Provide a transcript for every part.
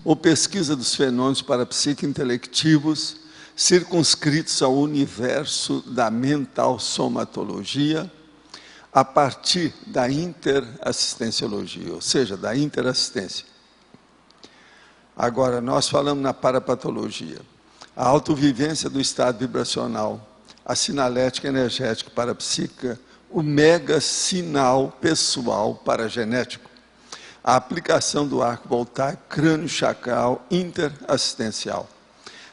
ou pesquisa dos fenômenos parapsico-intelectivos circunscritos ao universo da mental somatologia a partir da interassistenciologia, ou seja, da interassistência. Agora, nós falamos na parapatologia. A autovivência do estado vibracional, a sinalética energética parapsíquica, o mega sinal pessoal paragenético, a aplicação do arco voltaico crânio-chacral interassistencial,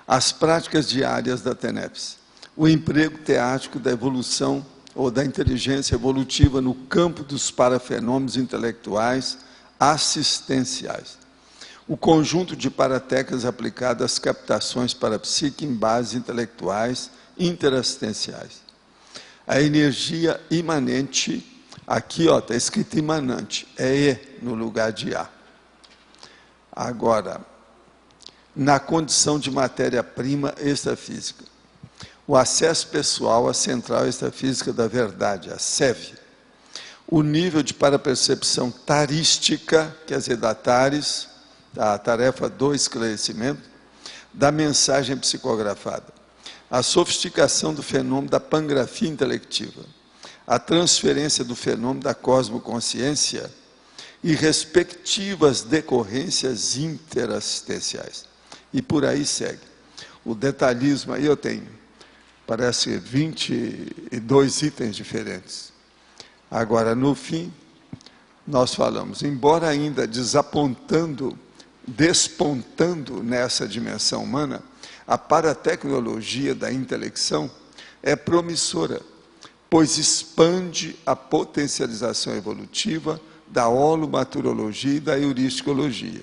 as práticas diárias da TENEPS, o emprego teático da evolução ou da inteligência evolutiva no campo dos parafenômenos intelectuais assistenciais, o conjunto de paratécnicas aplicadas às captações parapsíquicas em bases intelectuais interassistenciais, a energia imanente. Aqui está escrito imanente, é E no lugar de A. Agora, na condição de matéria-prima extrafísica, o acesso pessoal à central extrafísica da verdade, a SEV, o nível de parapercepção tarística, quer dizer, da TARES, a tarefa do esclarecimento, da mensagem psicografada, a sofisticação do fenômeno da pangrafia intelectiva, a transferência do fenômeno da cosmoconsciência e respectivas decorrências interassistenciais. E por aí segue. O detalhismo aí eu tenho, parece 22 itens diferentes. Agora, no fim, nós falamos, embora ainda despontando nessa dimensão humana, a paratecnologia da intelecção é promissora, pois expande a potencialização evolutiva da holomaturologia e da heuristicologia.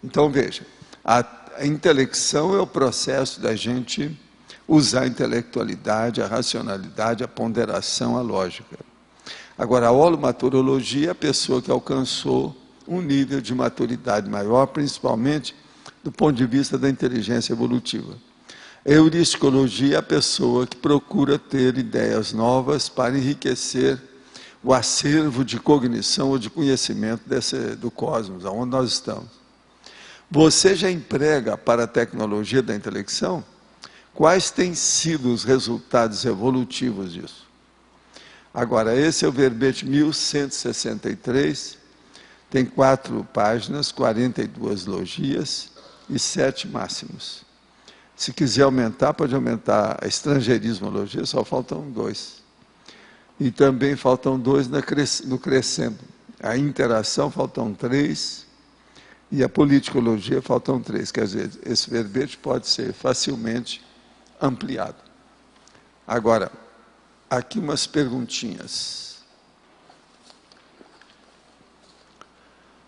Então, veja, a intelecção é o processo da gente usar a intelectualidade, a racionalidade, a ponderação, a lógica. Agora, a holomaturologia é a pessoa que alcançou um nível de maturidade maior, principalmente do ponto de vista da inteligência evolutiva. A heuristicologia é a pessoa que procura ter ideias novas para enriquecer o acervo de cognição ou de conhecimento do cosmos, onde nós estamos. Você já emprega para a tecnologia da intelecção? Quais têm sido os resultados evolutivos disso? Agora, esse é o verbete 1163, tem 4 páginas, 42 logias e 7 máximos. Se quiser aumentar, pode aumentar a estrangeirismologia, só faltam 2. E também faltam 2 no crescendo. A interação faltam 3 e a politicologia faltam 3. Quer dizer, esse verbete pode ser facilmente ampliado. Agora, aqui umas perguntinhas.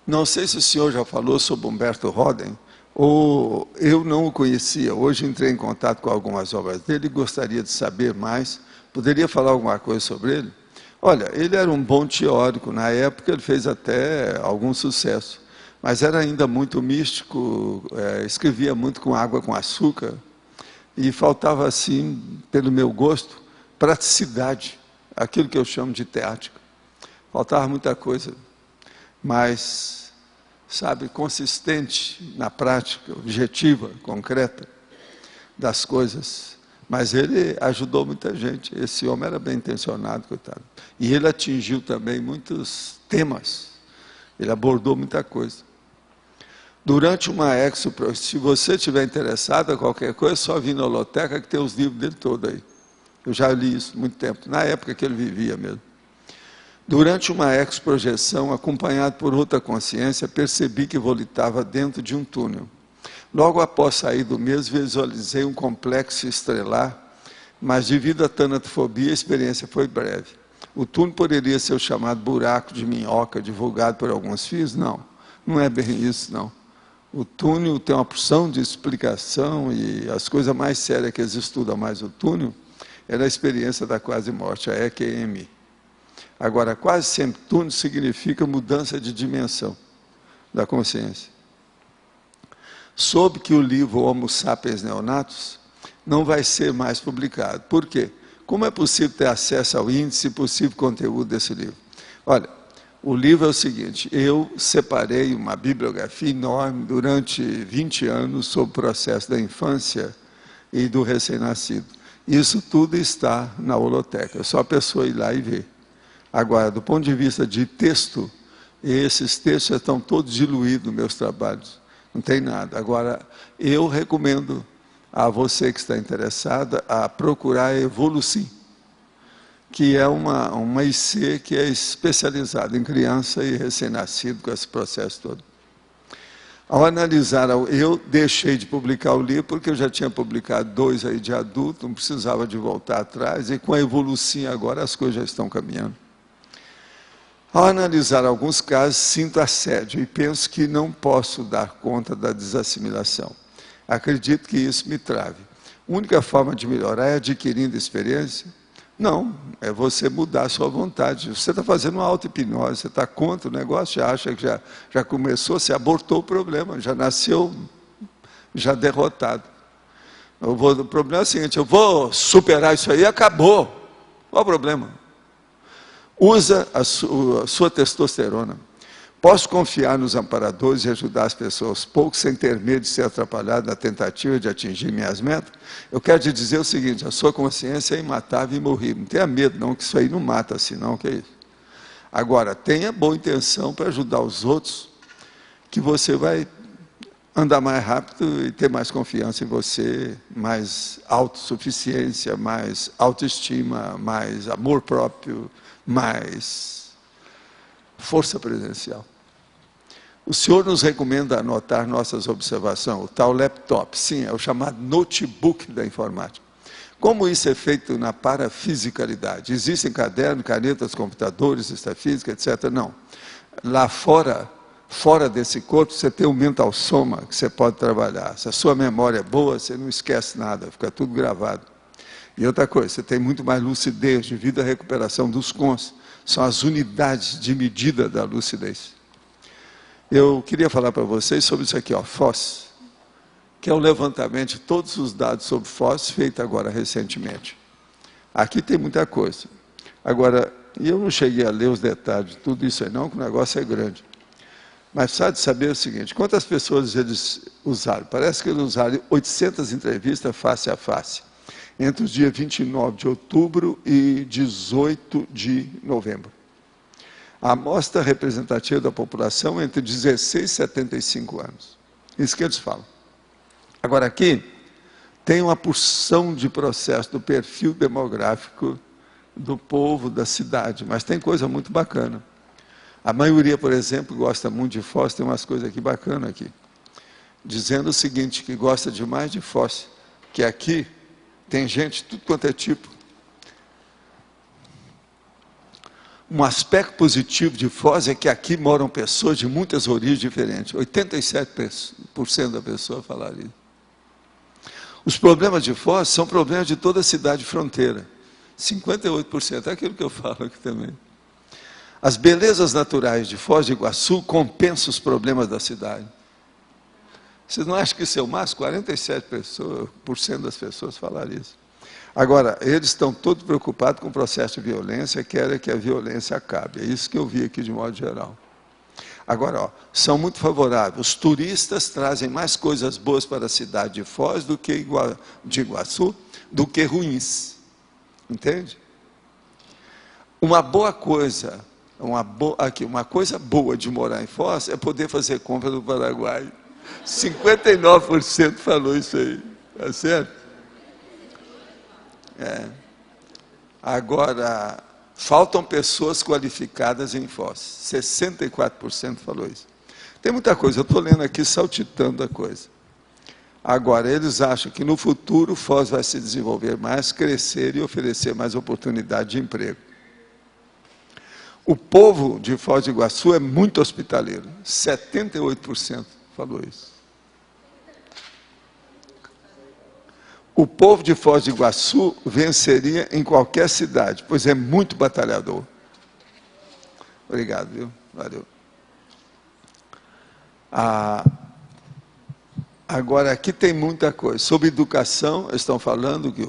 Não sei se o senhor já falou sobre Humberto Roden, ou eu não o conhecia. Hoje entrei em contato com algumas obras dele e gostaria de saber mais. Poderia falar alguma coisa sobre ele? Olha, ele era um bom teórico. Na época ele fez até algum sucesso. Mas era ainda muito místico, escrevia muito com água com açúcar. E faltava, assim, pelo meu gosto, praticidade. Aquilo que eu chamo de teática. Faltava muita coisa. Mas, sabe, consistente na prática, objetiva, concreta das coisas. Mas ele ajudou muita gente. Esse homem era bem intencionado, coitado. E ele atingiu também muitos temas. Ele abordou muita coisa. Durante uma expo, se você estiver interessado em qualquer coisa, é só vir na holoteca que tem os livros dele todos aí. Eu já li isso há muito tempo, na época que ele vivia mesmo. Durante uma exprojeção, acompanhado por outra consciência, percebi que volitava dentro de um túnel. Logo após sair do mesmo, visualizei um complexo estrelar, mas devido à tanatofobia, a experiência foi breve. O túnel poderia ser o chamado buraco de minhoca, divulgado por alguns fios? Não, não é bem isso, não. O túnel tem uma porção de explicação e as coisas mais sérias que eles estudam mais o túnel era a experiência da quase-morte, a EQM. Agora, quase sempre, túnel significa mudança de dimensão da consciência. Soube que o livro Homo Sapiens Neonatus não vai ser mais publicado. Por quê? Como é possível ter acesso ao índice e possível conteúdo desse livro? Olha, O livro é o seguinte: eu separei uma bibliografia enorme durante 20 anos sobre o processo da infância e do recém-nascido. Isso tudo está na holoteca, é só a pessoa ir lá e ver. Agora, do ponto de vista de texto, esses textos já estão todos diluídos nos meus trabalhos, não tem nada. Agora, eu recomendo a você que está interessada a procurar a Evolucim, que é uma IC que é especializada em criança e recém-nascido, com esse processo todo. Ao analisar, eu deixei de publicar o livro, porque eu já tinha publicado 2 aí de adulto, não precisava de voltar atrás, e com a Evolucim agora as coisas já estão caminhando. Ao analisar alguns casos, sinto assédio e penso que não posso dar conta da desassimilação. Acredito que isso me trave. A única forma de melhorar é adquirindo experiência? Não, é você mudar a sua vontade. Você está fazendo uma auto-hipnose, você está contra o negócio, já acha que já começou, você abortou o problema, já nasceu já derrotado. O problema é o seguinte: eu vou superar isso aí, acabou. Qual o problema? Usa a sua testosterona. Posso confiar nos amparadores e ajudar as pessoas aos poucos, sem ter medo de ser atrapalhado na tentativa de atingir minhas metas? Eu quero te dizer o seguinte: a sua consciência é imatável e imorrível. Não tenha medo não, que isso aí não mata assim não, que é isso. Agora, tenha boa intenção para ajudar os outros, que você vai andar mais rápido e ter mais confiança em você, mais autossuficiência, mais autoestima, mais amor próprio, mais força presencial. O senhor nos recomenda anotar nossas observações, o tal laptop, sim, é o chamado notebook da informática. Como isso é feito na parafisicalidade? Existem cadernos, canetas, computadores, estafísica, etc. Não. Lá fora desse corpo, você tem um mental soma que você pode trabalhar. Se a sua memória é boa, você não esquece nada, fica tudo gravado. E outra coisa, você tem muito mais lucidez devido à recuperação dos cons. São as unidades de medida da lucidez. Eu queria falar para vocês sobre isso aqui, ó, FOSS, que é o levantamento de todos os dados sobre FOSS, feito agora recentemente. Aqui tem muita coisa. Agora, eu não cheguei a ler os detalhes de tudo isso aí não, que o negócio é grande. Mas só de saber o seguinte: quantas pessoas eles usaram? Parece que eles usaram 800 entrevistas face a face, entre os dias 29 de outubro e 18 de novembro. A amostra representativa da população entre 16 e 75 anos. Isso que eles falam. Agora aqui, tem uma porção de processo do perfil demográfico do povo, da cidade, mas tem coisa muito bacana. A maioria, por exemplo, gosta muito de Foz, tem umas coisas aqui bacanas aqui. Dizendo o seguinte, que gosta demais de Foz, que aqui tem gente, tudo quanto é tipo. Um aspecto positivo de Foz é que aqui moram pessoas de muitas origens diferentes. 87% da pessoa falaria. Os problemas de Foz são problemas de toda a cidade fronteira. 58%, é aquilo que eu falo aqui também. As belezas naturais de Foz do Iguaçu compensam os problemas da cidade. Vocês não acham que isso é o máximo? 47% das pessoas falaram isso. Agora, eles estão todos preocupados com o processo de violência, querem que a violência acabe. É isso que eu vi aqui de modo geral. Agora, ó, são muito favoráveis. Os turistas trazem mais coisas boas para a cidade de Foz de Iguaçu do que ruins. Entende? Uma boa coisa, uma coisa boa de morar em Foz é poder fazer compra no Paraguai. 59% falou isso aí. Tá certo? Agora, faltam pessoas qualificadas em Foz. 64% falou isso. Tem muita coisa, eu estou lendo aqui, saltitando a coisa. Agora, eles acham que no futuro Foz vai se desenvolver mais, crescer e oferecer mais oportunidade de emprego. O povo de Foz do Iguaçu é muito hospitaleiro. 78% falou isso. O povo de Foz do Iguaçu venceria em qualquer cidade, pois é muito batalhador. Obrigado, viu? Valeu. Agora, aqui tem muita coisa. Sobre educação, estão falando que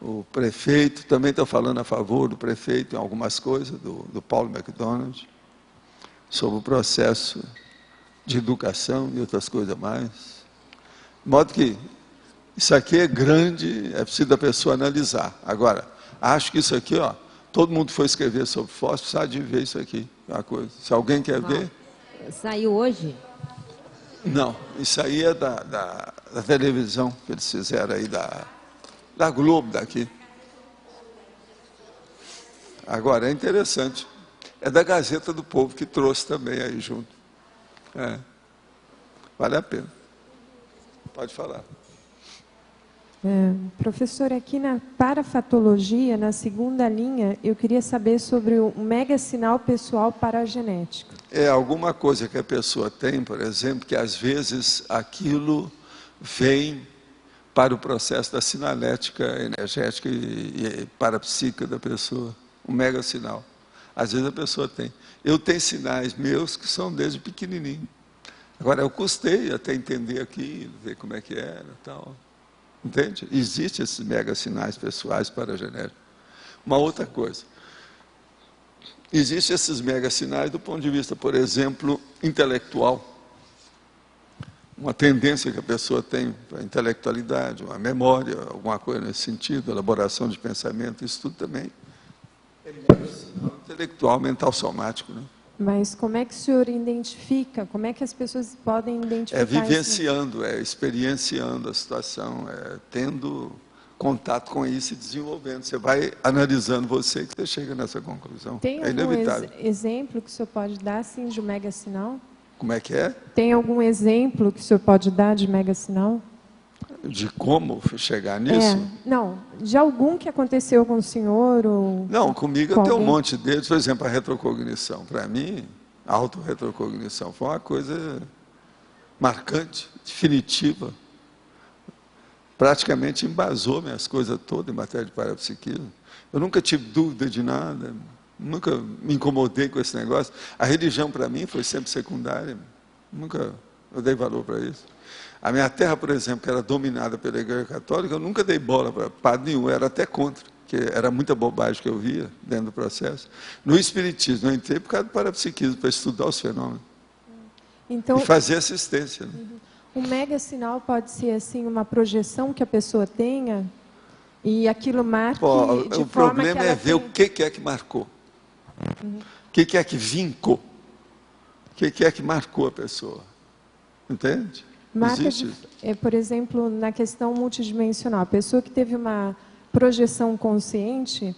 o prefeito, também estão falando a favor do prefeito em algumas coisas, do Paulo McDonald. sobre o processo de educação e outras coisas mais. De modo que isso aqui é grande, é preciso a pessoa analisar. Agora, acho que isso aqui, ó, todo mundo foi escrever sobre fósforo, precisa de ver isso aqui. É uma coisa. Se alguém quer ver... Saiu hoje? Não, isso aí é da televisão que eles fizeram aí, da Globo daqui. Agora, é interessante. É da Gazeta do Povo que trouxe também aí junto. É. Vale a pena. Pode falar. Professor, aqui na parafatologia, na segunda linha, eu queria saber sobre o mega sinal pessoal paragenético. É alguma coisa que a pessoa tem, por exemplo, que às vezes aquilo vem para o processo da sinalética energética e parapsíquica da pessoa. Um mega sinal. Às vezes a pessoa tem. Eu tenho sinais meus que são desde pequenininho. Agora, eu custei até entender aquilo, ver como é que era e tal. Entende? Existem esses mega sinais pessoais paragenéticos. Uma outra coisa. Existem esses mega sinais do ponto de vista, por exemplo, intelectual. Uma tendência que a pessoa tem para a intelectualidade, uma memória, alguma coisa nesse sentido, elaboração de pensamento, isso tudo também é mega sinal intelectual, mental, somático, né? Mas como é que o senhor identifica? Como é que as pessoas podem identificar? É vivenciando, é experienciando a situação, é tendo contato com isso e desenvolvendo. Você vai analisando você que você chega nessa conclusão. Tem é inevitável. Algum exemplo que o senhor pode dar, assim, de mega sinal? Como é que é? Tem algum exemplo que o senhor pode dar de mega sinal? De como chegar nisso? Não, de algum que aconteceu com o senhor? Ou não, comigo eu tenho um monte deles. Por exemplo, a retrocognição. Para mim, a autorretrocognição foi uma coisa marcante, definitiva. Praticamente embasou minhas coisas todas em matéria de parapsiquismo. Eu nunca tive dúvida de nada, nunca me incomodei com esse negócio. A religião, para mim, foi sempre secundária. Nunca eu dei valor para isso. A minha terra, por exemplo, que era dominada pela Igreja Católica, eu nunca dei bola para padre nenhum, eu era até contra, porque era muita bobagem que eu via dentro do processo. No Espiritismo, eu entrei por causa do parapsiquismo, para estudar os fenômenos. Então, e fazer assistência. Né? Um mega sinal pode ser assim uma projeção que a pessoa tenha e aquilo marque de o forma problema que ela é ver o que é que marcou. O que é que vincou. O que é que marcou a pessoa. Entende? Marca por exemplo, na questão multidimensional, a pessoa que teve uma projeção consciente,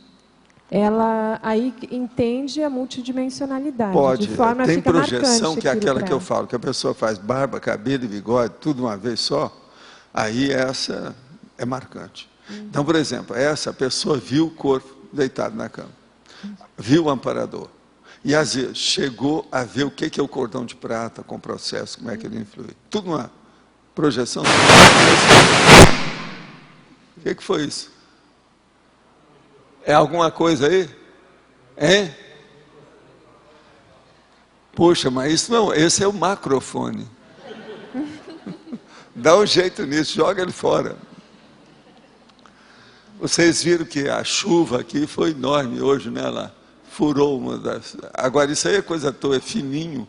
ela aí entende a multidimensionalidade. Pode, de forma tem fica projeção que é aquela que eu ela. falo, que a pessoa faz barba, cabelo e bigode, tudo uma vez só, aí essa é marcante. Então, por exemplo, essa pessoa viu o corpo deitado na cama, viu o amparador, e às vezes chegou a ver o que é o cordão de prata com o processo, como é que ele influi. Tudo uma projeção. O que foi isso? É alguma coisa aí? Hein? Poxa, mas isso não, esse é o macrofone. Dá um jeito nisso, joga ele fora. Vocês viram que a chuva aqui foi enorme hoje, né? Ela furou uma das... Agora, isso aí é coisa à toa, é fininho.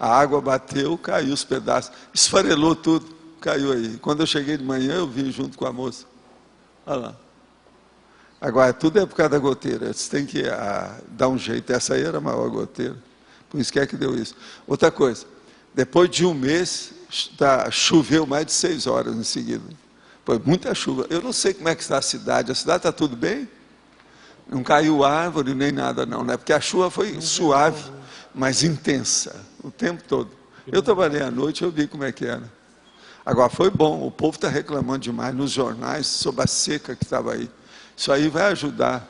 A água bateu, caiu os pedaços, esfarelou tudo, caiu aí. Quando eu cheguei de manhã, eu vim junto com a moça. Olha lá. Agora, tudo é por causa da goteira. Você tem que dar um jeito. Essa aí era a maior goteira. Por isso que é que deu isso. Outra coisa, depois de um mês, choveu mais de 6 horas em seguida. Foi muita chuva. Eu não sei como é que está a cidade. A cidade está tudo bem? Não caiu árvore nem nada não, né? Porque a chuva foi suave, mas intensa, o tempo todo. Eu trabalhei à noite, eu vi como é que era. Agora, foi bom. O povo está reclamando demais nos jornais sobre a seca que estava aí. Isso aí vai ajudar,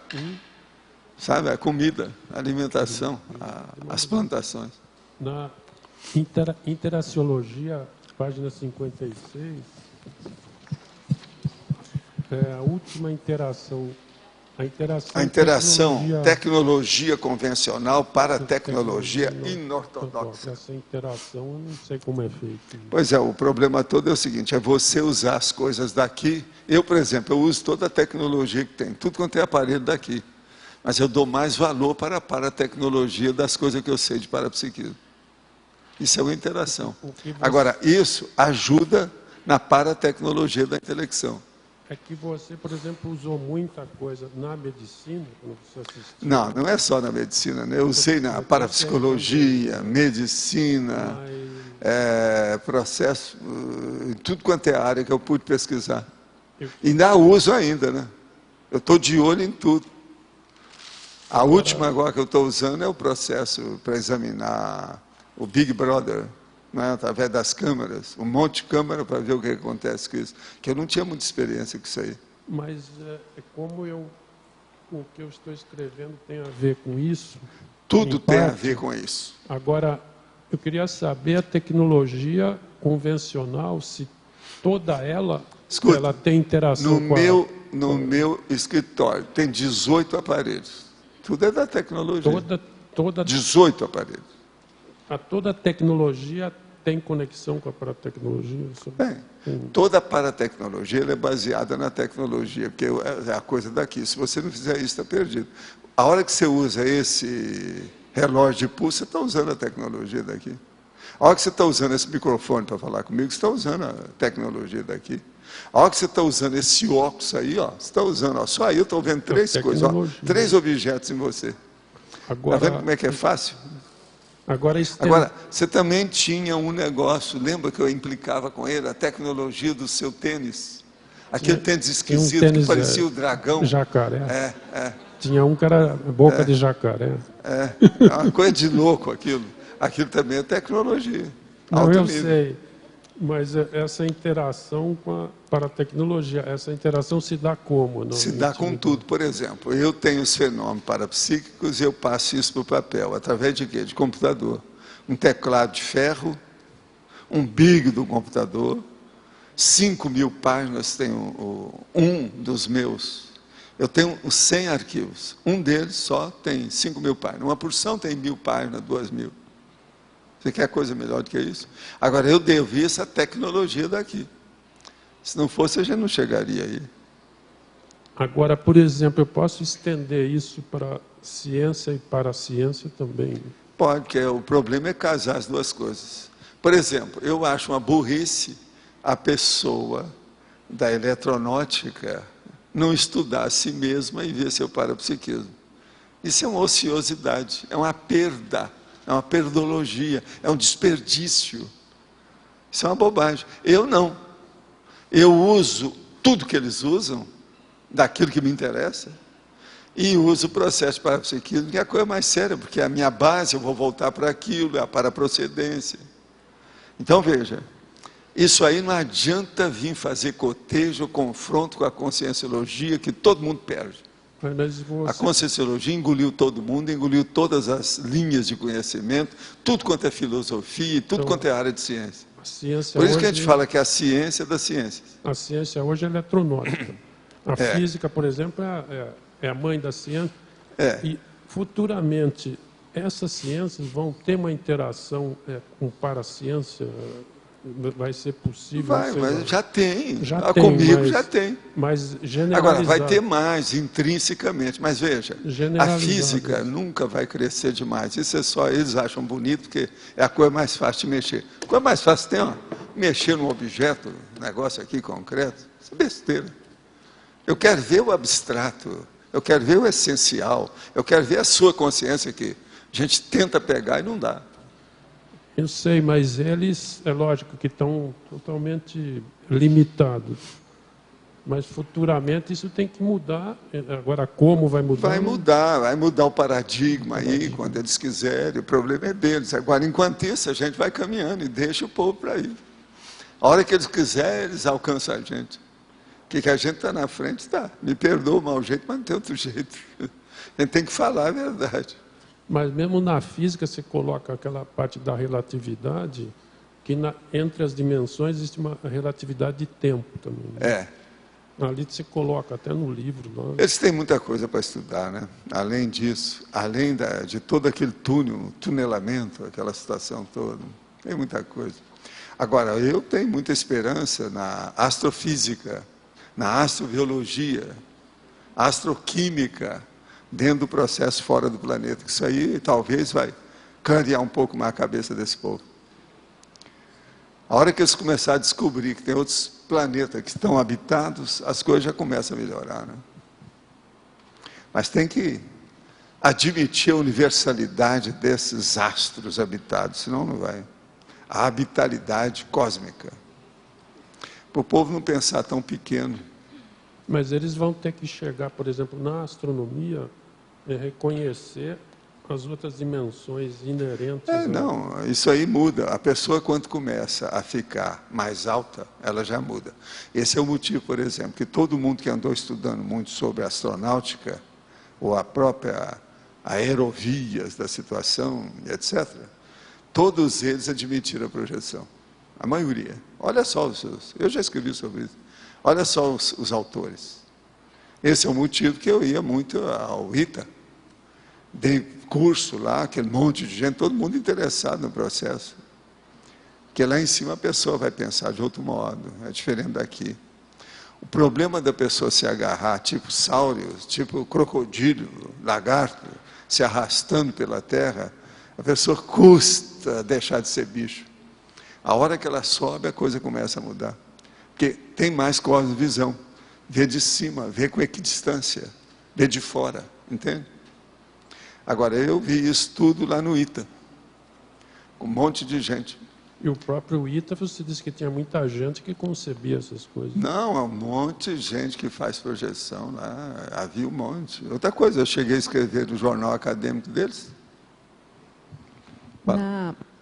sabe? A comida, a alimentação, as plantações. Na Interaciologia, página 56, a última interação. A interação tecnologia convencional para a tecnologia inortodoxa. Essa interação eu não sei como é feita. Pois é, o problema todo é o seguinte, é você usar as coisas daqui. Eu, por exemplo, eu uso toda a tecnologia que tem, tudo quanto é aparelho daqui. Mas eu dou mais valor para a tecnologia das coisas que eu sei de parapsiquismo. Isso é uma interação. O que você- Agora, isso ajuda na paratecnologia da intelecção. É que você, por exemplo, usou muita coisa na medicina, quando você assistiu. Não, não é só na medicina, né? Eu usei na parapsicologia, medicina, processo, em tudo quanto é área que eu pude pesquisar. E ainda uso ainda, né? Eu estou de olho em tudo. A última agora que eu estou usando é o processo para examinar o Big Brother, né, através das câmeras, um monte de câmera para ver o que acontece com isso. Que eu não tinha muita experiência com isso aí. Mas como o que eu estou escrevendo tem a ver com isso? Tudo em tem a parte. ver com isso. Agora, eu queria saber a tecnologia convencional, se toda ela, Escuta, ela tem interação com No meu escritório tem 18 aparelhos. Tudo é da tecnologia. toda 18 aparelhos. toda tecnologia tem conexão com a paratecnologia? Bem, toda a paratecnologia ela é baseada na tecnologia, porque é a coisa daqui. Se você não fizer isso, está perdido. A hora que você usa esse relógio de pulso, você está usando a tecnologia daqui. A hora que você está usando esse microfone para falar comigo, você está usando a tecnologia daqui. A hora que você está usando esse óculos aí, ó, você está usando, ó, só aí eu estou vendo três coisas, ó, 3 objetos em você. Está vendo como é que é fácil? Agora, você também tinha um negócio, lembra que eu implicava com ele, a tecnologia do seu tênis? Aquele tênis esquisito tênis, que parecia o dragão. Jacaré. Tinha um que era boca de jacaré. É uma coisa de louco aquilo. Aquilo também é tecnologia. Não, alto eu nível. sei. Mas essa interação com a paratecnologia, essa interação se dá como? Se dá com tudo. Por exemplo, eu tenho os fenômenos parapsíquicos e eu passo isso para o papel. Através de quê? De computador. Um teclado de ferro, um big do computador, 5.000 páginas tem um dos meus. Eu tenho os 100 arquivos. Um deles só tem 5.000 páginas. Uma porção tem 1.000 páginas, 2.000. Você quer coisa melhor do que isso? Agora, eu devo isso à tecnologia daqui. Se não fosse, a gente não chegaria aí. Agora, por exemplo, eu posso estender isso para ciência e para a ciência também? Pode, porque o problema é casar as duas coisas. Por exemplo, eu acho uma burrice a pessoa da eletronáutica não estudar a si mesma e ver seu parapsiquismo. Isso é uma ociosidade, é uma perda. É uma perdologia, é um desperdício. Isso é uma bobagem. Eu não. Eu uso tudo que eles usam, daquilo que me interessa, e uso o processo de parapsiquismo, que é a coisa mais séria, porque a minha base, eu vou voltar para aquilo, é a paraprocedência. Então, veja, isso aí não adianta vir fazer cotejo, confronto com a conscienciologia, que todo mundo perde. A conscienciologia engoliu todo mundo, engoliu todas as linhas de conhecimento, tudo quanto é filosofia, tudo quanto é área de ciência. Por isso que a gente fala que é a ciência das ciências. A ciência hoje é eletronáutica. A física, por exemplo, é a mãe da ciência. E futuramente, essas ciências vão ter uma interação com paraciência? Vai ser possível? Mas já tem. Tem, comigo já tem. Mas generalizado. Agora, vai ter mais, intrinsecamente. Mas veja, a física nunca vai crescer demais. Isso é só, eles acham bonito, porque é a coisa mais fácil de mexer. A coisa mais fácil tem, ó, mexer num objeto, negócio aqui concreto. Isso é besteira. Eu quero ver o abstrato, eu quero ver o essencial, eu quero ver a sua consciência que a gente tenta pegar e não dá. Eu sei, mas eles, é lógico que estão totalmente limitados. Mas futuramente isso tem que mudar. Agora, como vai mudar? Vai mudar o paradigma aí, quando eles quiserem. O problema é deles. Agora, enquanto isso, a gente vai caminhando e deixa o povo para ir. A hora que eles quiserem, eles alcançam a gente. Que a gente está na frente, está. Me perdoa o mau jeito, mas não tem outro jeito. A gente tem que falar a verdade. Mas mesmo na física você coloca aquela parte da relatividade, que entre as dimensões existe uma relatividade de tempo também. Né? Ali você coloca até no livro. Lá. Eles têm muita coisa para estudar, né? Além disso, além de todo aquele tunelamento, aquela situação toda, tem muita coisa. Agora, eu tenho muita esperança na astrofísica, na astrobiologia, astroquímica, dentro do processo fora do planeta. Isso aí talvez vai clarear um pouco mais a cabeça desse povo. A hora que eles começarem a descobrir que tem outros planetas que estão habitados, as coisas já começam a melhorar, né? Mas tem que admitir a universalidade desses astros habitados, senão não vai. A habitabilidade cósmica. Para o povo não pensar tão pequeno. Mas eles vão ter que chegar, por exemplo, na astronomia, reconhecer as outras dimensões inerentes. Não, isso aí muda. A pessoa, quando começa a ficar mais alta, ela já muda. Esse é o motivo, por exemplo, que todo mundo que andou estudando muito sobre astronáutica, ou a própria aerovias da situação, etc., todos eles admitiram a projeção. A maioria. Olha só os seus. Eu já escrevi sobre isso. Olha só os autores. Esse é o motivo que eu ia muito ao ITA. Dei curso lá, aquele monte de gente, todo mundo interessado no processo. Porque lá em cima a pessoa vai pensar de outro modo, é diferente daqui. O problema da pessoa se agarrar, tipo sáureos, tipo crocodilo, lagarto, se arrastando pela terra, a pessoa custa deixar de ser bicho. A hora que ela sobe, a coisa começa a mudar. Porque tem mais cosmovisão. Vê de cima, vê com equidistância, vê de fora, entende? Agora, eu vi isso tudo lá no ITA. Um monte de gente. E o próprio ITA, você disse que tinha muita gente que concebia essas coisas. Não, é um monte de gente que faz projeção lá. Havia um monte. Outra coisa, eu cheguei a escrever no jornal acadêmico deles.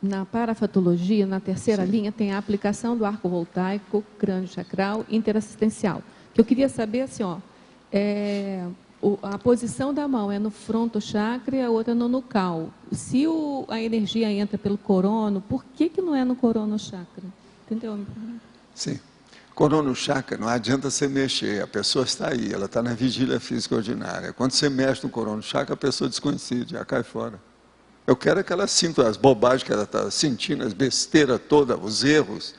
Na parafatologia, na terceira linha, tem a aplicação do arco voltaico, crânio chacral, interassistencial. Que eu queria saber, assim, a posição da mão é no frontochakra e a outra no nucal. Se a energia entra pelo corono, por que não é no coronochakra? Entendeu? Sim. Coronochakra, não adianta você mexer, a pessoa está aí, ela está na vigília física ordinária. Quando você mexe no coronochakra, a pessoa descoincide, já cai fora. Eu quero que ela sinta as bobagens que ela está sentindo, as besteiras todas, os erros,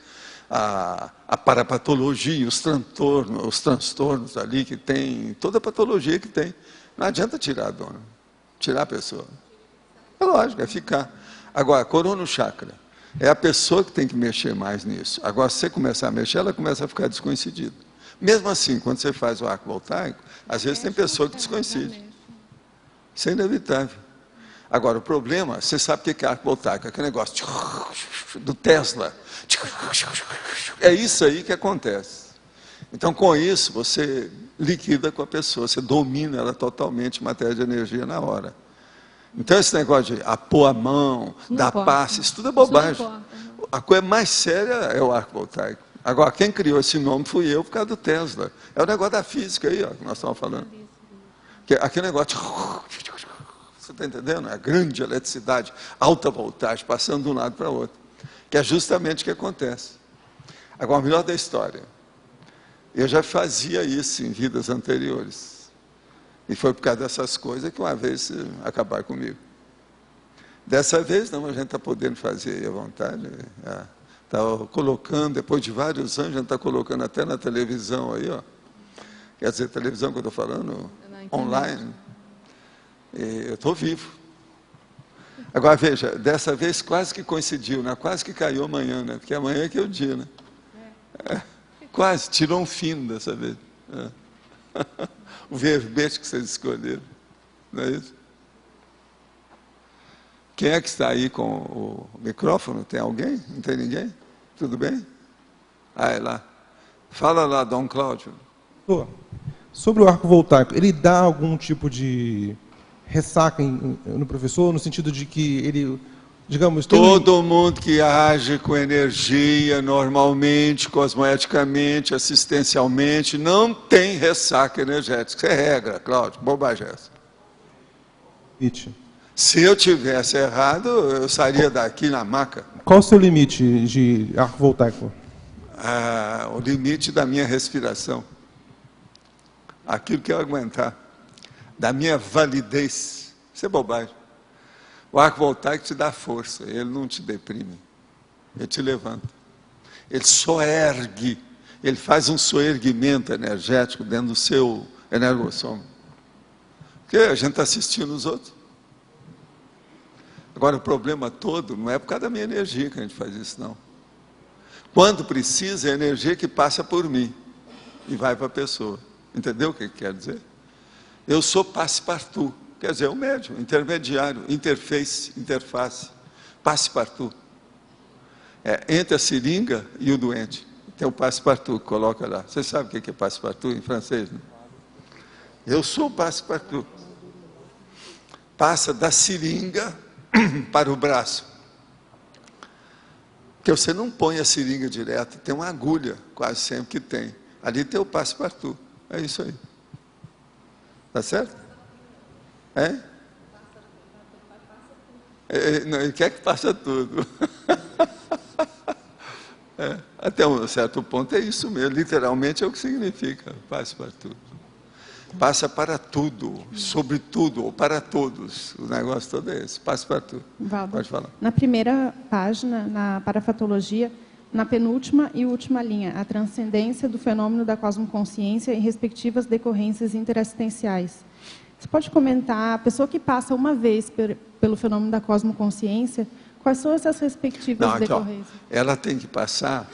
a parapatologia, os transtornos ali que tem, toda a patologia que tem. Não adianta tirar a dona, tirar a pessoa. É lógico, é ficar. Agora, coronochakra, é a pessoa que tem que mexer mais nisso. Agora, se você começar a mexer, ela começa a ficar descoincidida. Mesmo assim, quando você faz o arco voltaico, às vezes tem pessoa que descoincide. Isso é inevitável. Agora, o problema, você sabe o que é arco voltaico, aquele negócio do Tesla. É isso aí que acontece. Então, com isso, você liquida com a pessoa, você domina ela totalmente, matéria de energia na hora. Então, esse negócio de pôr a mão, dar passe, isso tudo é bobagem. A coisa mais séria é o arco voltaico. Agora, quem criou esse nome fui eu por causa do Tesla. É o negócio da física aí, que nós estamos falando. Aquele negócio... Você está entendendo? A grande eletricidade, alta voltagem, passando de um lado para o outro. Que é justamente o que acontece. Agora, o melhor da história. Eu já fazia isso em vidas anteriores. E foi por causa dessas coisas que uma vez acabaram comigo. Dessa vez, não, a gente está podendo fazer à vontade. Está colocando, depois de vários anos, a gente está colocando até na televisão aí, ó. Quer dizer, televisão que eu estou falando? Online. Eu estou vivo. Agora, veja, dessa vez quase que coincidiu, né? Quase que caiu amanhã, né? Porque amanhã é que é o dia, né? Quase, tirou um fim dessa vez. O verbete que vocês escolheram, não é isso? Quem é que está aí com o microfone? Tem alguém? Não tem ninguém? Tudo bem? É lá. Fala lá, Dom Cláudio. Sobre o arco voltaico, ele dá algum tipo de ressaca no professor, no sentido de que ele, digamos... Todo mundo que age com energia, normalmente, cosmoeticamente, assistencialmente, não tem ressaca energética. Isso é regra, Cláudio, bobagem essa. Se eu tivesse errado, eu sairia daqui na maca. Qual o seu limite de arco voltaico? O limite da minha respiração. Aquilo que eu aguentar. Da minha validez. Isso é bobagem. O arco voltaico te dá força, ele não te deprime. Ele te levanta. Ele soergue. Ele faz um soerguimento energético dentro do seu energossoma. Porque a gente está assistindo os outros. Agora, o problema todo não é por causa da minha energia que a gente faz isso, não. Quando precisa, é a energia que passa por mim e vai para a pessoa. Entendeu o que quer dizer? Eu sou passe-partout, quer dizer, o médium, intermediário, interface, passe-partout. Entre a seringa e o doente. Tem o passe-partout, coloca lá. Você sabe o que é passe-partout em francês, né? Eu sou passe-partout. Passa da seringa para o braço. Porque você não põe a seringa direto, tem uma agulha, quase sempre que tem. Ali tem o passe-partout. É isso aí. Tá certo? Ele quer que passa tudo. Até um certo ponto é isso mesmo. Literalmente é o que significa passe-partout. Passa para tudo, sobre tudo, ou para todos. O negócio todo é esse, passe-partout. Pode falar. Na primeira página, na parafatologia, na penúltima e última linha, a transcendência do fenômeno da cosmoconsciência e respectivas decorrências interassistenciais. Você pode comentar, a pessoa que passa uma vez pelo fenômeno da cosmoconsciência, quais são essas respectivas decorrências? Ela tem que passar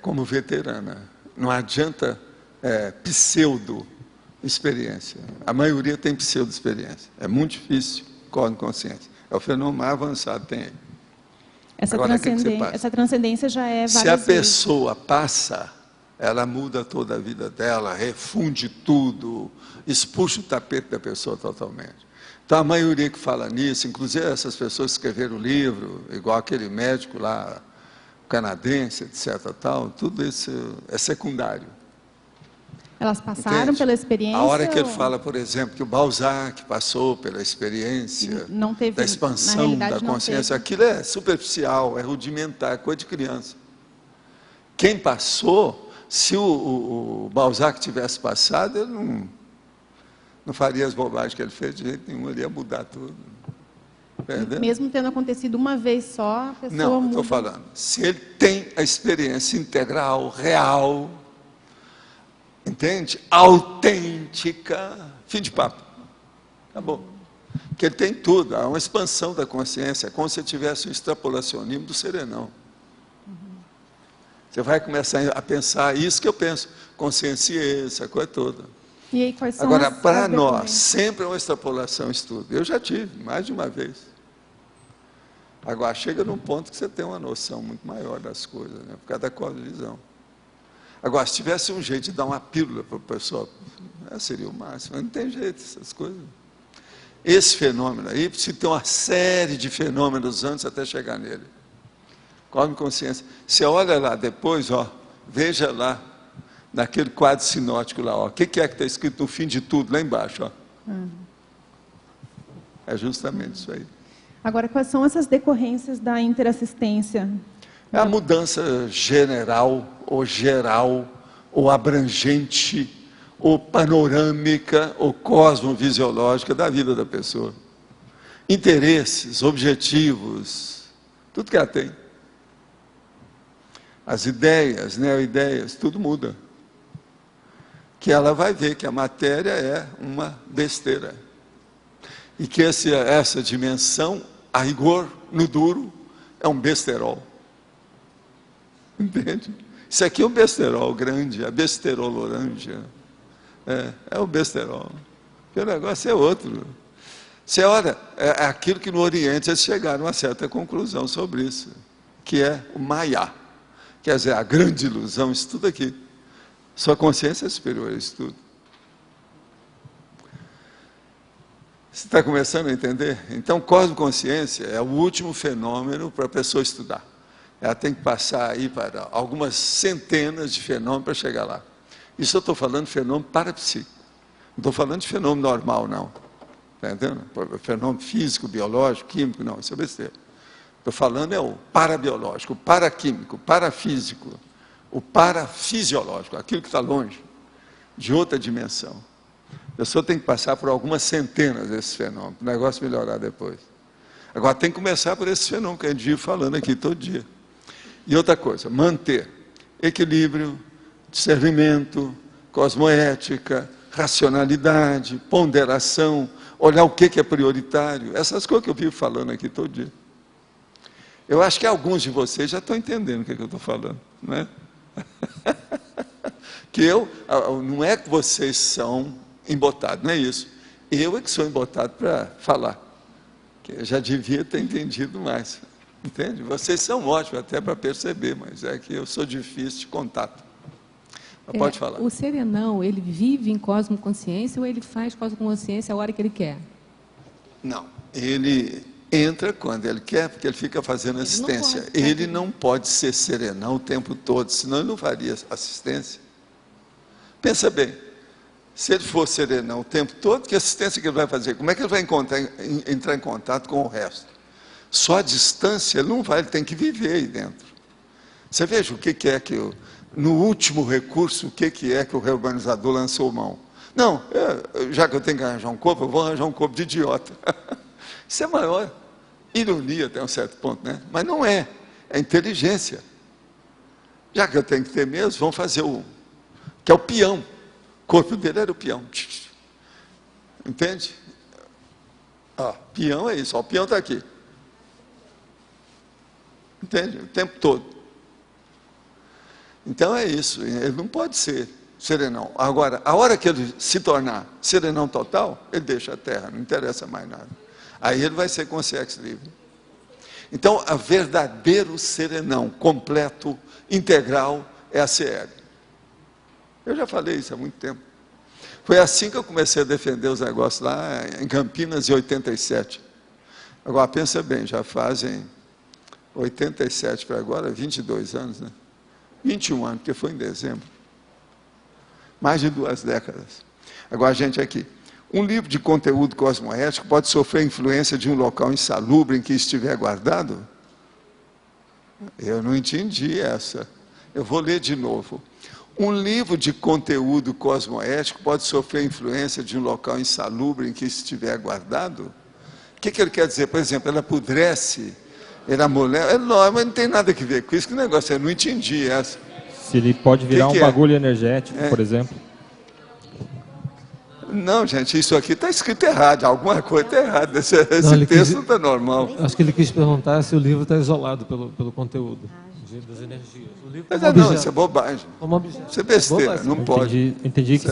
como veterana. Não adianta pseudo-experiência. A maioria tem pseudo-experiência. É muito difícil, cosmoconsciência. É o fenômeno mais avançado que tem aí. Agora, essa transcendência já é várias Se a pessoa passa, ela muda toda a vida dela, refunde tudo, expulsa o tapete da pessoa totalmente. Então, a maioria que fala nisso, inclusive essas pessoas que escreveram o livro, igual aquele médico lá, canadense, etc. Tal, tudo isso é secundário. Elas passaram pela experiência? A hora que ele fala, por exemplo, que o Balzac passou pela experiência da expansão da consciência, aquilo é superficial, é rudimentar, é coisa de criança. Quem passou, se o Balzac tivesse passado, ele não faria as bobagens que ele fez de jeito nenhum, ele ia mudar tudo. Entendeu? Mesmo tendo acontecido uma vez só, a pessoa Não, muda. estou falando, se ele tem a experiência integral, real, entende? Autêntica, fim de papo. Acabou. Porque ele tem tudo, há uma expansão da consciência, é como se tivesse um extrapolacionismo do serenão. Você vai começar a pensar isso que eu penso, consciência, essa coisa toda. E aí, quais são Agora, para nós, sempre é uma extrapolação isso tudo. Eu já tive, mais de uma vez. Agora, chega num ponto que você tem uma noção muito maior das coisas, né? Por causa da cosmovisão. Agora, se tivesse um jeito de dar uma pílula para a pessoa, seria o máximo. Mas não tem jeito, essas coisas. Esse fenômeno aí, precisa ter uma série de fenômenos antes até chegar nele. Cosmoconsciência. Você olha lá depois, veja lá, naquele quadro sinótico lá, o que é que está escrito no fim de tudo, lá embaixo, É justamente isso aí. Agora, quais são essas decorrências da interassistência? É a mudança geral, ou abrangente, ou panorâmica, ou cosmovisiológica da vida da pessoa. Interesses, objetivos, tudo que ela tem. As ideias, neo-ideias, tudo muda. Que ela vai ver que a matéria é uma besteira. E que essa dimensão, a rigor, no duro, é um besterol. Entende? Isso aqui é um besterol grande, a besterolorângia. É o besterol. Porque o negócio é outro. Você olha, é aquilo que no Oriente eles chegaram a uma certa conclusão sobre isso, que é o Maya. Quer dizer, a grande ilusão, isso tudo aqui. Sua consciência é superior a isso tudo. Você está começando a entender? Então, cosmoconsciência é o último fenômeno para a pessoa estudar. Ela tem que passar aí para algumas centenas de fenômenos para chegar lá. Isso eu estou falando de fenômeno parapsíquico. Não estou falando de fenômeno normal, não. Está entendendo? Fenômeno físico, biológico, químico, não. Isso é besteira. Estou falando o parabiológico, o paraquímico, o parafísico, o parafisiológico, aquilo que está longe, de outra dimensão. A pessoa tem que passar por algumas centenas desses fenômenos, para o negócio melhorar depois. Agora, tem que começar por esse fenômeno que a gente vive falando aqui todo dia. E outra coisa, manter equilíbrio, discernimento, cosmoética, racionalidade, ponderação, olhar o que é prioritário, essas coisas que eu vivo falando aqui todo dia. Eu acho que alguns de vocês já estão entendendo o que eu estou falando, não é? Que não é que vocês são embotados, não é isso. Eu é que sou embotado para falar, que eu já devia ter entendido mais, entende? Vocês são ótimos até para perceber, mas é que eu sou difícil de contato. Mas pode falar. O serenão, ele vive em cosmoconsciência ou ele faz cosmoconsciência a hora que ele quer? Não, ele entra quando ele quer, porque ele fica fazendo assistência. Ele não pode ser serenão o tempo todo, senão ele não faria assistência. Pensa bem, se ele for serenão o tempo todo, que assistência que ele vai fazer? Como é que ele vai entrar em contato com o resto? Só a distância, ele não vai, ele tem que viver aí dentro. Você veja o que é que, no último recurso, o que é que o reurbanizador lançou mão? Não, já que eu tenho que arranjar um corpo, eu vou arranjar um corpo de idiota. Isso é maior ironia até um certo ponto, né? Mas não é, é inteligência. Já que eu tenho que ter mesmo, vamos fazer que é o peão. O corpo dele era o peão. Entende? Peão é isso, o peão está aqui. Entende? O tempo todo. Então é isso, ele não pode ser serenão. Agora, a hora que ele se tornar serenão total, ele deixa a Terra, não interessa mais nada. Aí ele vai ser consciência livre. Então, a verdadeiro serenão, completo, integral, é a CL. Eu já falei isso há muito tempo. Foi assim que eu comecei a defender os negócios lá em Campinas, em 87. Agora, pensa bem, já fazem 87 para agora, 22 anos, né? 21 anos, porque foi em dezembro. Mais de 2 décadas. Agora, gente, aqui. Um livro de conteúdo cosmoético pode sofrer influência de um local insalubre em que estiver guardado? Eu não entendi essa. Eu vou ler de novo. Um livro de conteúdo cosmoético pode sofrer influência de um local insalubre em que estiver guardado? O que ele quer dizer? Por exemplo, ela apodrece, ela amolece, mas não tem nada a ver com isso, que negócio, eu não entendi essa. Se ele pode virar um bagulho energético, por exemplo. Não, gente, isso aqui está escrito errado, alguma coisa está errada, esse texto não está normal. Acho que ele quis perguntar se o livro está isolado pelo conteúdo das energias. O livro não, isso é bobagem. Isso é besteira, não pode. Entendi que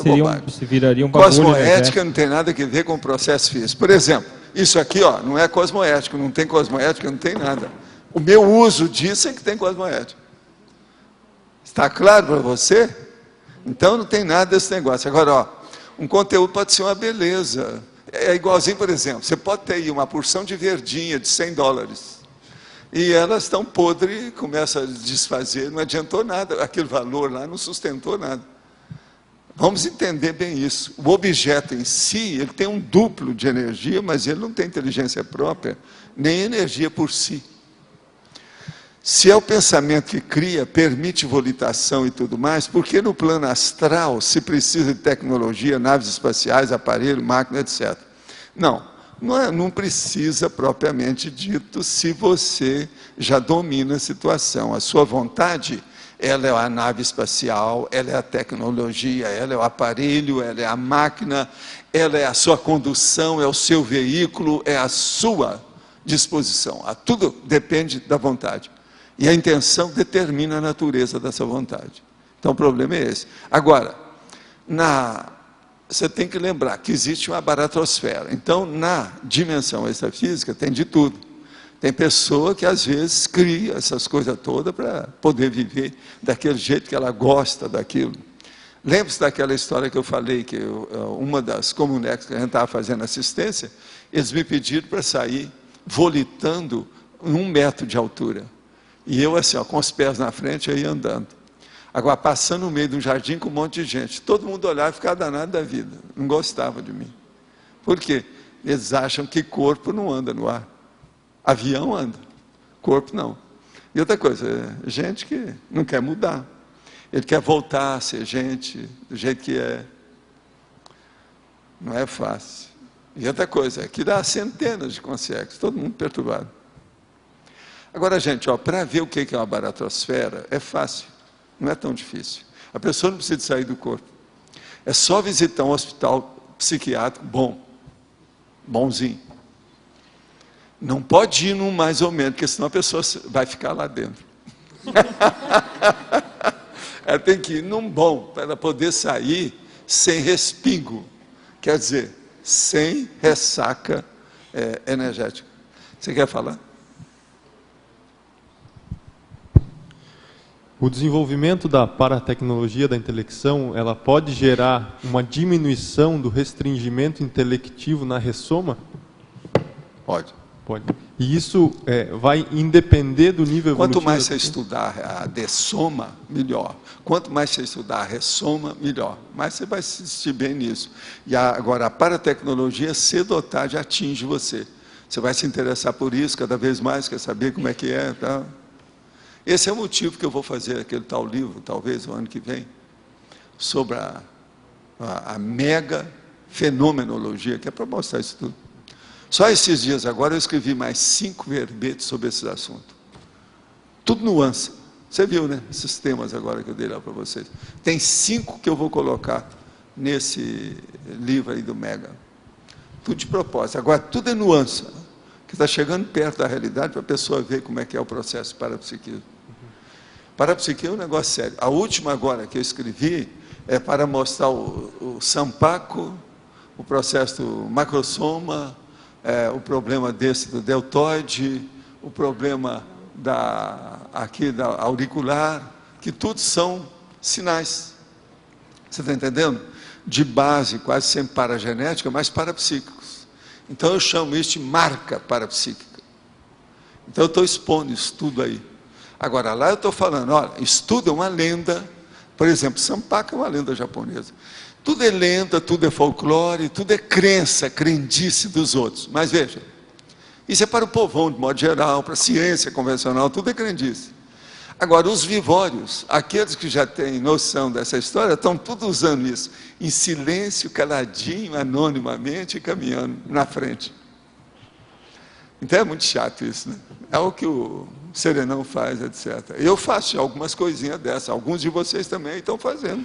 se viraria um bagulho cosmoética não tem nada a ver com o processo físico. Por exemplo, isso aqui não é cosmoético, não tem cosmoética, não tem nada. O meu uso disso é que tem cosmoética. Está claro para você? Então não tem nada desse negócio. Agora, um conteúdo pode ser uma beleza. É igualzinho, por exemplo, você pode ter aí uma porção de verdinha de $100. E elas estão podres, começam a desfazer, não adiantou nada, aquele valor lá não sustentou nada. Vamos entender bem isso. O objeto em si, ele tem um duplo de energia, mas ele não tem inteligência própria, nem energia por si. Se é o pensamento que cria, permite volitação e tudo mais, por que no plano astral se precisa de tecnologia, naves espaciais, aparelho, máquina, etc.? Não precisa propriamente dito se você já domina a situação. A sua vontade, ela é a nave espacial, ela é a tecnologia, ela é o aparelho, ela é a máquina, ela é a sua condução, é o seu veículo, é a sua disposição. Tudo depende da vontade. E a intenção determina a natureza dessa vontade. Então o problema é esse. Agora, você tem que lembrar que existe uma baratrosfera. Então, na dimensão extrafísica, tem de tudo. Tem pessoa que, às vezes, cria essas coisas todas para poder viver daquele jeito que ela gosta daquilo. Lembre-se daquela história que eu falei, que uma das comunex que a gente estava fazendo assistência, eles me pediram para sair volitando 1 metro de altura. E eu, assim, com os pés na frente, aí andando. Agora, passando no meio de um jardim com um monte de gente. Todo mundo olhava e ficava danado da vida. Não gostava de mim. Por quê? Eles acham que corpo não anda no ar. Avião anda. Corpo não. E outra coisa, gente que não quer mudar. Ele quer voltar a ser gente do jeito que é. Não é fácil. E outra coisa, aqui dá centenas de consciências, todo mundo perturbado. Agora, gente, para ver o que é uma baratrosfera, é fácil. Não é tão difícil. A pessoa não precisa de sair do corpo. É só visitar um hospital psiquiátrico bonzinho. Não pode ir num mais ou menos, porque senão a pessoa vai ficar lá dentro. Ela tem que ir num bom, para ela poder sair sem respingo. Quer dizer, sem ressaca energética. Você quer falar? O desenvolvimento da paratecnologia da intelecção, ela pode gerar uma diminuição do restringimento intelectivo na ressoma? Pode. Pode. E isso vai independer do nível evolutivo? Quanto mais você estudar a dessoma, melhor. Quanto mais você estudar a ressoma, melhor. Mais você vai se sentir bem nisso. E agora, a paratecnologia, cedo ou tarde, atinge você. Você vai se interessar por isso cada vez mais, quer saber como é que é. Tá? Esse é o motivo que eu vou fazer aquele tal livro, talvez, o ano que vem, sobre a mega fenomenologia, que é para mostrar isso tudo. Só esses dias agora eu escrevi mais 5 verbetes sobre esse assunto. Tudo nuance. Você viu, né? Esses temas agora que eu dei lá para vocês. Tem 5 que eu vou colocar nesse livro aí do Mega. Tudo de propósito. Agora, tudo é nuance. Que está chegando perto da realidade para a pessoa ver como é que é o processo de parapsiquismo. Parapsiquismo é um negócio sério. A última agora que eu escrevi é para mostrar o Sampaco, o processo do macrosoma, o problema desse do deltoide, o problema da auricular, que tudo são sinais. Você está entendendo? De base, quase sempre paragenética, mas parapsíquicos. Então eu chamo isso de marca parapsíquica. Então eu estou expondo isso tudo aí. Agora, lá eu estou falando, olha, estuda uma lenda, por exemplo, Sampaka é uma lenda japonesa. Tudo é lenda, tudo é folclore, tudo é crença, crendice dos outros. Mas veja, isso é para o povão, de modo geral, para a ciência convencional, tudo é crendice. Agora, os vivórios, aqueles que já têm noção dessa história, estão tudo usando isso, em silêncio, caladinho, anonimamente, caminhando na frente. Então é muito chato isso, né? É o que o Serenão faz, etc. Eu faço algumas coisinhas dessas, alguns de vocês também estão fazendo.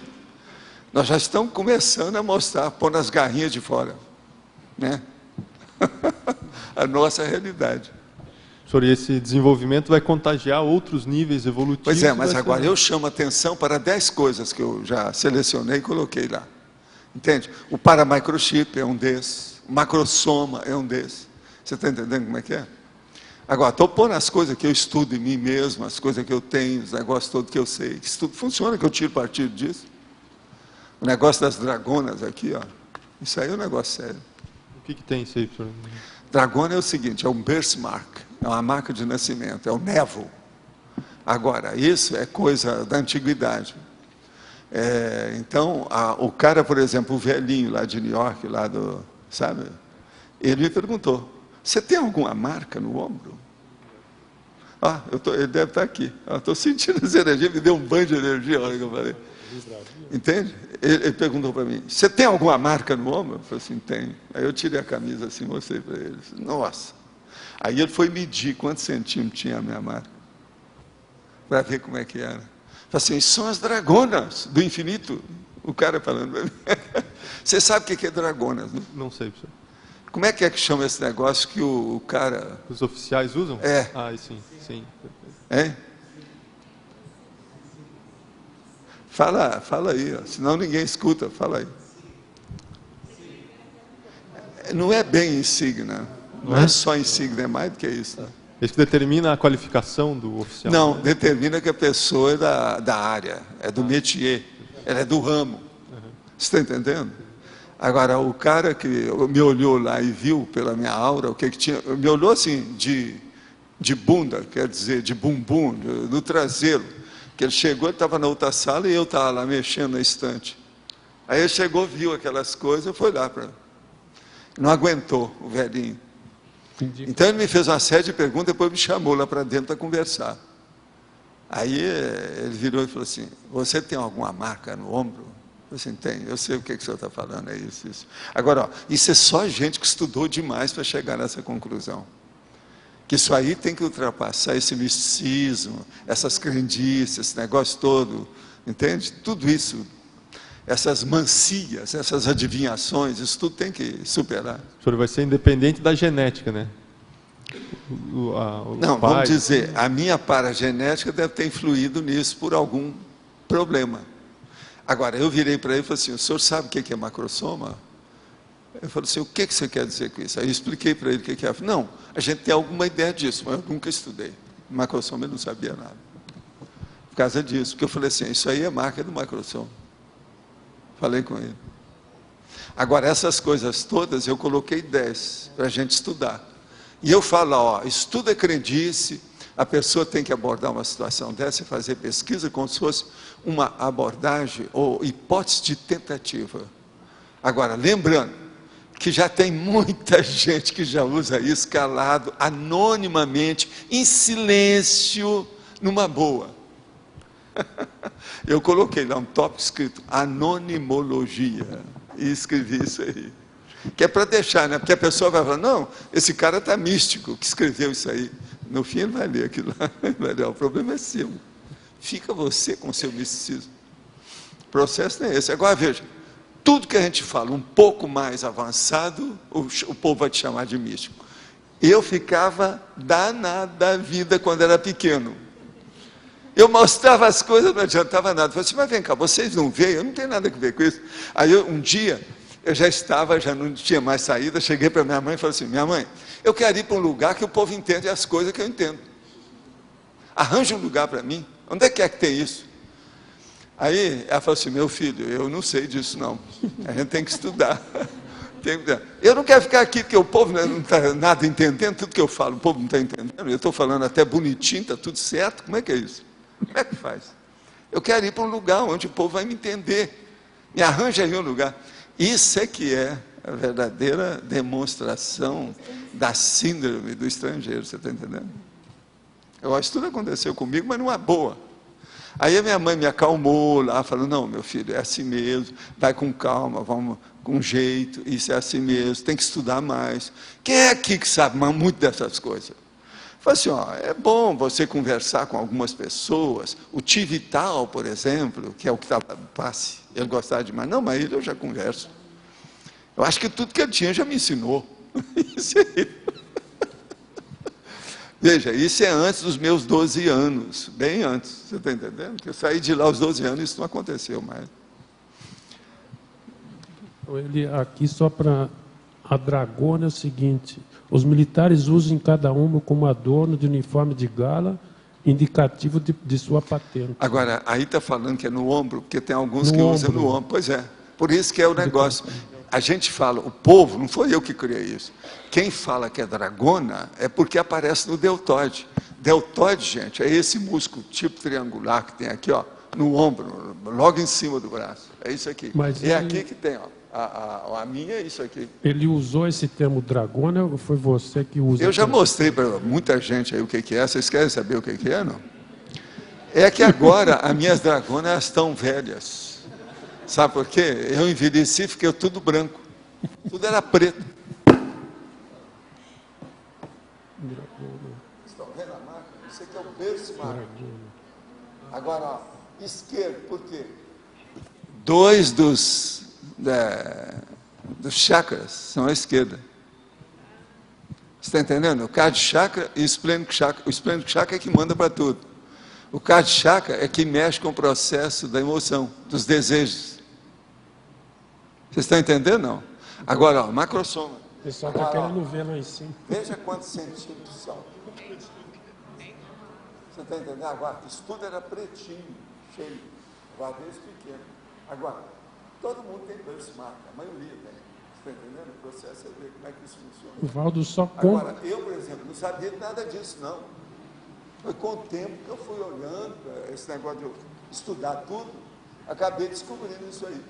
Nós já estamos começando a mostrar, pôr nas garrinhas de fora, né? A nossa realidade. Senhor, e esse desenvolvimento vai contagiar outros níveis evolutivos? Pois é, mas agora eu chamo a atenção para 10 coisas que eu já selecionei e coloquei lá. Entende? O paramicrochip é um desses, o macrosoma é um desses. Você está entendendo como é que é? Agora, estou pondo as coisas que eu estudo em mim mesmo, as coisas que eu tenho, os negócios todos que eu sei, que isso tudo funciona, que eu tiro partido disso. O negócio das dragonas aqui, ó, isso aí é um negócio sério. O que tem isso aí, professor? Dragona é o seguinte, é um birthmark, é uma marca de nascimento, é o névoa. Agora, isso é coisa da antiguidade. Então, o cara, por exemplo, o velhinho lá de New York, lá do, sabe? Ele me perguntou, você tem alguma marca no ombro? Ele deve estar aqui. Estou sentindo essa energia, me deu um banho de energia na hora que eu falei. Entende? Ele perguntou para mim, você tem alguma marca no ombro? Eu falei assim, tenho. Aí eu tirei a camisa assim, mostrei para ele. Nossa. Aí ele foi medir quantos centímetros tinha a minha marca. Para ver como é que era. Eu falei assim, são as dragonas do infinito. O cara falando para mim. Você sabe o que é dragonas, né? Não sei, professor. Como é que chama esse negócio que o cara... Os oficiais usam? É. Sim, sim. Hein? Fala aí, ó, senão ninguém escuta, fala aí. Não é bem insígnia, não é só insígnia, é mais do que isso. Né? Isso determina a qualificação do oficial? Não, determina que a pessoa é da área, é do métier, ela é do ramo. Você está entendendo? Agora, o cara que me olhou lá e viu pela minha aura o que tinha, me olhou assim, de bunda, quer dizer, de bumbum, do traseiro. Que ele chegou, ele estava na outra sala e eu estava lá mexendo na estante. Aí ele chegou, viu aquelas coisas, foi lá para... Não aguentou, o velhinho. Entendi. Então ele me fez uma série de perguntas, depois me chamou lá para dentro para conversar. Aí ele virou e falou assim, você tem alguma marca no ombro? Eu falei assim, tem, eu sei o que o senhor está falando, é isso, isso. Agora, ó, isso é só gente que estudou demais para chegar nessa conclusão. Que isso aí tem que ultrapassar esse misticismo, essas crendices, esse negócio todo, entende? Tudo isso, essas mancias, essas adivinhações, isso tudo tem que superar. O senhor vai ser independente da genética, né? Não, pai? vamos dizer, a minha paragenética deve ter influído nisso por algum problema. Agora, eu virei para ele e falei assim, o senhor sabe o que é macrossoma? Ele falou assim, o que você quer dizer com isso? Aí eu expliquei para ele o que é. Não, a gente tem alguma ideia disso, mas eu nunca estudei. Macrossoma ele não sabia nada. Por causa disso, porque eu falei assim, isso aí é marca do macrossoma. Falei com ele. Agora, essas coisas todas, eu coloquei 10 para a gente estudar. E eu falo, ó, estudo é crendice, a pessoa tem que abordar uma situação dessa e fazer pesquisa como se fosse uma abordagem ou hipótese de tentativa. Agora, lembrando que já tem muita gente que já usa isso calado, anonimamente, em silêncio, numa boa. Eu coloquei lá um tópico escrito anonimologia e escrevi isso aí. Que é para deixar, né? Porque a pessoa vai falar, não, esse cara está místico, que escreveu isso aí. No fim ele vai ler aquilo lá, vai ler, o problema é seu. Fica você com o seu misticismo. O processo não é esse. Agora veja, tudo que a gente fala um pouco mais avançado, o povo vai te chamar de místico. Eu ficava danada da vida quando era pequeno. Eu mostrava as coisas, não adiantava nada. Eu falei assim, mas vem cá, vocês não veem? Eu não tenho nada a ver com isso. Aí um dia, eu já não tinha mais saída, cheguei para minha mãe e falei assim, minha mãe, eu quero ir para um lugar que o povo entende as coisas que eu entendo. Arranja um lugar para mim. Onde é que tem isso? Aí ela falou assim, meu filho, eu não sei disso não. A gente tem que estudar. Eu não quero ficar aqui porque o povo não está nada entendendo, tudo que eu falo, o povo não está entendendo. Eu estou falando até bonitinho, está tudo certo. Como é que é isso? Como é que faz? Eu quero ir para um lugar onde o povo vai me entender. Me arranja aí um lugar. Isso é que é a verdadeira demonstração da síndrome do estrangeiro, você está entendendo? Eu acho que tudo aconteceu comigo, mas numa boa. Aí a minha mãe me acalmou lá, falou, não, meu filho, é assim mesmo, vai com calma, vamos com jeito, isso é assim mesmo, tem que estudar mais. Quem é aqui que sabe muito dessas coisas? Falei assim, ó, é bom você conversar com algumas pessoas, o Tio Vital, por exemplo, que é o que estava no passe, ele gostava demais, não, mas ele eu já converso. Eu acho que tudo que ele tinha já me ensinou. Isso aí. Veja, isso é antes dos meus 12 anos, bem antes, você está entendendo? Que eu saí de lá aos 12 anos, isso não aconteceu mais. Ele, aqui só para a dragona é o seguinte, os militares usam cada uma como adorno de uniforme de gala, indicativo de sua patente. Agora, aí está falando que é no ombro, porque tem alguns que usam no ombro. Pois é, por isso que é o negócio. A gente fala, o povo, não foi eu que criei isso. Quem fala que é dragona é porque aparece no deltoide. Deltoide, gente, é esse músculo tipo triangular que tem aqui, ó, no ombro, logo em cima do braço. É isso aqui. Mas é aqui que tem, ó. A minha é isso aqui. Ele usou esse termo dragona ou foi você que usa? Eu já mostrei para muita gente aí o que é. Vocês querem saber o que é, não? É que agora as minhas dragonas estão velhas. Sabe por quê? Eu envelheci, fiquei tudo branco. Tudo era preto. Estão vendo a marca? Isso aqui é o berço marca. Agora, ó, esquerdo, por quê? 2 dos chakras são à esquerda. Você está entendendo? O Kardya chakra e o esplênico chakra. O esplênico chakra é que manda para tudo. O Kardya chakra é que mexe com o processo da emoção, dos desejos. Vocês estão entendendo, não? Agora, ó, macrossoma. O pessoal está querendo ver lá em cima. Veja quantos centímetros são. Você está entendendo? Agora, isso tudo era pretinho, cheio. Agora, veja pequeno. Agora, todo mundo tem birthmark, a maioria tem. Você está entendendo? O processo é ver como é que isso funciona. O Valdo só Agora, eu, por exemplo, não sabia nada disso, não. Foi com o tempo que eu fui olhando esse negócio de eu estudar tudo, acabei descobrindo isso aí,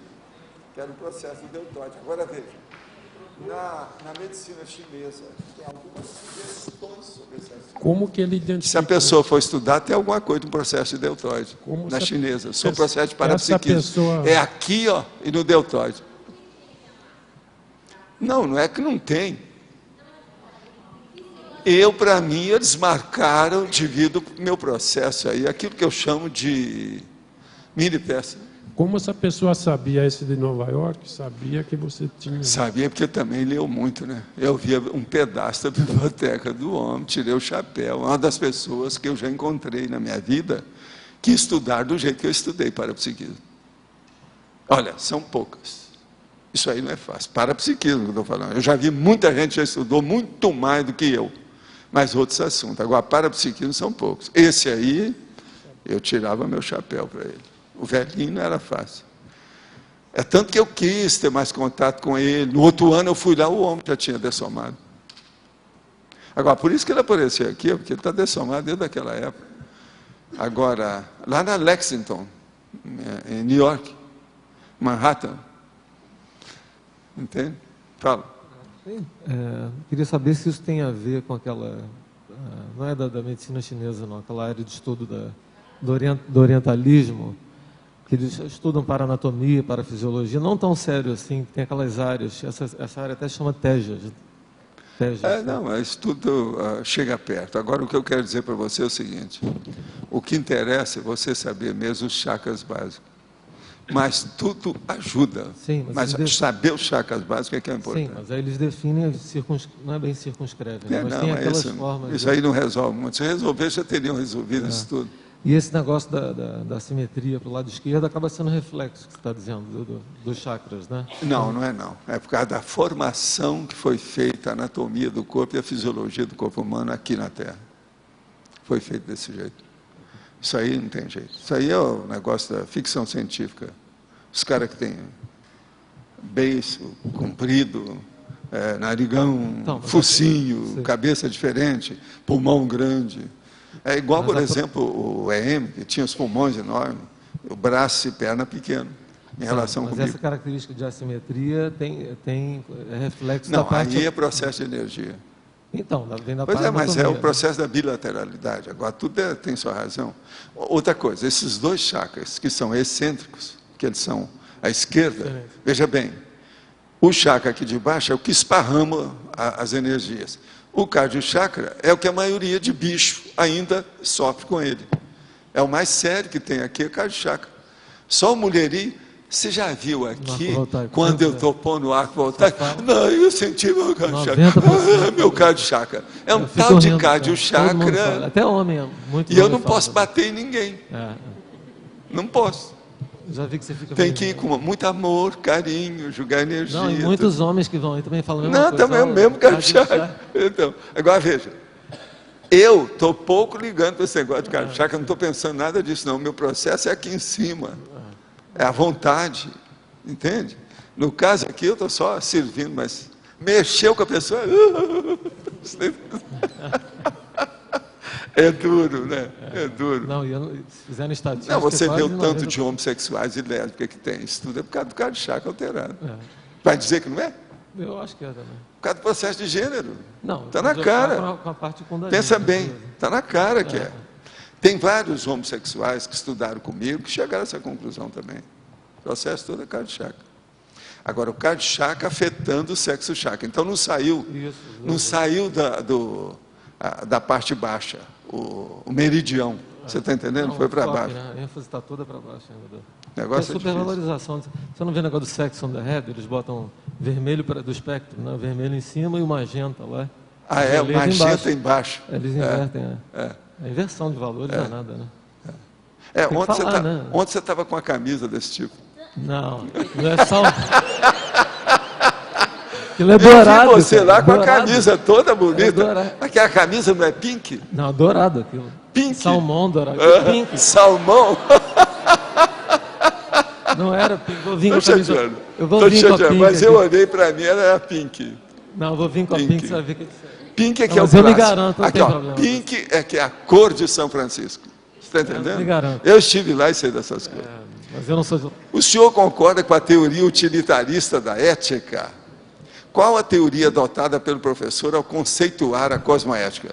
que era o processo do deltoide. Agora veja, na medicina chinesa tem algumas sugestões sobre esse assunto. Como que ele identifica? Se a pessoa for estudar, tem alguma coisa no processo de deltoide, na chinesa. Sou processo de parapsiquismo. É aqui, ó, e no deltoide. Não é que não tem. Para mim, eles marcaram devido ao meu processo aí, aquilo que eu chamo de mini peça. Como essa pessoa sabia esse de Nova York? Sabia que você tinha... Sabia, porque também leu muito, né? Eu via um pedaço da biblioteca do homem, tirei o chapéu. Uma das pessoas que eu já encontrei na minha vida que estudar do jeito que eu estudei parapsiquismo. Olha, são poucas. Isso aí não é fácil. Parapsiquismo que eu estou falando. Eu já vi muita gente que já estudou muito mais do que eu, mas outros assuntos. Agora, parapsiquismo são poucos. Esse aí, eu tirava meu chapéu para ele. O velhinho não era fácil. É tanto que eu quis ter mais contato com ele. No outro ano eu fui lá, o homem já tinha dessomado. Agora, por isso que ele apareceu aqui, porque ele está dessomado desde aquela época. Agora, lá na Lexington, em New York, Manhattan, entende? Fala. Queria saber se isso tem a ver com aquela... não é da medicina chinesa, não. Aquela área de estudo do orientalismo, que eles estudam para anatomia, para fisiologia, não tão sério assim, tem aquelas áreas, essa área até chama Tejas. Não, isso tudo chega perto. Agora, o que eu quero dizer para você é o seguinte, o que interessa é você saber mesmo os chakras básicos. Mas tudo ajuda. Sim, mas saber os chakras básicos é que é importante. Sim, mas aí eles definem, não é bem circunscreve, né? Mas não, tem aquelas formas... Isso aí não resolve muito. Se resolver, já teriam resolvido isso tudo. E esse negócio da simetria para o lado esquerdo acaba sendo reflexo, que você está dizendo, dos chakras, né? Não, não é não. É por causa da formação que foi feita a anatomia do corpo e a fisiologia do corpo humano aqui na Terra. Foi feito desse jeito. Isso aí não tem jeito. Isso aí é o negócio da ficção científica. Os caras que têm beiço, comprido, narigão, então, focinho, cabeça diferente, pulmão grande... É igual, por exemplo, o EM, que tinha os pulmões enormes, o braço e perna pequeno, em relação comigo. Mas essa característica de assimetria tem reflexo da parte... Não, aí é processo de energia. Então, vem da Pois mas é o processo da bilateralidade. Agora, tudo tem sua razão. Outra coisa, esses dois chakras, que são excêntricos, que eles são à esquerda, veja bem, o chakra aqui de baixo é o que esparrama as energias. O cardiochakra é o que a maioria de bicho ainda sofre com ele. É o mais sério que tem aqui, é o cardiochakra. Só o mulherio, você já viu aqui, quando eu estou pondo o arco voltaico, não, eu senti meu cardiochakra. Meu cardiochakra. É um tal de cardiochakra. Até homem, muito. E eu não posso bater em ninguém. Não posso. Já vi que você fica tem que ir com muito amor, carinho, jogar energia. Não, e muitos homens que vão aí também falam. Não, também é o mesmo cardiochakra. Então, agora veja, eu estou pouco ligando para esse negócio de cardiochakra, não estou pensando nada disso, não. O meu processo é aqui em cima, é a vontade, entende? No caso aqui, eu estou só servindo, mas mexeu com a pessoa. É duro, né? É duro. Não, se fizer no estatística... Não, você vê o tanto de homossexuais e lésbicas que tem. Isso tudo é por causa do cardiochakra alterado. Vai dizer que não é? Eu acho que é também. Por causa do processo de gênero. Não. Está na cara. Com a parte pensa bem. Está na cara que é. Tem vários homossexuais que estudaram comigo que chegaram a essa conclusão também. O processo todo é cardiochakra. Agora, o cardiochakra afetando o sexo chakra. Então, não saiu da parte baixa. O meridião, você está entendendo? Foi para baixo. Né? A ênfase está toda para baixo ainda. Negócio é supervalorização. Você não vê o negócio do Sex on the Head? Eles botam vermelho do espectro, né? Vermelho em cima e o magenta lá. O magenta embaixo. Eles invertem. A inversão de valores é nada, né? Ontem você estava com a camisa desse tipo. Não é só... Aquilo é dourado. Eu vi você lá com a camisa toda bonita. Aquela camisa não é pink? Não, dourado aquilo. Pink? Salmão dourado. Pink. Salmão? Não era pink. Vou vir com a camisa. Eu vou vir com a pink. Mas eu olhei para mim, ela era pink. Não, eu vou vir com a pink, você vai ver que é diferente. Pink é que é o clássico. Mas eu me garanto, não tem problema. Pink é que é a cor de São Francisco. Você está entendendo? Eu me garanto. Eu estive lá e sei dessas coisas. Mas eu não sou... O senhor concorda com a teoria utilitarista da ética? Qual a teoria adotada pelo professor ao conceituar a cosmoética?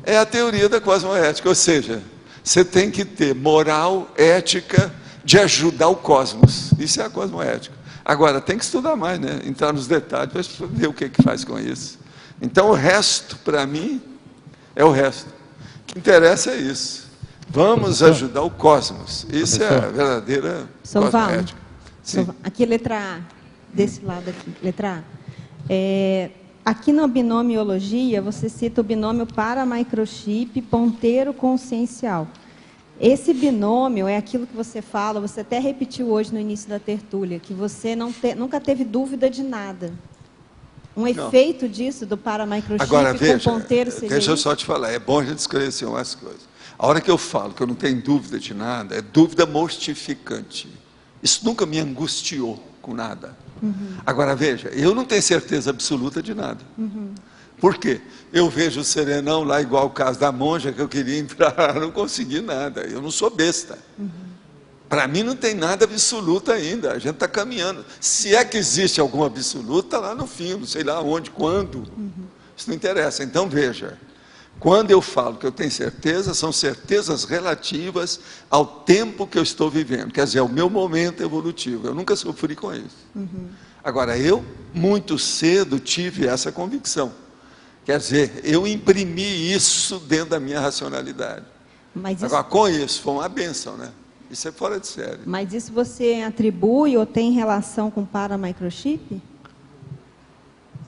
É a teoria da cosmoética, ou seja, você tem que ter moral, ética, de ajudar o cosmos. Isso é a cosmoética. Agora, tem que estudar mais, né? Entrar nos detalhes para ver o que faz com isso. Então, o resto, para mim, é o resto. O que interessa é isso. Vamos ajudar o cosmos. Isso é a verdadeira cosmoética. Aqui, letra A, desse lado aqui, letra A. Aqui na binomiologia, você cita o binômio para-microchip ponteiro consciencial. Esse binômio é aquilo que você fala, você até repetiu hoje no início da tertúlia, que você nunca teve dúvida de nada. Um efeito disso, do para-microchip com ponteiro seria deixa eu só te falar, é bom a gente esclarecer umas coisas. A hora que eu falo que eu não tenho dúvida de nada, é dúvida mortificante. Isso nunca me angustiou com nada. Agora, veja, eu não tenho certeza absoluta de nada. Por quê? Eu vejo o serenão lá, igual o caso da monja, que eu queria entrar, não consegui nada. Eu não sou besta. Para mim não tem nada absoluto ainda, a gente está caminhando. Se é que existe alguma absoluta, lá no fim, não sei lá onde, quando. Isso não interessa. Então, veja, quando eu falo que eu tenho certeza, são certezas relativas ao tempo que eu estou vivendo, quer dizer, ao meu momento evolutivo. Eu nunca sofri com isso. Agora, eu, muito cedo, tive essa convicção. Quer dizer, eu imprimi isso dentro da minha racionalidade. Agora, com isso, foi uma bênção, né? Isso é fora de série. Mas isso você atribui ou tem relação com para-microchip?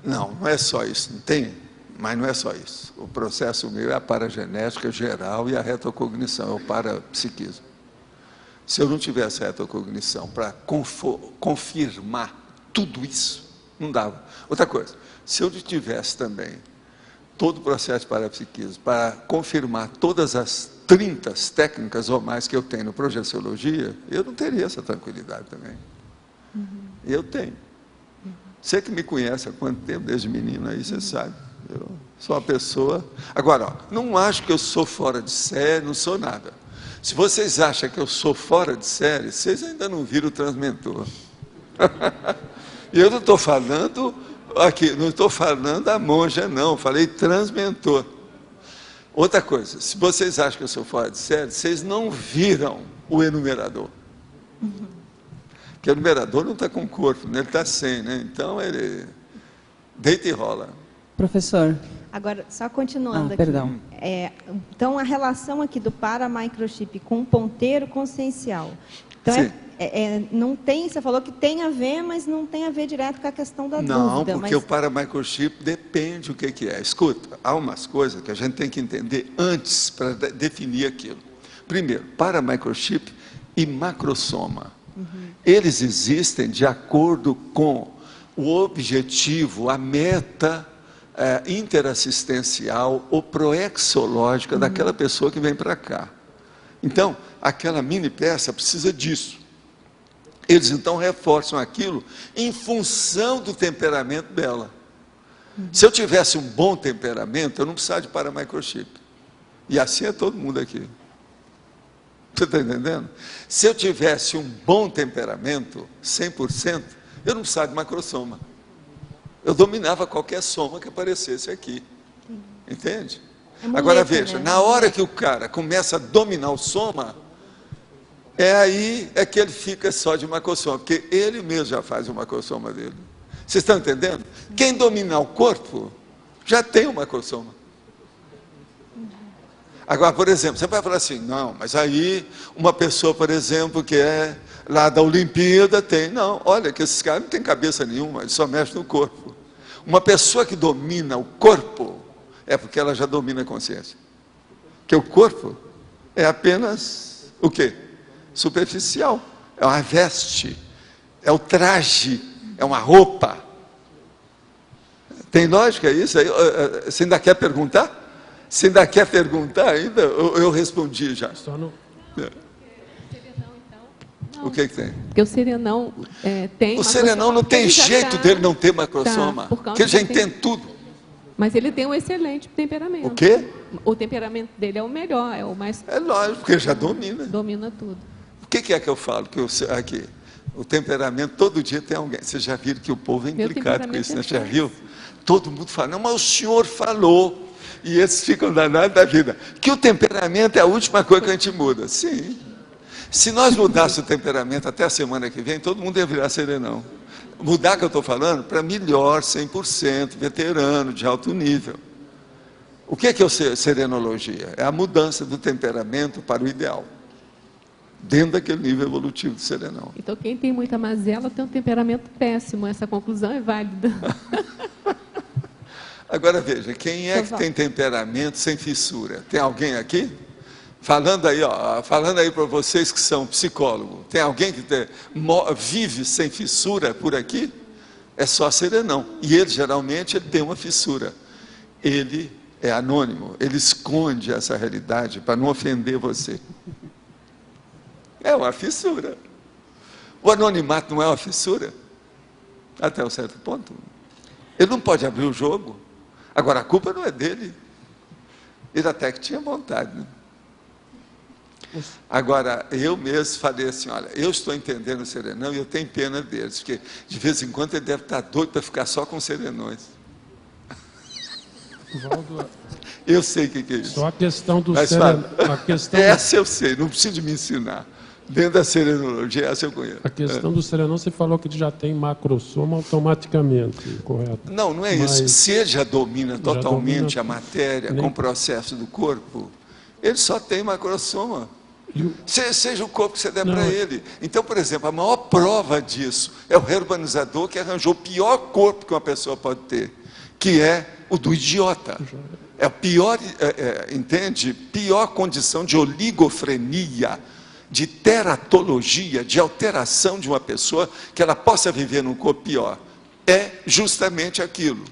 Não, não é só isso. Não tem, mas não é só isso. O processo meu é a paragenética geral e a retrocognição, é o parapsiquismo. Se eu não tivesse retrocognição para confirmar tudo isso, não dava. Outra coisa, se eu tivesse também todo o processo de parapsiquismo para confirmar todas as 30 técnicas ou mais que eu tenho no projeciologia, eu não teria essa tranquilidade também. Eu tenho. Você que me conhece há quanto tempo, desde menino aí, você sabe. Eu sou uma pessoa... Agora, ó, não acho que eu sou fora de série, não sou nada. Se vocês acham que eu sou fora de série, vocês ainda não viram o transmentor. E eu não estou falando... Aqui, não estou falando da monja, não. Falei transmentor. Outra coisa, se vocês acham que eu sou fora de série, vocês não viram o enumerador. Porque o enumerador não está com corpo, né? Ele está sem, né? Então ele deita e rola. Professor. Agora, só continuando aqui. Perdão. Então, a relação aqui do para-microchip com o ponteiro consciencial. Então, sim. Não tem, você falou que tem a ver, mas não tem a ver direto com a questão da dúvida. Não, porque o para-microchip depende do que é. Escuta, há umas coisas que a gente tem que entender antes para definir aquilo. Primeiro, para-microchip e macrosoma. Eles existem de acordo com o objetivo, a meta interassistencial ou proexológica daquela pessoa que vem para cá. Então, aquela mini peça precisa disso. Eles então reforçam aquilo em função do temperamento dela. Se eu tivesse um bom temperamento, eu não precisava de para-microchip. E assim é todo mundo aqui. Você está entendendo? Se eu tivesse um bom temperamento, 100%, eu não precisava de macrosoma. Eu dominava qualquer soma que aparecesse aqui. Entende? Agora veja, na hora que o cara começa a dominar o soma, aí que ele fica só de macrosoma, porque ele mesmo já faz o macrosoma dele. Vocês estão entendendo? Quem dominar o corpo, já tem o macrosoma. Agora, por exemplo, você vai falar assim, não, mas aí uma pessoa, por exemplo, que é lá da Olimpíada, tem. Não, olha que esses caras não têm cabeça nenhuma, eles só mexem no corpo. Uma pessoa que domina o corpo, é porque ela já domina a consciência. Porque o corpo é apenas o quê? Superficial. É uma veste, é o traje, é uma roupa. Tem lógica isso? Você ainda quer perguntar? Você ainda quer perguntar ainda? Eu respondi já. Só no... O que tem? Porque o serenão tem... O serenão não tem jeito dele não ter macrosoma. Porque ele já entende tudo. Mas ele tem um excelente temperamento. O quê? O temperamento dele é o melhor, é o mais... É lógico, porque ele já domina. Domina tudo. O que é que eu falo? Aqui, o temperamento, todo dia tem alguém. Vocês já viram que o povo é implicado com isso, né? Já viu? Todo mundo fala, não, mas o senhor falou. E esses ficam danados da vida. Que o temperamento é a última coisa que a gente muda. Sim. Se nós mudássemos o temperamento até a semana que vem, todo mundo ia virar serenão. Mudar que eu estou falando, para melhor, 100%, veterano, de alto nível. O que é serenologia? É a mudança do temperamento para o ideal, dentro daquele nível evolutivo de serenão. Então, quem tem muita mazela tem um temperamento péssimo. Essa conclusão é válida. Agora, veja, quem é que tem temperamento sem fissura? Tem alguém aqui? Falando aí para vocês que são psicólogos, tem alguém que vive sem fissura por aqui? É só serenão. E ele, geralmente, ele tem uma fissura. Ele é anônimo, ele esconde essa realidade para não ofender você. É uma fissura. O anonimato não é uma fissura? Até um certo ponto. Ele não pode abrir o jogo. Agora, a culpa não é dele. Ele até que tinha vontade, né? Agora, eu mesmo falei assim, olha, eu estou entendendo o serenão e eu tenho pena deles, porque de vez em quando ele deve estar doido para ficar só com serenões. Valdo, eu sei o que é isso. Só a questão do serenão. Essa eu sei, não precisa de me ensinar. Dentro da serenologia, essa eu conheço. A questão do serenão, você falou que ele já tem macrosoma automaticamente, correto? Não é isso. Se ele já domina totalmente a matéria com o processo do corpo, ele só tem macrosoma. Seja o corpo que você der para ele. Então, por exemplo, a maior prova disso é o reurbanizador que arranjou o pior corpo que uma pessoa pode ter, que é o do idiota. É a pior, entende? Pior condição de oligofrenia, de teratologia, de alteração de uma pessoa, que ela possa viver num corpo pior. É justamente aquilo.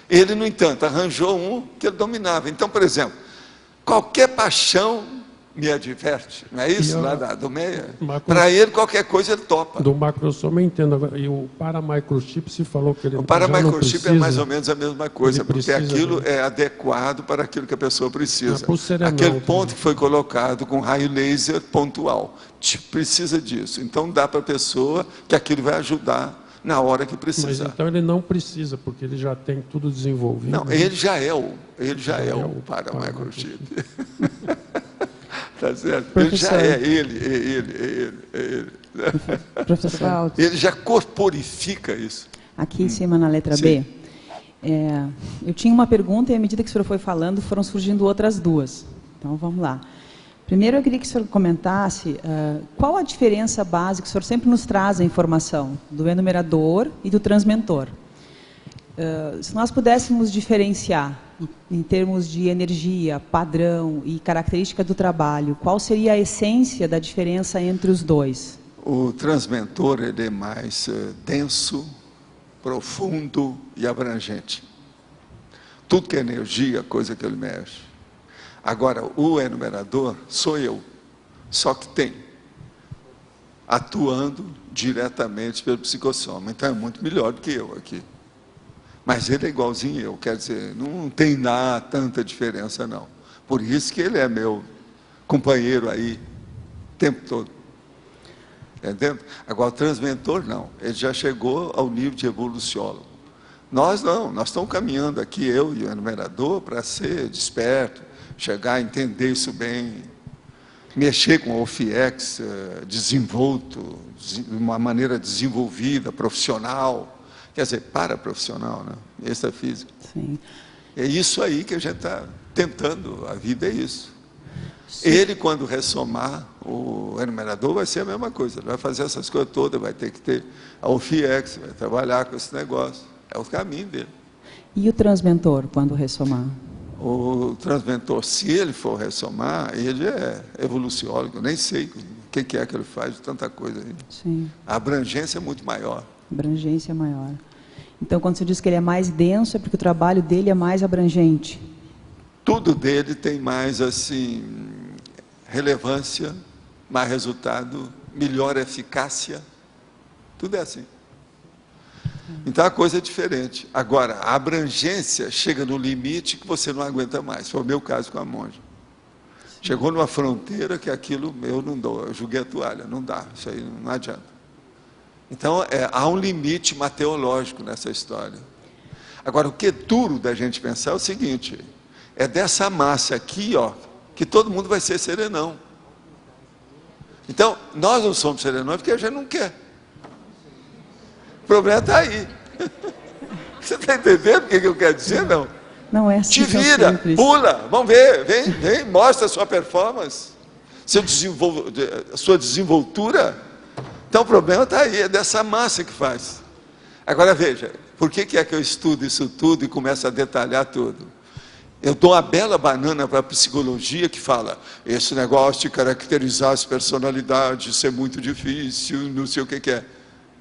Ele, no entanto, arranjou um que ele dominava. Então, por exemplo, qualquer paixão me adverte, não é isso? Lá do meia. Para ele, qualquer coisa ele topa. Do macrosoma eu entendo agora. E o paramicrochip se falou que ele o paramicrochip é mais ou menos a mesma coisa, porque aquilo é adequado para aquilo que a pessoa precisa. Aquele ponto que foi colocado com raio laser pontual. Precisa disso. Então dá para a pessoa que aquilo vai ajudar na hora que precisar. Mas então ele não precisa, porque ele já tem tudo desenvolvido. Não, ele já é o paramicrochip. Tá certo? Professor, ele já é Professor Valdo. Ele já corporifica isso. Aqui em cima na letra B, eu tinha uma pergunta e à medida que o senhor foi falando, foram surgindo outras duas. Então, vamos lá. Primeiro, eu queria que o senhor comentasse qual a diferença básica, que o senhor sempre nos traz a informação, do enumerador e do transmentor. Se nós pudéssemos diferenciar em termos de energia, padrão e característica do trabalho, qual seria a essência da diferença entre os dois? O transmentor ele é mais denso, profundo e abrangente. Tudo que é energia, coisa que ele mexe. Agora, o enumerador sou eu, só que tem, atuando diretamente pelo psicossoma. Então é muito melhor do que eu aqui. Mas ele é igualzinho eu, quer dizer, não tem tanta diferença não. Por isso que ele é meu companheiro aí, o tempo todo. Entendeu? Agora o transmentor não, ele já chegou ao nível de evoluciólogo. Nós não, nós estamos caminhando aqui, eu e o enumerador, para ser desperto, chegar a entender isso bem, mexer com o OFIEX desenvolto, de uma maneira desenvolvida, profissional. Quer dizer, para-profissional, né? Extrafísico. Sim. É isso aí que a gente está tentando, a vida é isso. Sim. Ele, quando ressomar, o enumerador vai ser a mesma coisa, ele vai fazer essas coisas todas, vai ter que ter a OFIEX, vai trabalhar com esse negócio, é o caminho dele. E o transmentor, quando ressomar? O transmentor, se ele for ressomar, ele é evoluciólogo, nem sei o que é que ele faz de tanta coisa aí. Sim. A abrangência é muito maior. Abrangência maior. Então, quando você diz que ele é mais denso, é porque o trabalho dele é mais abrangente? Tudo dele tem mais, assim, relevância, mais resultado, melhor eficácia. Tudo é assim. Então, a coisa é diferente. Agora, a abrangência chega no limite que você não aguenta mais. Foi o meu caso com a monja. Chegou numa fronteira que aquilo eu não dou. Eu joguei a toalha. Não dá. Isso aí não adianta. Então, há um limite mateológico nessa história. Agora, o que é duro da gente pensar é o seguinte, é dessa massa aqui, ó, que todo mundo vai ser serenão. Então, nós não somos serenões porque a gente não quer. O problema está aí. Você está entendendo o que eu quero dizer, não? Não é assim. Te vira, pula, vamos ver, vem, mostra a sua performance, sua desenvoltura. Então o problema está aí, é dessa massa que faz. Agora veja, por que é que eu estudo isso tudo e começo a detalhar tudo? Eu dou uma bela banana para a psicologia que fala, esse negócio de caracterizar as personalidades, isso é muito difícil, não sei o que é.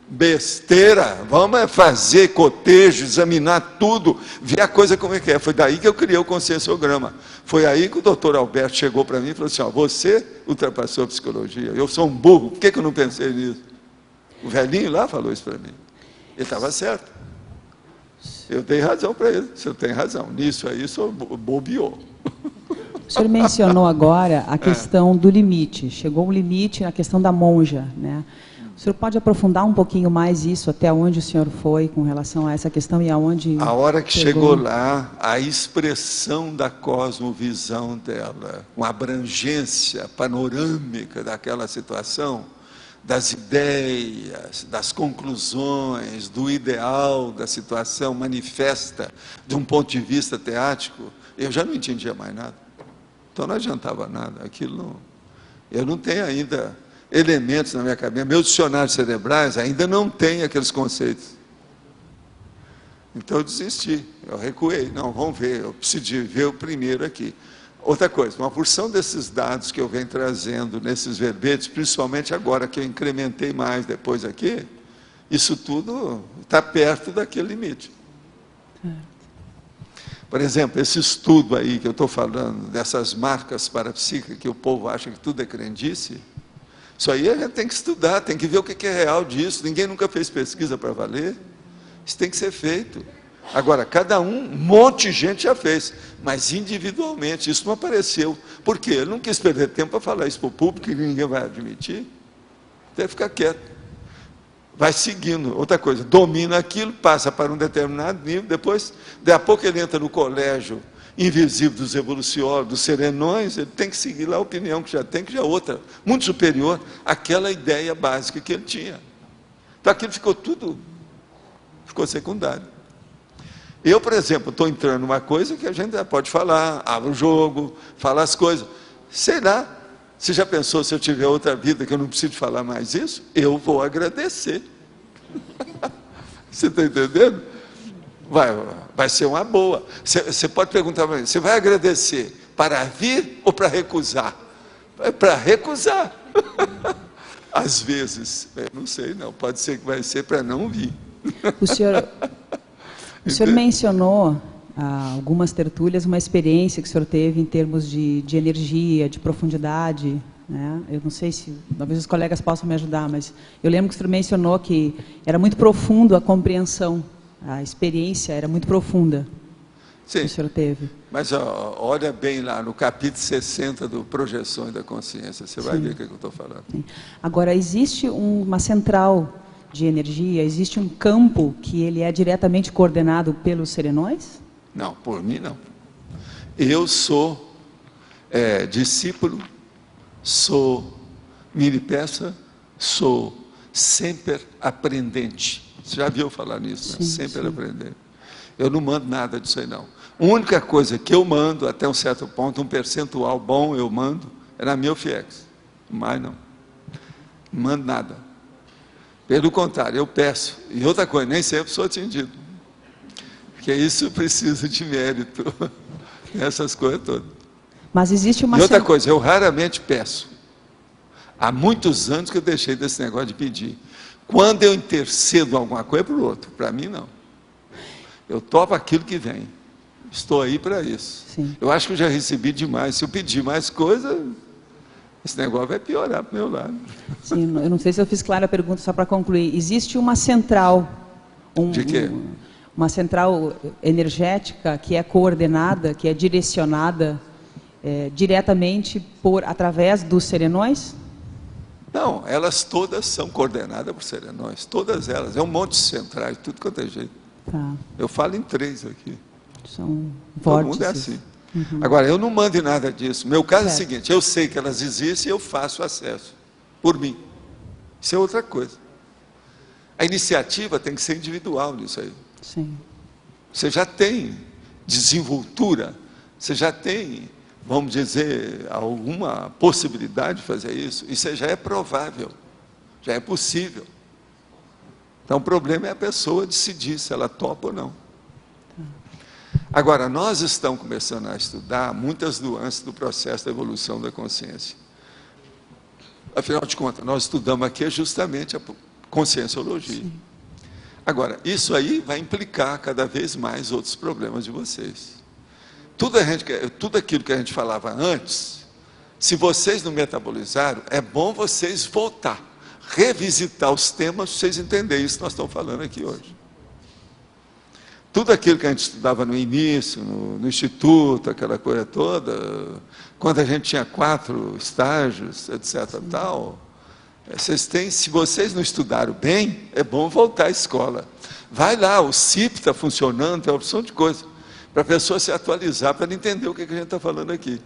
Besteira, vamos fazer cotejo, examinar tudo, ver a coisa como é que é. Foi daí que eu criei o conscienciograma. Foi aí que o doutor Alberto chegou para mim e falou assim, ó, você ultrapassou a psicologia, eu sou um burro, por que eu não pensei nisso? O velhinho lá falou isso para mim. Ele estava certo. Eu dei razão para ele, você tem razão. Nisso aí, só bobeou. O senhor mencionou agora a questão do limite. Chegou um limite na questão da monja, né? O senhor pode aprofundar um pouquinho mais isso, até onde o senhor foi com relação a essa questão e aonde... A hora que chegou lá, a expressão da cosmovisão dela, uma abrangência panorâmica daquela situação, das ideias, das conclusões, do ideal da situação manifesta de um ponto de vista teático, eu já não entendia mais nada. Então não adiantava nada, aquilo não... Eu não tenho ainda elementos na minha cabeça, meus dicionários cerebrais ainda não têm aqueles conceitos. Então eu desisti, eu recuei, não, vamos ver, eu preciso ver o primeiro aqui. Outra coisa, uma porção desses dados que eu venho trazendo nesses verbetes, principalmente agora que eu incrementei mais depois aqui, isso tudo está perto daquele limite. Por exemplo, esse estudo aí que eu estou falando, dessas marcas parapsíquicas, que o povo acha que tudo é crendice, isso aí a gente tem que estudar, tem que ver o que é real disso, ninguém nunca fez pesquisa para valer, isso tem que ser feito. Agora, cada um monte de gente já fez, mas individualmente, isso não apareceu. Por quê? Ele não quis perder tempo para falar isso para o público, que ninguém vai admitir. Deve ficar quieto. Vai seguindo. Outra coisa, domina aquilo, passa para um determinado nível, depois, daqui a pouco ele entra no colégio invisível dos evoluciólogos, dos serenões, ele tem que seguir lá a opinião que já tem, que já é outra, muito superior àquela ideia básica que ele tinha. Então aquilo ficou secundário. Eu, por exemplo, estou entrando numa coisa que a gente já pode falar, abre o jogo, fala as coisas. Sei lá, você já pensou se eu tiver outra vida que eu não preciso falar mais isso? Eu vou agradecer. Você está entendendo? Vai ser uma boa. Você pode perguntar para mim, você vai agradecer para vir ou para recusar? É para recusar. Às vezes, não sei não, pode ser que vai ser para não vir. O senhor mencionou, algumas tertúlias, uma experiência que o senhor teve em termos de energia, de profundidade, né? Eu não sei se, talvez os colegas possam me ajudar, mas eu lembro que o senhor mencionou que era muito profundo a compreensão, a experiência era muito profunda. Sim, que o senhor teve. Mas olha bem lá no capítulo 60 do Projeções da Consciência, você vai ver o que eu estou falando. Sim. Agora, existe uma central de energia, existe um campo que ele é diretamente coordenado pelos serenões? Não, por mim não. Eu sou discípulo, sou mini-peça, sou sempre aprendente. Você já viu falar nisso, né? Sempre aprendente. Eu não mando nada disso aí não. A única coisa que eu mando, até um certo ponto, um percentual bom eu mando, é na minha FIEX. Mais não. Não mando nada. Pelo contrário, eu peço. E outra coisa, nem sempre sou atendido. Porque isso precisa de mérito. Essas coisas todas. Mas existe uma... E outra coisa, eu raramente peço. Há muitos anos que eu deixei desse negócio de pedir. Quando eu intercedo alguma coisa, é para o outro. Para mim, não. Eu topo aquilo que vem. Estou aí para isso. Sim. Eu acho que eu já recebi demais. Se eu pedir mais coisa... esse negócio vai piorar para o meu lado. Sim, eu não sei se eu fiz clara a pergunta, só para concluir. Existe uma central... de quê? Uma central energética que é coordenada, que é direcionada diretamente através dos serenões? Não, elas todas são coordenadas por serenões. Todas elas. É um monte de centrais, tudo quanto é jeito. Tá. Eu falo em 3 aqui. São vórtices. Todo mundo é assim. Uhum. Agora, eu não mando em nada disso. Meu caso é o seguinte, eu sei que elas existem e eu faço acesso, por mim. Isso é outra coisa. A iniciativa tem que ser individual nisso aí. Sim. Você já tem desenvoltura, você já tem, vamos dizer, alguma possibilidade de fazer isso. Isso já é provável, já é possível. Então, o problema é a pessoa decidir se ela topa ou não. Agora, nós estamos começando a estudar muitas nuances do processo da evolução da consciência. Afinal de contas, nós estudamos aqui justamente a conscienciologia. Sim. Agora, isso aí vai implicar cada vez mais outros problemas de vocês. Tudo aquilo que a gente falava antes, se vocês não metabolizaram, é bom vocês voltar, revisitar os temas, para vocês entenderem isso que nós estamos falando aqui hoje. Tudo aquilo que a gente estudava no início, no instituto, aquela coisa toda, quando a gente tinha 4 estágios, etc. Tal, se vocês não estudaram bem, é bom voltar à escola. Vai lá, o CIP está funcionando, tem uma opção de coisa, para a pessoa se atualizar, para entender o que a gente está falando aqui.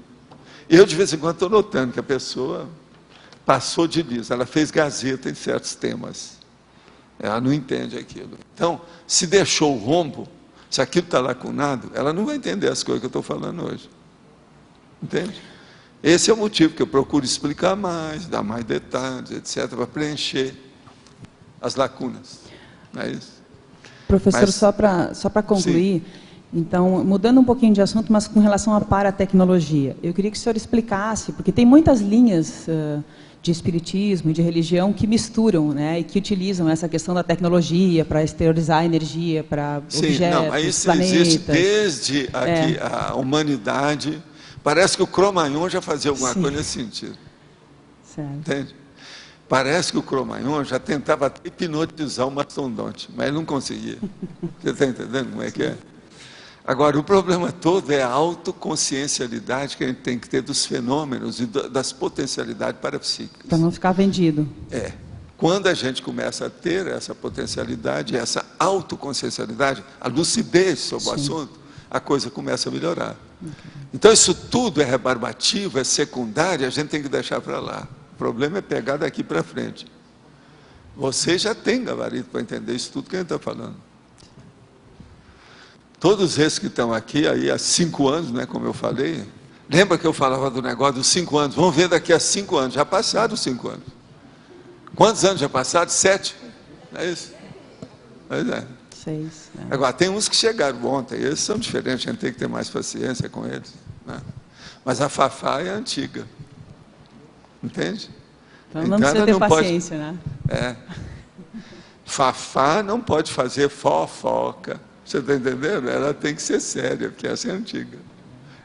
Eu, de vez em quando, estou notando que a pessoa passou de liso, ela fez gazeta em certos temas. Ela não entende aquilo. Então, se deixou o rombo, se aquilo está lacunado, ela não vai entender as coisas que eu estou falando hoje. Entende? Esse é o motivo que eu procuro explicar mais, dar mais detalhes, etc., para preencher as lacunas. Não é isso? Professor, só para concluir, sim. Então, mudando um pouquinho de assunto, mas com relação à paratecnologia, eu queria que o senhor explicasse, porque tem muitas linhas de espiritismo e de religião que misturam, né, e que utilizam essa questão da tecnologia para exteriorizar a energia, para objetos, não, isso planetas. Existe desde aqui a humanidade. Parece que o Cro-Magnon já fazia alguma coisa nesse sentido. Certo. Entende? Parece que o Cro-Magnon já tentava até hipnotizar o mastodonte, mas ele não conseguia. Você está entendendo como é que é? Agora, o problema todo é a autoconsciencialidade que a gente tem que ter dos fenômenos e das potencialidades parapsíquicas. Para não ficar vendido. Quando a gente começa a ter essa potencialidade, essa autoconsciencialidade, a lucidez sobre o assunto, a coisa começa a melhorar. Então, isso tudo é rebarbativo, é secundário, a gente tem que deixar para lá. O problema é pegar daqui para frente. Você já tem gabarito para entender isso tudo que a gente está falando. Todos esses que estão aqui aí há 5 anos, né, como eu falei, lembra que eu falava do negócio dos 5 anos? Vamos ver daqui a 5 anos. Já passaram os 5 anos. Quantos anos já passaram? 7. Não é isso? Pois é. 6. Agora, tem uns que chegaram ontem, esses são diferentes, a gente tem que ter mais paciência com eles. Né? Mas a Fafá é antiga. Entende? Então não precisa ter paciência, né? Fafá não pode fazer fofoca. Você está entendendo? Ela tem que ser séria, porque essa é antiga.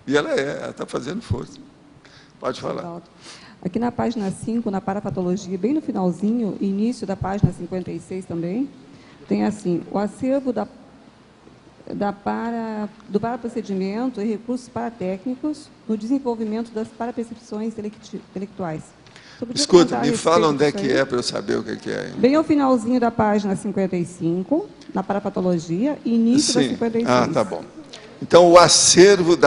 E ela está fazendo força. Pode falar. Aqui na página 5, na parapatologia, bem no finalzinho, início da página 56 também, tem assim, o acervo do paraprocedimento e recursos paratécnicos no desenvolvimento das parapercepções intelectuais. Escuta, me fala onde é que é para eu saber o que é. Bem ao finalzinho da página 55, na parapatologia, início da 56. Ah, tá bom. Então, o acervo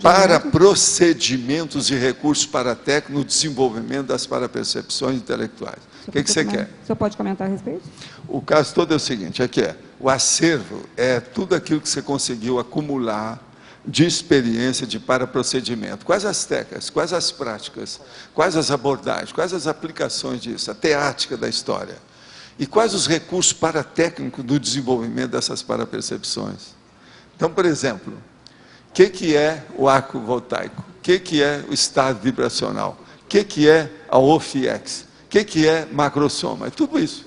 para procedimentos e recursos paratécnicos no desenvolvimento das parapercepções intelectuais. O que você quer? O senhor pode comentar a respeito? O caso todo é o seguinte, o acervo é tudo aquilo que você conseguiu acumular de experiência de paraprocedimento. Quais as técnicas, quais as práticas, quais as abordagens, quais as aplicações disso, a teática da história. E quais os recursos paratécnicos do desenvolvimento dessas parapercepções. Então, por exemplo, o que é o arco voltaico? O que é o estado vibracional? O que é a OFIX? O que é macrosoma? É tudo isso.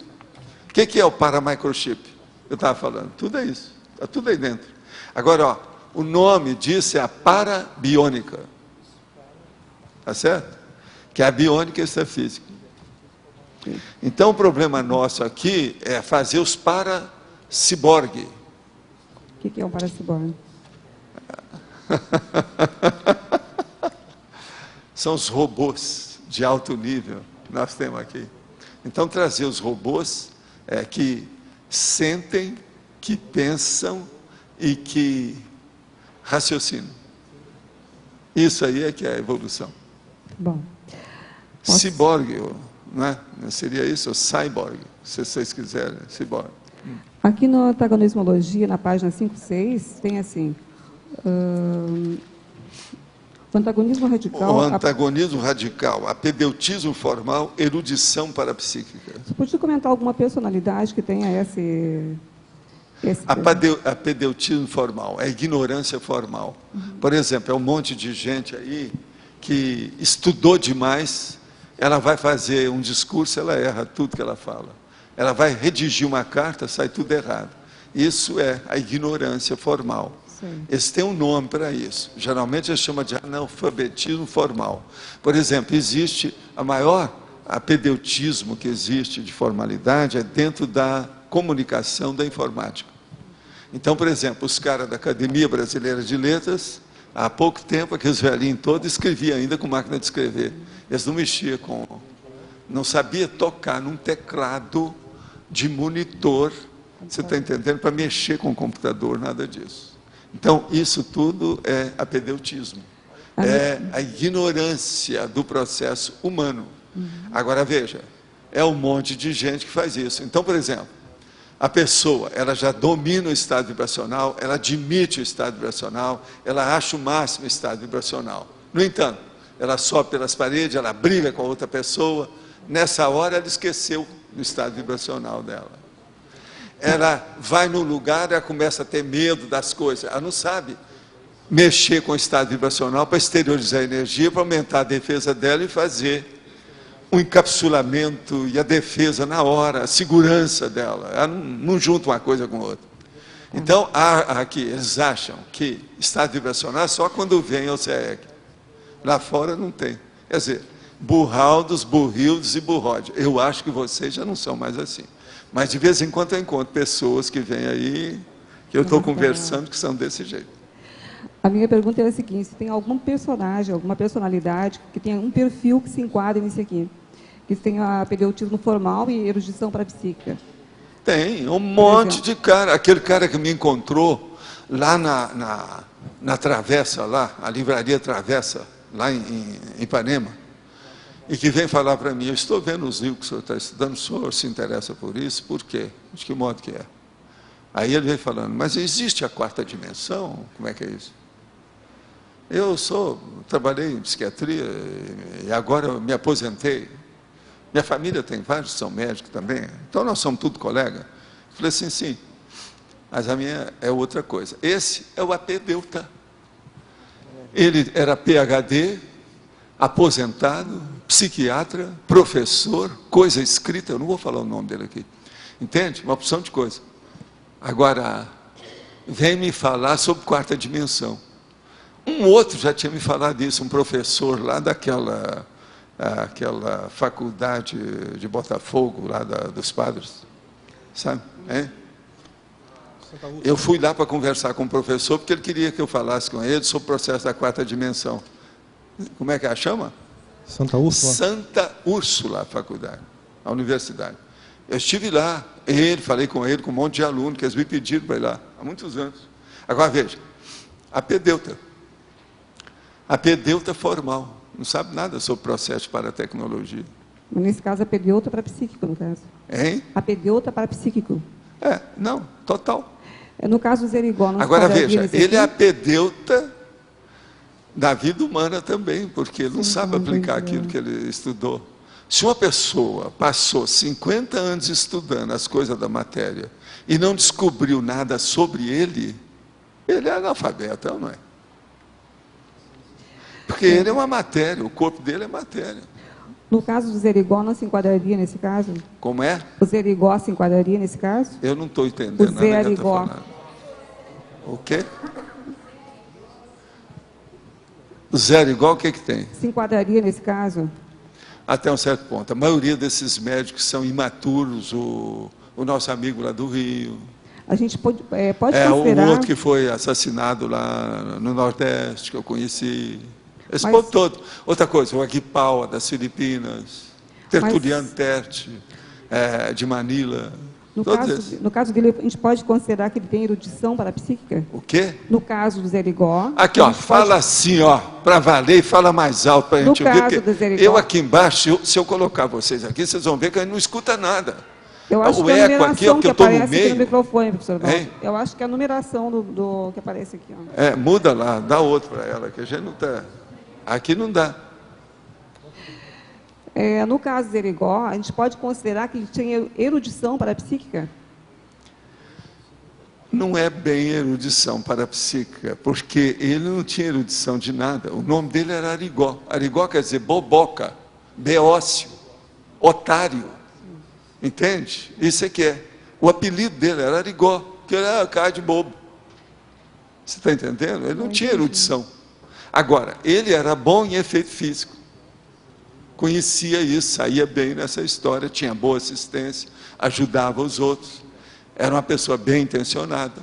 O que é o paramicrochip? Eu estava falando, tudo é isso. Está tudo aí dentro. Agora, o nome disso é a parabiônica. Tá certo? Que é a biônica extrafísica. Então, o problema nosso aqui é fazer os paraciborgue. O que é um paraciborgue? São os robôs de alto nível que nós temos aqui. Então, trazer os robôs que sentem, que pensam e que raciocinam. Isso aí é que é a evolução. Bom. Ciborgue, não é? Seria isso? Cyborg, se vocês quiserem, ciborgue. Aqui no antagonismologia, na página 5.6, tem assim... o antagonismo radical... O antagonismo radical, apedeutismo formal, erudição parapsíquica. Você podia comentar alguma personalidade que tenha esse apedeutismo formal, é ignorância formal. Por exemplo, é um monte de gente aí que estudou demais, ela vai fazer um discurso, ela erra tudo que ela fala. Ela vai redigir uma carta, sai tudo errado. Isso é a ignorância formal. Sim. Eles têm um nome para isso. Geralmente eles chamam de analfabetismo formal. Por exemplo, existe a maior apedeutismo que existe de formalidade é dentro da comunicação da informática. Então, por exemplo, os caras da Academia Brasileira de Letras, há pouco tempo, aqueles velhinhos todos escreviam ainda com máquina de escrever. Eles não mexiam não sabia tocar num teclado de monitor, você está entendendo, para mexer com o computador, nada disso. Então, isso tudo é apedeutismo. É a ignorância do processo humano. Agora, veja, é um monte de gente que faz isso. Então, por exemplo, a pessoa, ela já domina o estado vibracional, ela admite o estado vibracional, ela acha o máximo o estado vibracional. No entanto, ela sobe pelas paredes, ela briga com a outra pessoa, nessa hora ela esqueceu do estado vibracional dela. Ela vai no lugar, ela começa a ter medo das coisas, ela não sabe mexer com o estado vibracional para exteriorizar a energia, para aumentar a defesa dela e fazer o encapsulamento e a defesa na hora, a segurança dela. Ela não junta uma coisa com outra. Então, aqui, eles acham que estado vibracional é só quando vem o CEEC. Lá fora não tem. Quer dizer, burraldos, burrildos e burródio. Eu acho que vocês já não são mais assim. Mas de vez em quando eu encontro pessoas que vêm aí, que eu estou conversando, que são desse jeito. A minha pergunta é a seguinte: se tem algum personagem, alguma personalidade que tenha um perfil que se enquadre nisso aqui, que tenha apedeutismo formal e erudição parapsíquica? Tem, um monte de cara. Aquele cara que me encontrou lá na Travessa, lá, a livraria Travessa, lá em Ipanema, e que vem falar para mim: eu estou vendo os livros que o senhor está estudando, o senhor se interessa por isso? Por quê? De que modo que é? Aí ele vem falando: mas existe a quarta dimensão? Como é que é isso? Eu trabalhei em psiquiatria e agora eu me aposentei. Minha família tem vários que são médicos também, então nós somos tudo colega. Falei assim, sim, mas a minha é outra coisa. Esse é o apedeuta. Ele era PhD, aposentado, psiquiatra, professor, coisa escrita, eu não vou falar o nome dele aqui. Entende? Uma opção de coisa. Agora, vem me falar sobre quarta dimensão. Um outro já tinha me falado disso, um professor lá daquela faculdade de Botafogo, lá dos padres. Sabe? É? Eu fui lá para conversar com o professor, porque ele queria que eu falasse com ele sobre o processo da quarta dimensão. Como é que ela chama? Santa Úrsula. Santa Úrsula, a faculdade, a universidade. Eu estive lá, falei com ele, com um monte de alunos, que eles me pediram para ir lá, há muitos anos. Agora veja, apedeuta formal, não sabe nada sobre o processo para a tecnologia. Nesse caso, apedeuta parapsíquico, no caso. Hein? Apedeuta parapsíquico. Não, total. No caso do Zerigó, não. Agora veja, ele é apedeuta da vida humana também, porque ele não sabe aplicar aquilo que ele estudou. Se uma pessoa passou 50 anos estudando as coisas da matéria e não descobriu nada sobre ele é analfabeto, não é? Porque ele é uma matéria, o corpo dele é matéria. No caso do Zerigó, não se enquadraria nesse caso? Como é? O Zerigó se enquadraria nesse caso? Eu não estou entendendo nada que eu estou falando. O quê? O Zerigó, o que tem? Se enquadraria nesse caso? Até um certo ponto. A maioria desses médicos são imaturos, o nosso amigo lá do Rio. A gente pode considerar... o outro que foi assassinado lá no Nordeste, que eu conheci. Esse povo todo. Outra coisa, o Aguipau, das Filipinas, Tertuliano Terti, de Manila. No caso dele, a gente pode considerar que ele tem erudição parapsíquica? O quê? No caso do Zerigó... Aqui, fala assim, para valer, e fala mais alto para a gente ouvir. No caso do Zerigó... Eu aqui embaixo, se eu colocar vocês aqui, vocês vão ver que a gente não escuta nada. Eu acho que o a eco aqui é porque eu estou no meio. Aqui no microfone, professor Valdo. Eu acho que é a numeração do que aparece aqui. Ó. Muda lá, dá outro para ela, que a gente não está... Aqui não dá. No caso de Erigó, a gente pode considerar que ele tinha erudição parapsíquica? Não é bem erudição parapsíquica, porque ele não tinha erudição de nada. O nome dele era Arigó. Arigó quer dizer boboca, beócio, otário. Entende? Isso é que é. O apelido dele era Arigó, que era cara de bobo. Você está entendendo? Ele não tinha erudição. Agora, ele era bom em efeito físico. Conhecia isso, saía bem nessa história, tinha boa assistência, ajudava os outros. Era uma pessoa bem intencionada,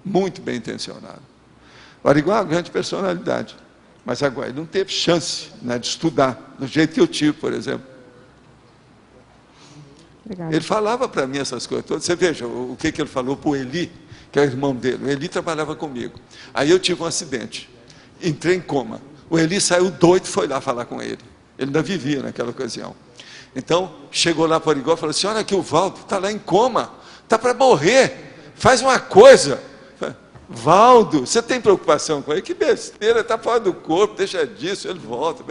muito bem intencionada. O Arigó é uma grande personalidade, mas agora ele não teve chance, né, de estudar, do jeito que eu tive, por exemplo. Obrigada. Ele falava para mim essas coisas todas. Você veja o que ele falou para o Eli, que é o irmão dele. O Eli trabalhava comigo. Aí eu tive um acidente, entrei em coma. O Eli saiu doido e foi lá falar com ele. Ele ainda vivia naquela ocasião. Então, chegou lá para o Arigó e falou assim: olha aqui, o Valdo está lá em coma, está para morrer, faz uma coisa. Valdo, você tem preocupação com ele? Que besteira, está fora do corpo, deixa disso, ele volta.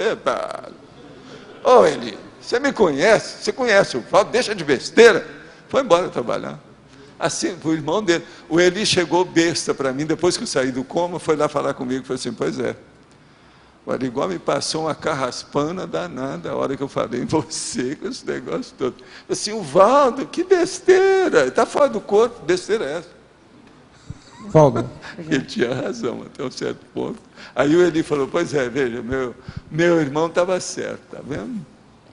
Ô Eli, você me conhece, você conhece o Valdo, deixa de besteira. Foi embora trabalhar. Assim, o irmão dele. O Eli chegou besta para mim, depois que eu saí do coma, foi lá falar comigo, falou assim: pois é, o Arigó me passou uma carraspana danada a hora que eu falei em você, com esse negócio todo. Assim, o Valdo, que besteira, está fora do corpo, besteira é essa. Valdo. Ele tinha razão até um certo ponto. Aí o Eli falou: pois é, veja, meu irmão estava certo, está vendo?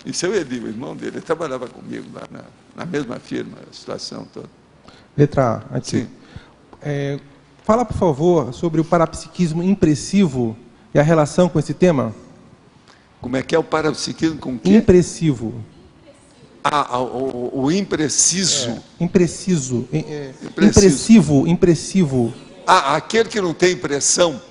Isso é o Eli, o irmão dele, ele trabalhava comigo lá na mesma firma, a situação toda. Letra A, aqui. Sim. Fala, por favor, sobre o parapsiquismo impressivo e a relação com esse tema. Como é que é o parapsiquismo com o quê? Impressivo. O impreciso. Impreciso. Impressivo. Aquele que não tem impressão,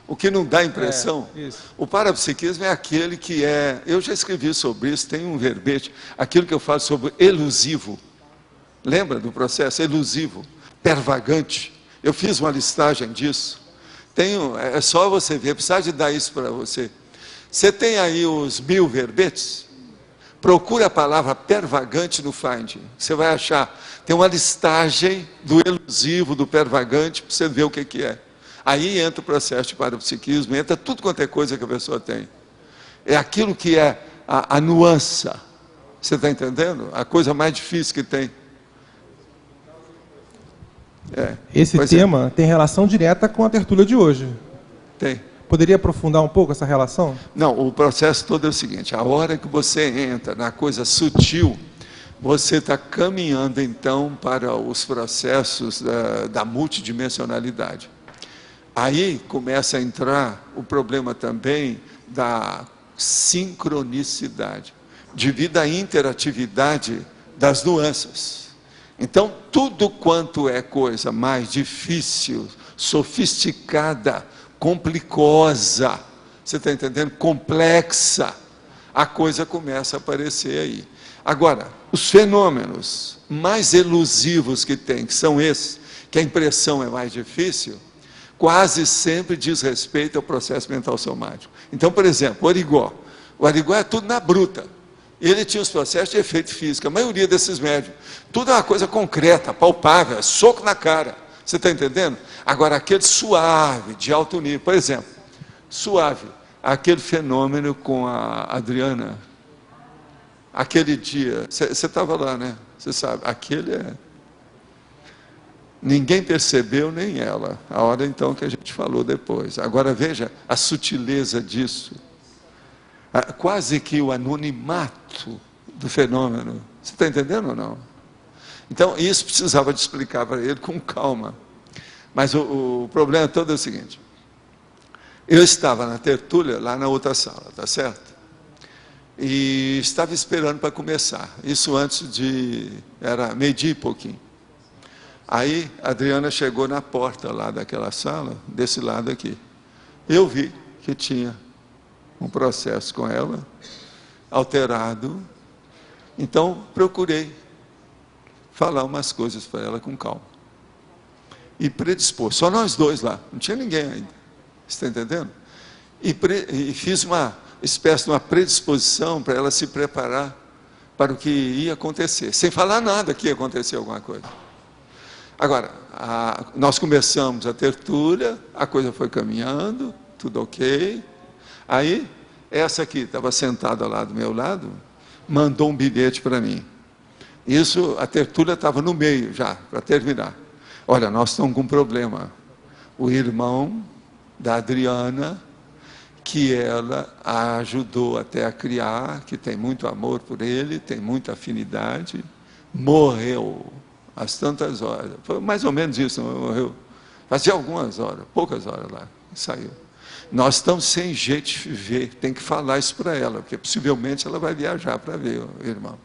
o que não dá impressão. O parapsiquismo é aquele que é... Eu já escrevi sobre isso, tem um verbete, aquilo que eu falo sobre elusivo. Lembra do processo elusivo, pervagante? Eu fiz uma listagem disso. É só você ver, precisa de dar isso para você. Você tem aí os 1000 verbetes? Procura a palavra pervagante no Find. Você vai achar. Tem uma listagem do elusivo, do pervagante, para você ver o que é. Aí entra o processo de parapsiquismo, entra tudo quanto é coisa que a pessoa tem. É aquilo que é a nuance. Você está entendendo? A coisa mais difícil que tem. Esse tema tem relação direta com a tertúlia de hoje. Tem. Poderia aprofundar um pouco essa relação? Não, o processo todo é o seguinte: a hora que você entra na coisa sutil, você está caminhando então para os processos da multidimensionalidade. Aí começa a entrar o problema também da sincronicidade, devido à interatividade das nuances. Então, tudo quanto é coisa mais difícil, sofisticada, complicosa, você está entendendo? Complexa, a coisa começa a aparecer aí. Agora, os fenômenos mais elusivos que tem, que são esses, que a impressão é mais difícil, quase sempre diz respeito ao processo mental somático. Então, por exemplo, o Arigó é tudo na bruta. Ele tinha os processos de efeito físico, a maioria desses médios. Tudo é uma coisa concreta, palpável, soco na cara. Você está entendendo? Agora, aquele suave, de alto nível, por exemplo, suave, aquele fenômeno com a Adriana, aquele dia, você estava lá, né? Você sabe, aquele é... Ninguém percebeu, nem ela, a hora então que a gente falou depois. Agora veja a sutileza disso. Quase que o anonimato do fenômeno. Você está entendendo ou não? Então, isso precisava de explicar para ele com calma. Mas o problema todo é o seguinte: eu estava na tertúlia, lá na outra sala, tá certo? E estava esperando para começar. Isso era 12:00 e pouquinho. Aí, a Adriana chegou na porta lá daquela sala, desse lado aqui. Eu vi que tinha um processo com ela, alterado. Então, procurei. falar umas coisas para ela com calma. E predispor, só nós dois lá, não tinha ninguém ainda. Você está entendendo? E fiz uma espécie de uma predisposição para ela se preparar para o que ia acontecer, sem falar nada que ia acontecer alguma coisa. Agora, nós começamos a tertúlia, a coisa foi caminhando, tudo ok. Aí, essa aqui, estava sentada lá do meu lado, mandou um bilhete para mim. Isso, a tertúlia estava no meio já, para terminar. Olha, nós estamos com um problema. O irmão da Adriana, que ela a ajudou até a criar, que tem muito amor por ele, tem muita afinidade, morreu às tantas horas. Foi mais ou menos isso, morreu. Fazia algumas horas, poucas horas lá, saiu. Nós estamos sem jeito de ver, tem que falar isso para ela, porque possivelmente ela vai viajar para ver o irmão.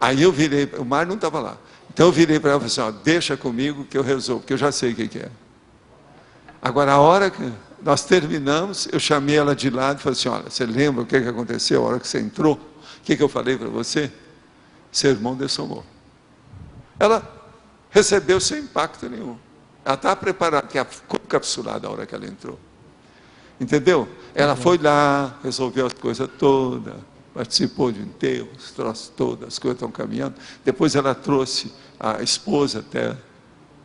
Aí eu virei, o Mário não estava lá, então eu virei para ela e falei assim, ó, deixa comigo que eu resolvo, porque eu já sei o que é. Agora, a hora que nós terminamos, eu chamei ela de lado e falei assim, olha, você lembra o que aconteceu a hora que você entrou? O que eu falei para você? Seu irmão dessomou. Ela recebeu sem impacto nenhum. Ela estava preparada, que ficou encapsulada a hora que ela entrou. Entendeu? Ela foi lá, resolveu as coisas todas, participou de enterro, os troços todos, as coisas estão caminhando. Depois ela trouxe a esposa até,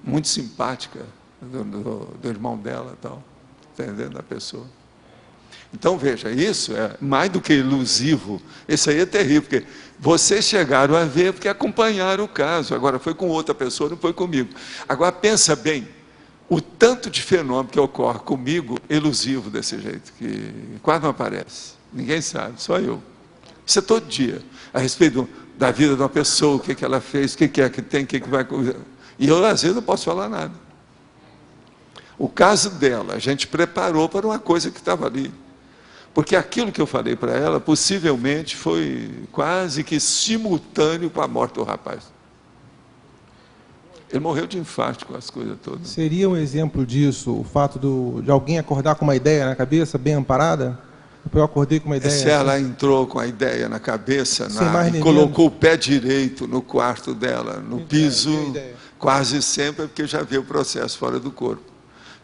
muito simpática, do irmão dela e tal, entendendo? Da pessoa. Então veja, isso é mais do que ilusivo, isso aí é terrível, porque vocês chegaram a ver porque acompanharam o caso, agora foi com outra pessoa, não foi comigo. Agora pensa bem, o tanto de fenômeno que ocorre comigo, elusivo desse jeito, que quase não aparece, ninguém sabe, só eu. Isso é todo dia, a respeito da vida de uma pessoa, o que ela fez, o que é que tem, o que vai... E eu às vezes não posso falar nada. O caso dela, a gente preparou para uma coisa que estava ali. Porque aquilo que eu falei para ela, possivelmente, foi quase que simultâneo com a morte do rapaz. Ele morreu de infarto com as coisas todas. Seria um exemplo disso, o fato de alguém acordar com uma ideia na cabeça, bem amparada? Eu acordei com uma ideia... Se ela entrou com a ideia na cabeça e colocou o pé direito no quarto dela, no piso, quase sempre é porque já vê o processo fora do corpo.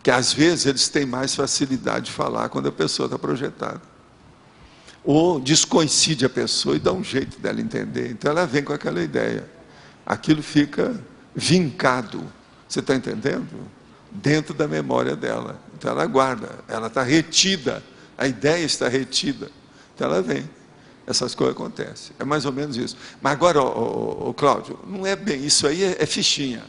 Que às vezes eles têm mais facilidade de falar quando a pessoa está projetada. Ou descoincide a pessoa e dá um jeito dela entender. Então ela vem com aquela ideia. Aquilo fica vincado, você está entendendo? Dentro da memória dela. Então ela guarda, ela está retida, a ideia está retida. Então ela vem. Essas coisas acontecem. É mais ou menos isso. Mas agora, Cláudio, não é bem, isso aí é fichinha.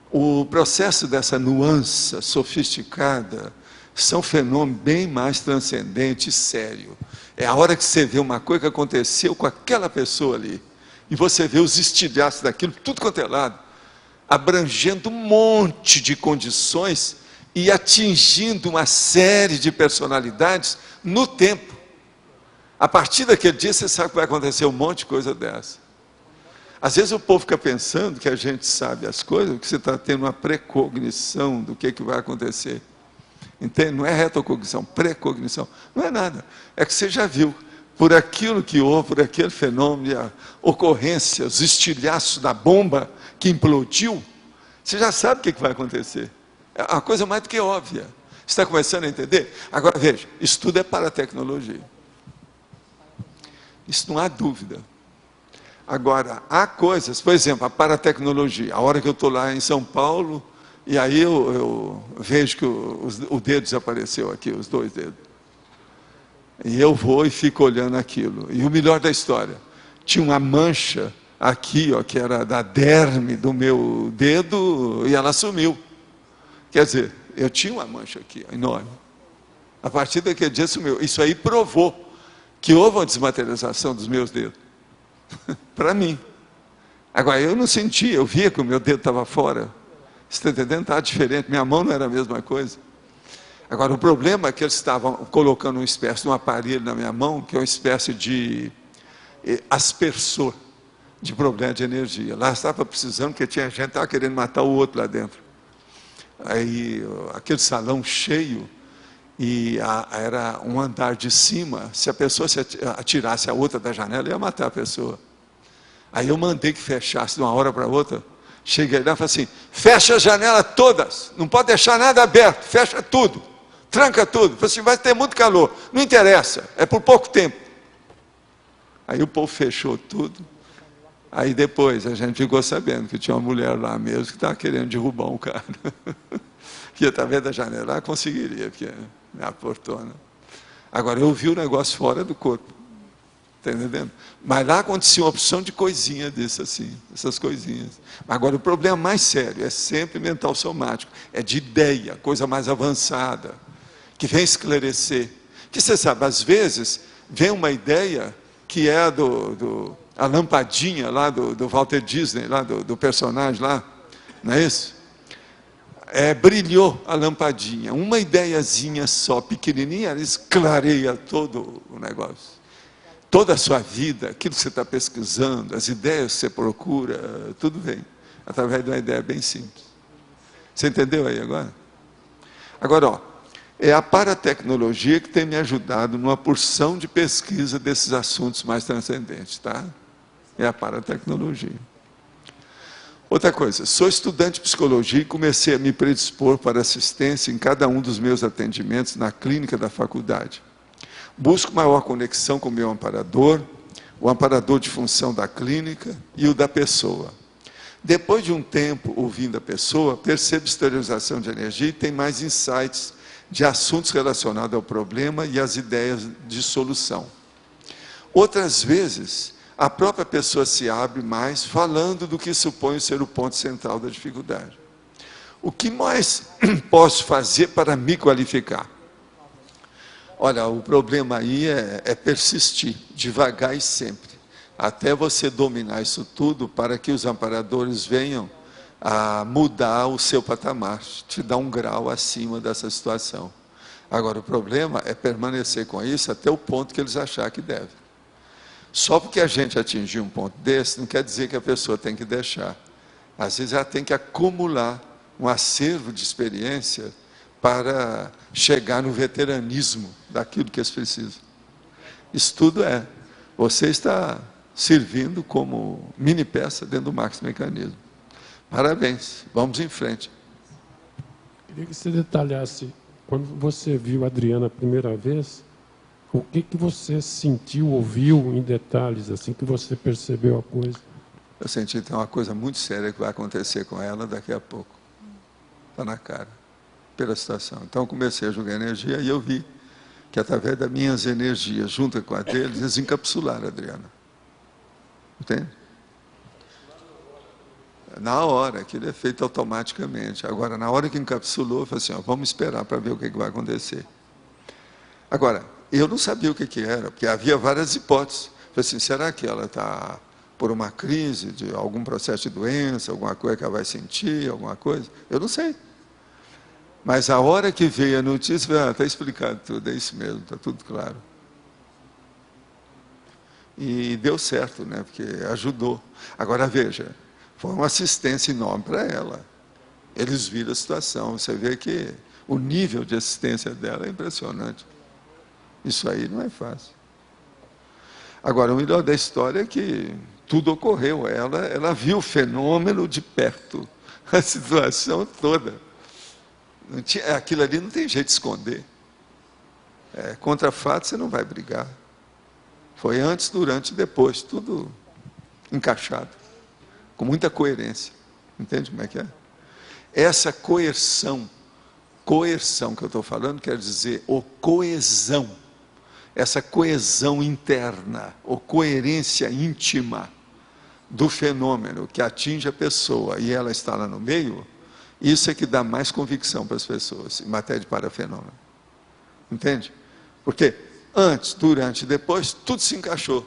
O processo dessa nuance sofisticada são fenômenos bem mais transcendentes e sérios. É a hora que você vê uma coisa que aconteceu com aquela pessoa ali, e você vê os estilhaços daquilo, tudo quanto é lado, abrangendo um monte de condições e atingindo uma série de personalidades no tempo. A partir daquele dia, você sabe que vai acontecer um monte de coisa dessa. Às vezes o povo fica pensando que a gente sabe as coisas, que você está tendo uma precognição do que vai acontecer. Entende? Não é retrocognição, precognição. Não é nada. É que você já viu, por aquilo que houve, por aquele fenômeno, a ocorrência, os estilhaços da bomba que implodiu, você já sabe o que vai acontecer. É uma coisa mais do que óbvia. Você está começando a entender? Agora veja, isso tudo é para a tecnologia. Isso não há dúvida. Agora, há coisas, por exemplo, a paratecnologia. A hora que eu estou lá em São Paulo, e aí eu vejo que o dedo desapareceu aqui, os dois dedos. E eu vou e fico olhando aquilo. E o melhor da história, tinha uma mancha aqui, ó, que era da derme do meu dedo, e ela sumiu. Quer dizer, eu tinha uma mancha aqui, enorme. A partir daquele dia sumiu. Isso aí provou que houve uma desmaterialização dos meus dedos. Para mim. Agora, eu não sentia, eu via que o meu dedo estava fora. Você está entendendo? Estava diferente, minha mão não era a mesma coisa. Agora, o problema é que eles estavam colocando uma espécie de um aparelho na minha mão, que é uma espécie de aspersor de problema de energia. Lá estava precisando, porque tinha gente que estava querendo matar o outro lá dentro. Aí, aquele salão cheio, e era um andar de cima, se a pessoa se atirasse a outra da janela, ia matar a pessoa. Aí eu mandei que fechasse de uma hora para outra. Cheguei lá e falei assim, fecha as janelas todas, não pode deixar nada aberto, fecha tudo, tranca tudo. Falei assim, vai ter muito calor, não interessa, é por pouco tempo. Aí o povo fechou tudo. Aí depois a gente ficou sabendo que tinha uma mulher lá mesmo que estava querendo derrubar um cara. Que através da janela lá conseguiria, porque é a portona. Agora eu vi o negócio fora do corpo. Está entendendo? Mas lá acontecia uma opção de coisinha desse assim, essas coisinhas. Agora o problema mais sério é sempre mental somático, é de ideia, coisa mais avançada, que vem esclarecer. Que você sabe, às vezes vem uma ideia que é a lampadinha lá do Walter Disney, lá do personagem lá, não é isso? Brilhou a lampadinha, uma ideiazinha só, pequenininha, ela esclareia todo o negócio. Toda a sua vida, aquilo que você está pesquisando, as ideias que você procura, tudo vem através de uma ideia bem simples. Você entendeu aí agora? Agora, ó, é a paratecnologia que tem me ajudado numa porção de pesquisa desses assuntos mais transcendentes, tá? É a paratecnologia. Outra coisa, sou estudante de psicologia e comecei a me predispor para assistência em cada um dos meus atendimentos na clínica da faculdade. Busco maior conexão com o meu amparador, o amparador de função da clínica e o da pessoa. Depois de um tempo ouvindo a pessoa, percebo esterilização de energia e tem mais insights de assuntos relacionados ao problema e às ideias de solução. Outras vezes, a própria pessoa se abre mais, falando do que supõe ser o ponto central da dificuldade. O que mais posso fazer para me qualificar? Olha, o problema aí é persistir, devagar e sempre, até você dominar isso tudo para que os amparadores venham a mudar o seu patamar, te dar um grau acima dessa situação. Agora, o problema é permanecer com isso até o ponto que eles acharem que deve. Só porque a gente atingir um ponto desse, não quer dizer que a pessoa tem que deixar. Às vezes ela tem que acumular um acervo de experiência para chegar no veteranismo daquilo que eles precisam. Isso tudo você está servindo como mini peça dentro do Max Mecanismo. Parabéns, vamos em frente. Queria que você detalhasse, quando você viu a Adriana a primeira vez, o que você sentiu, ouviu em detalhes, assim que você percebeu a coisa? Eu senti que tem uma coisa muito séria que vai acontecer com ela daqui a pouco. Está na cara, pela situação. Então eu comecei a jogar energia e eu vi que através das minhas energias, junto com a deles, eles encapsularam a Adriana. Entende? Na hora, aquilo é feito automaticamente. Agora, na hora que encapsulou, eu falei assim, vamos esperar para ver o que vai acontecer. Agora, eu não sabia o que era, porque havia várias hipóteses. Falei assim, será que ela está por uma crise, de algum processo de doença, alguma coisa que ela vai sentir, alguma coisa? Eu não sei. Mas a hora que veio a notícia, está explicado tudo, é isso mesmo, está tudo claro. E deu certo, né? Porque ajudou. Agora veja, foi uma assistência enorme para ela. Eles viram a situação, você vê que o nível de assistência dela é impressionante. Isso aí não é fácil. Agora, o melhor da história é que tudo ocorreu. Ela viu o fenômeno de perto, a situação toda. Não tinha, aquilo ali não tem jeito de esconder. Contra fato você não vai brigar. Foi antes, durante e depois, tudo encaixado, com muita coerência. Entende como é que é? Essa coerção que eu estou falando quer dizer coesão. Essa coesão interna, ou coerência íntima do fenômeno que atinge a pessoa e ela está lá no meio, isso é que dá mais convicção para as pessoas, em matéria de parafenômeno. Entende? Porque antes, durante e depois, tudo se encaixou.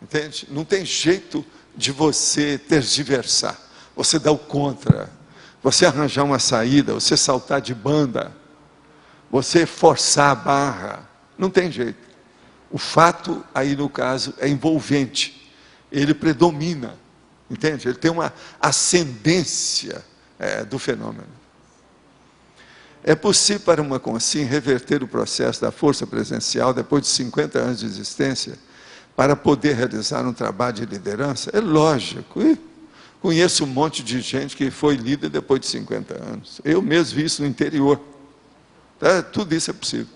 Entende? Não tem jeito de você tergiversar, você dar o contra, você arranjar uma saída, você saltar de banda, você forçar a barra. Não tem jeito. O fato, aí no caso, é envolvente. Ele predomina. Entende? Ele tem uma ascendência do fenômeno. É possível para uma consciência reverter o processo da força presencial depois de 50 anos de existência? para poder realizar um trabalho de liderança? É lógico. E conheço um monte de gente que foi líder depois de 50 anos. Eu mesmo vi isso no interior. Tudo isso é possível.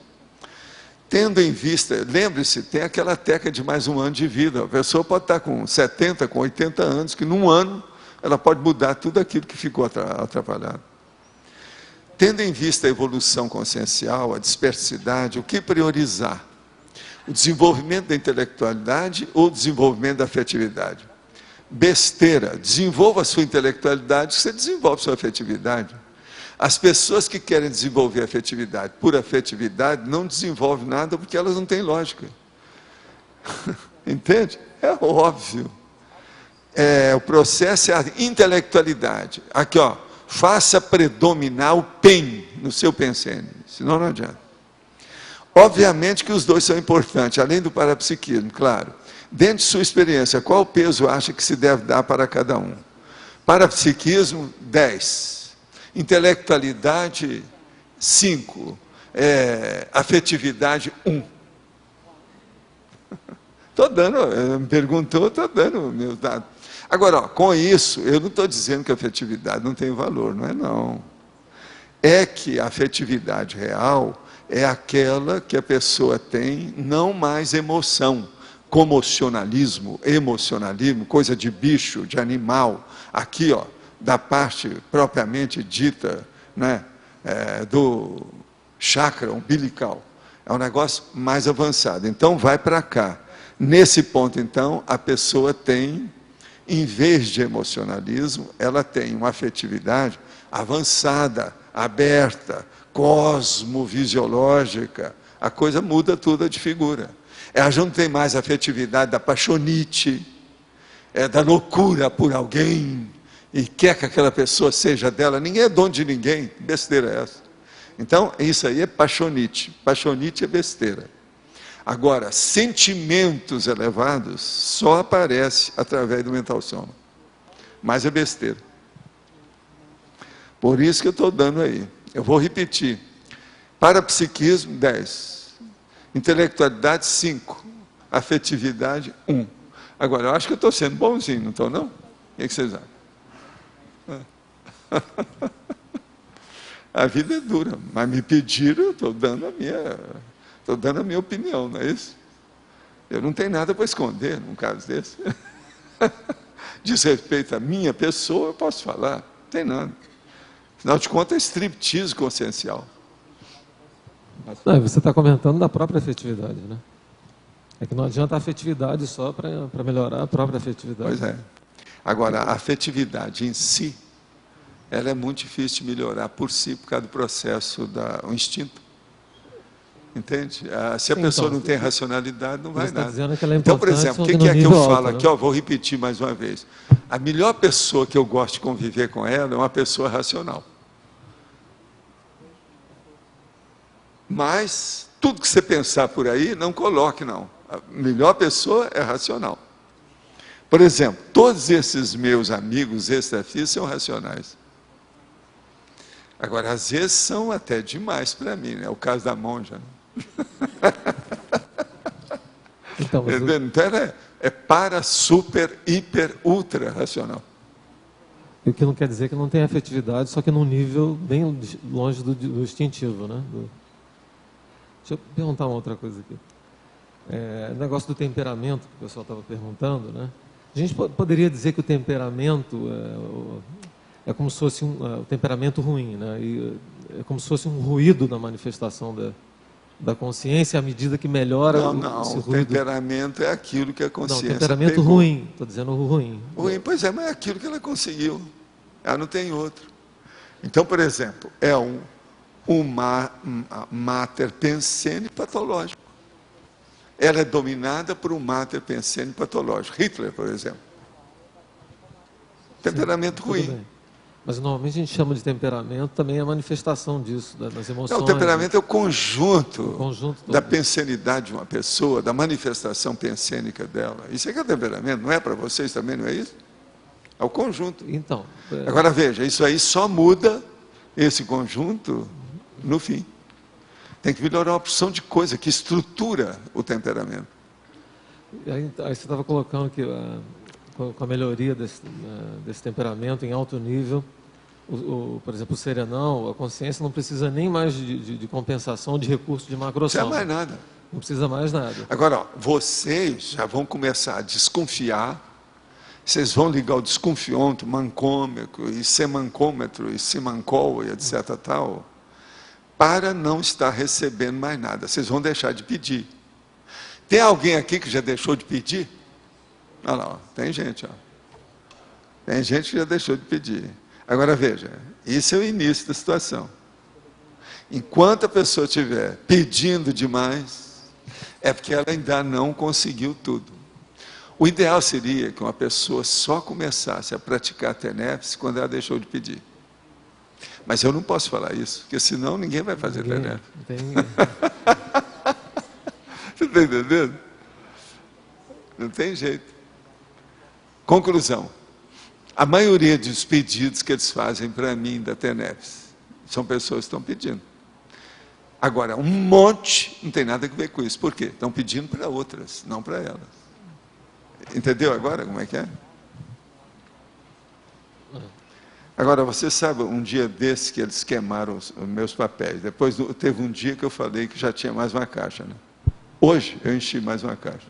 Tendo em vista, lembre-se, tem aquela teca de mais um ano de vida. A pessoa pode estar com 70, com 80 anos, que num ano ela pode mudar tudo aquilo que ficou atrapalhado. Tendo em vista a evolução consciencial, a dispersidade, o que priorizar? O desenvolvimento da intelectualidade ou o desenvolvimento da afetividade? Besteira, desenvolva a sua intelectualidade, você desenvolve a sua afetividade. As pessoas que querem desenvolver a afetividade por afetividade não desenvolvem nada porque elas não têm lógica. Entende? É óbvio. O processo é a intelectualidade. Aqui, ó, faça predominar o PEN no seu pensene, senão não adianta. Obviamente que os dois são importantes, além do parapsiquismo, claro. Dentro de sua experiência, qual peso acha que se deve dar para cada um? Parapsiquismo, 10. Intelectualidade, 5. Afetividade, 1. Estou dando, me perguntou, estou dando meus dados. Agora, ó, com isso, eu não estou dizendo que a afetividade não tem valor, não é não. É que a afetividade real é aquela que a pessoa tem, não mais emoção, comocionalismo, emocionalismo, coisa de bicho, de animal. Aqui, ó, da parte propriamente dita, né, do chakra umbilical. É um negócio mais avançado. Então, vai para cá. Nesse ponto, então, a pessoa tem, em vez de emocionalismo, ela tem uma afetividade avançada, aberta, cosmovisiológica. A coisa muda toda de figura. Ela já não tem mais a afetividade da paixonite, da loucura por alguém, e quer que aquela pessoa seja dela. Ninguém é dono de ninguém. Que besteira é essa? Então, isso aí é paixonite. Paixonite é besteira. Agora, sentimentos elevados só aparecem através do mental soma. Mas é besteira. Por isso que eu estou dando aí. Eu vou repetir. Parapsiquismo, 10. Intelectualidade, 5. Afetividade, 1. Agora, eu acho que eu estou sendo bonzinho, não estou, não? O que vocês acham? A vida é dura, mas me pediram, eu estou dando a minha opinião, não é isso? Eu não tenho nada para esconder num caso desse. Diz respeito à minha pessoa, eu posso falar, não tem nada. Afinal de contas, é striptease consciencial. Não, você está comentando da própria afetividade, né? É que não adianta a afetividade só para melhorar a própria afetividade. Pois é. Agora, a afetividade em si, ela é muito difícil de melhorar por si, por causa do processo do instinto. Entende? Se a pessoa não tem racionalidade, não vai nada. Então, por exemplo, o que é que eu falo aqui? Ó, vou repetir mais uma vez. A melhor pessoa que eu gosto de conviver com ela é uma pessoa racional. Mas, tudo que você pensar por aí, não coloque, não. A melhor pessoa é racional. Por exemplo, todos esses meus amigos extrafísicos são racionais. Agora, às vezes são até demais para mim, né? É o caso da monja. Né? Então é para, super, hiper, ultra racional. E o que não quer dizer que não tem afetividade, só que num nível bem longe do instintivo, né? Deixa eu perguntar uma outra coisa aqui. O negócio do temperamento, que o pessoal estava perguntando, né? A gente poderia dizer que o temperamento é como se fosse um temperamento ruim, né? E é como se fosse um ruído na manifestação da consciência à medida que melhora esse ruído. O temperamento é aquilo que a consciência Não, temperamento pegou. Ruim, estou dizendo ruim. Ruim, pois é, mas é aquilo que ela conseguiu. Ela não tem outro. Então, por exemplo, é um mater pensene patológico. Ela é dominada por um mater pensene patológico. Hitler, por exemplo. Temperamento ruim. Bem. Mas normalmente a gente chama de temperamento também a manifestação disso, das emoções. Não, o temperamento é o conjunto da pensenidade de uma pessoa, da manifestação pensênica dela. Isso é que é temperamento, não é para vocês também, não é isso? É o conjunto. Então. Agora veja, isso aí só muda esse conjunto no fim. Tem que melhorar uma porção de coisa que estrutura o temperamento. Aí você estava colocando que com a melhoria desse temperamento em alto nível, por exemplo, o serenão, a consciência não precisa nem mais de compensação de recurso de macrosoma. Não precisa mais nada. Não precisa mais nada. Agora, ó, vocês já vão começar a desconfiar, vocês vão ligar o desconfiômetro, mancômetro, e semancômetro, e simancol, e etc. tal, para não estar recebendo mais nada. Vocês vão deixar de pedir. Tem alguém aqui que já deixou de pedir? Olha lá, ó, tem gente. Ó. Tem gente que já deixou de pedir. Agora veja, isso é o início da situação. Enquanto a pessoa estiver pedindo demais, é porque ela ainda não conseguiu tudo. O ideal seria que uma pessoa só começasse a praticar a TENEPS quando ela deixou de pedir. Mas eu não posso falar isso, porque senão ninguém vai fazer TENEPS. Você está entendendo? Não tem jeito. Conclusão. A maioria dos pedidos que eles fazem para mim da TENEPS são pessoas que estão pedindo. Agora, um monte não tem nada a ver com isso. Por quê? Estão pedindo para outras, não para elas. Entendeu agora como é que é? Agora, você sabe, um dia desse que eles queimaram os meus papéis. Depois teve um dia que eu falei que já tinha mais uma caixa. Né? Hoje, eu enchi mais uma caixa.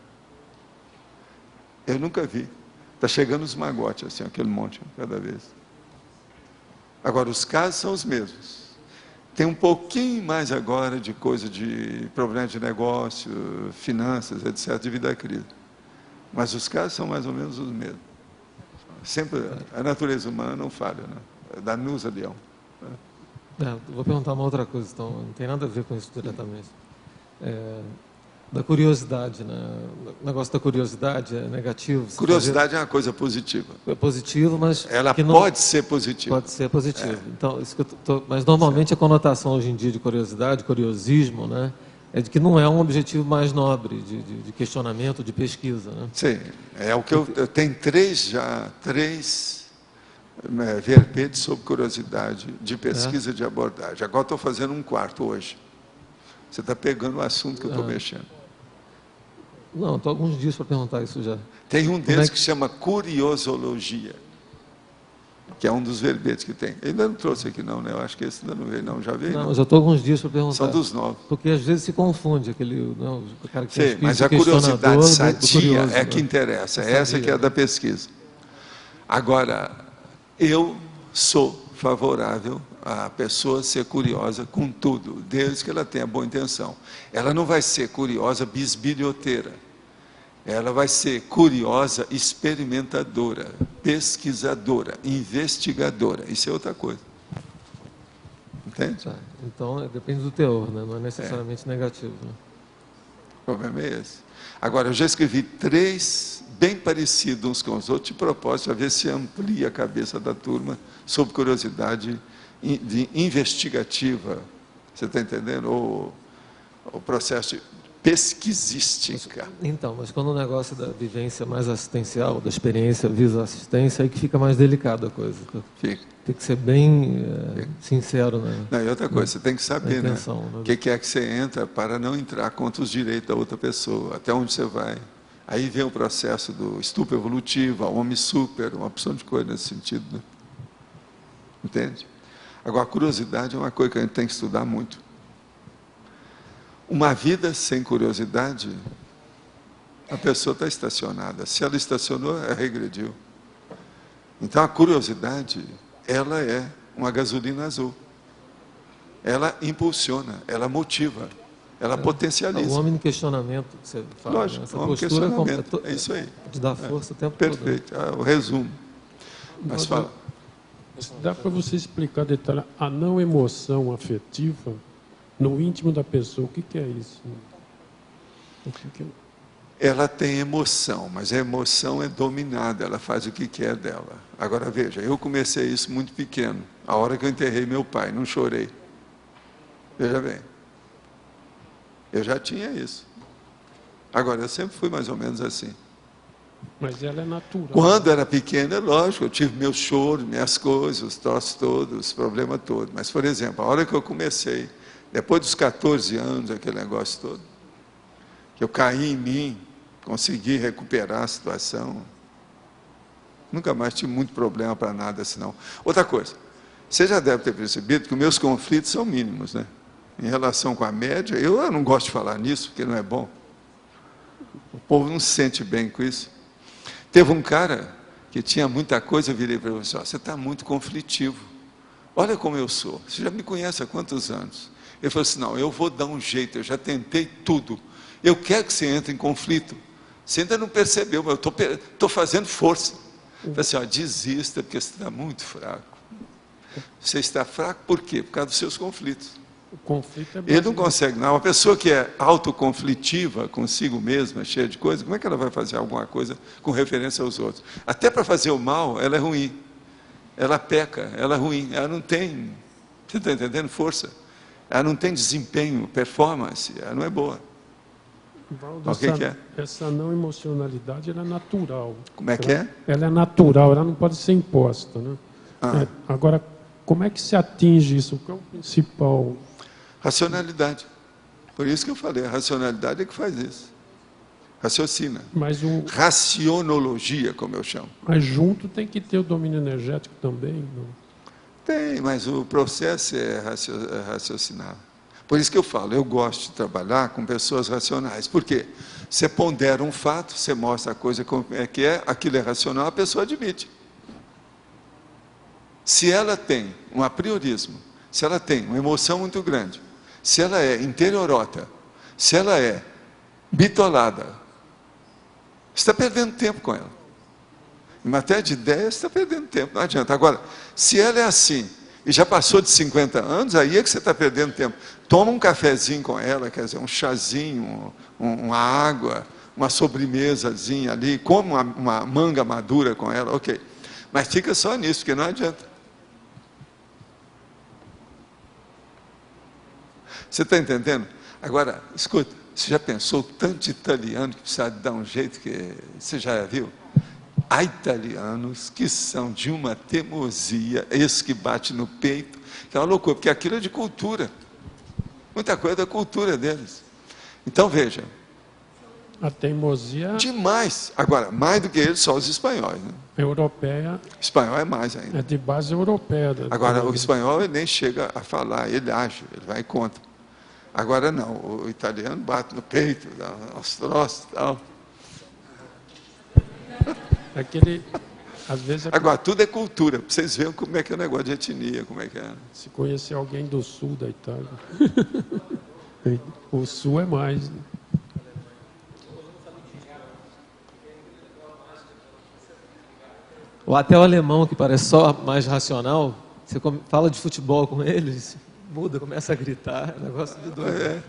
Eu nunca vi. Está chegando os magotes, assim, aquele monte, cada vez. Agora, os casos são os mesmos. Tem um pouquinho mais agora de coisa de problema de negócio, finanças, etc., devido à crise. Mas os casos são mais ou menos os mesmos. Sempre a natureza humana não falha, né? Danusa Leão. Vou perguntar uma outra coisa, então, não tem nada a ver com isso diretamente. Da curiosidade, né? O negócio da curiosidade é negativo. Curiosidade é uma coisa positiva. É positivo, mas... Ela pode ser positiva. Pode ser positiva. Então, isso que mas normalmente a conotação hoje em dia de curiosidade, curiosismo, né? É de que não é um objetivo mais nobre de questionamento, de pesquisa. Né? Sim, é o que eu tenho três verbetes sobre curiosidade, de pesquisa de abordagem. Agora estou fazendo um quarto hoje. Você está pegando o assunto que eu estou mexendo. Não, estou há alguns dias para perguntar isso já. Tem um deles que chama curiosologia, que é um dos verbetes que tem. Eu ainda não trouxe aqui não, né? Eu acho que esse ainda não veio, não. Já veio? Não, já estou há alguns dias para perguntar. São dos novos. Porque às vezes se confunde aquele... Não, o cara que sim, mas a curiosidade sadia é que interessa. Essa que é a da pesquisa. Agora, eu sou favorável a pessoa ser curiosa com tudo, desde que ela tenha boa intenção. Ela não vai ser curiosa bisbilhoteira. Ela vai ser curiosa experimentadora, pesquisadora, investigadora. Isso é outra coisa. Entende? Então, depende do teor, né? Não é necessariamente negativo. Né? O problema é esse. Agora, eu já escrevi 3 bem parecidos uns com os outros, de propósito, a ver se amplia a cabeça da turma sobre curiosidade investigativa. Você está entendendo? O processo pesquisística. Então, mas quando o negócio da vivência mais assistencial, da experiência visa assistência, aí que fica mais delicada a coisa. Fica. Tem que ser bem sincero, né? Não, e outra coisa, você tem que saber, intenção, né? O que é que você entra para não entrar contra os direitos da outra pessoa, até onde você vai. Aí vem o processo do estupro evolutivo, a homem super, uma opção de coisa nesse sentido, né? Entende? Agora, a curiosidade é uma coisa que a gente tem que estudar muito. Uma vida sem curiosidade, a pessoa está estacionada. Se ela estacionou, ela regrediu. Então, a curiosidade, ela é uma gasolina azul. Ela impulsiona, ela motiva, ela potencializa. O homem em questionamento, que você fala. Lógico, né? Essa homem postura questionamento, é isso aí. De dar força o tempo perfeito, todo. Perfeito, o resumo. Mas fala. Dá para você explicar, detalhar, a não emoção afetiva no íntimo da pessoa, o que é isso? Ela tem emoção, mas a emoção é dominada, ela faz o que quer dela. Agora veja, eu comecei isso muito pequeno, a hora que eu enterrei meu pai, não chorei. Veja bem, eu já tinha isso. Agora, eu sempre fui mais ou menos assim. Mas ela é natural. Quando era pequena, é lógico, eu tive meus choros, minhas coisas, os troços todos, os problemas todos. Mas, por exemplo, a hora que eu comecei, depois dos 14 anos, aquele negócio todo, que eu caí em mim, consegui recuperar a situação. Nunca mais tive muito problema para nada assim, não. Outra coisa, você já deve ter percebido que os meus conflitos são mínimos, né? Em relação com a média, eu não gosto de falar nisso, porque não é bom. O povo não se sente bem com isso. Teve um cara que tinha muita coisa, eu virei para ele e disse, você está muito conflitivo. Olha como eu sou. Você já me conhece há quantos anos? Ele falou assim, não, eu vou dar um jeito, eu já tentei tudo. Eu quero que você entre em conflito. Você ainda não percebeu, mas eu estou fazendo força. Eu falei assim, desista, porque você está muito fraco. Você está fraco por quê? Por causa dos seus conflitos. O conflito é Ele não consegue, não. Uma pessoa que é autoconflitiva consigo mesma, cheia de coisas, como é que ela vai fazer alguma coisa com referência aos outros? Até para fazer o mal, ela é ruim. Ela peca, ela é ruim. Ela não tem, você está entendendo, força. Ela não tem desempenho, performance, ela não é boa. Valdo, que essa não emocionalidade ela é natural. Como é que é? Ela é natural, ela não pode ser imposta, né? Agora, como é que se atinge isso? Qual é o principal? Racionalidade. Por isso que eu falei, a racionalidade é que faz isso. Raciocina. Racionologia, como eu chamo. Mas junto tem que ter o domínio energético também, não? Tem, mas o processo é raciocinar. Por isso que eu falo, eu gosto de trabalhar com pessoas racionais. Por quê? Você pondera um fato, você mostra a coisa como é que é, aquilo é racional, a pessoa admite. Se ela tem um apriorismo, se ela tem uma emoção muito grande, se ela é interiorota, se ela é bitolada, você está perdendo tempo com ela. Em matéria de ideia, você está perdendo tempo, não adianta. Agora, se ela é assim, e já passou de 50 anos, aí é que você está perdendo tempo. Toma um cafezinho com ela, quer dizer, um chazinho, uma água, uma sobremesazinha ali, come uma manga madura com ela, ok. Mas fica só nisso, porque não adianta. Você está entendendo? Agora, escuta, você já pensou tanto de italiano que precisa dar um jeito que você já viu? Há italianos que são de uma teimosia, esse que bate no peito, que é uma loucura, porque aquilo é de cultura. Muita coisa da cultura deles. Então, veja. A teimosia... Demais. Agora, mais do que eles, só os espanhóis. Né? Europeia... Espanhol é mais ainda. É de base europeia. Agora, o espanhol ele nem chega a falar, ele age, ele vai contra. Agora não, o italiano bate no peito, dá uns troços e tal. Às vezes Agora, tudo é cultura, para vocês verem como é que é o negócio de etnia, como é que é. Se conhecer alguém do sul da Itália, o sul é mais. Né? Ou até o alemão, que parece só mais racional, você fala de futebol com eles, muda, começa a gritar, negócio de doido.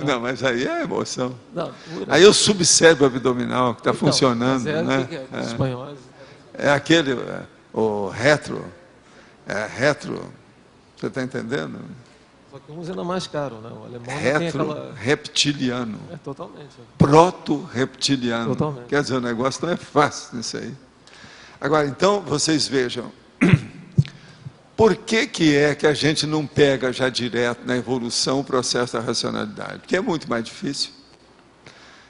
Não, mas aí é emoção. Não, aí é o subcérebro abdominal que está funcionando. Né? Que é os espanhóis. É aquele, o retro. Você está entendendo? Só que uns ainda mais caro, né? O alemão tem aquela... reptiliano. Totalmente. Proto-reptiliano. Totalmente. Quer dizer, o negócio não é fácil nisso aí. Agora, então, vocês vejam. Por que é que a gente não pega já direto na evolução o processo da racionalidade? Porque é muito mais difícil.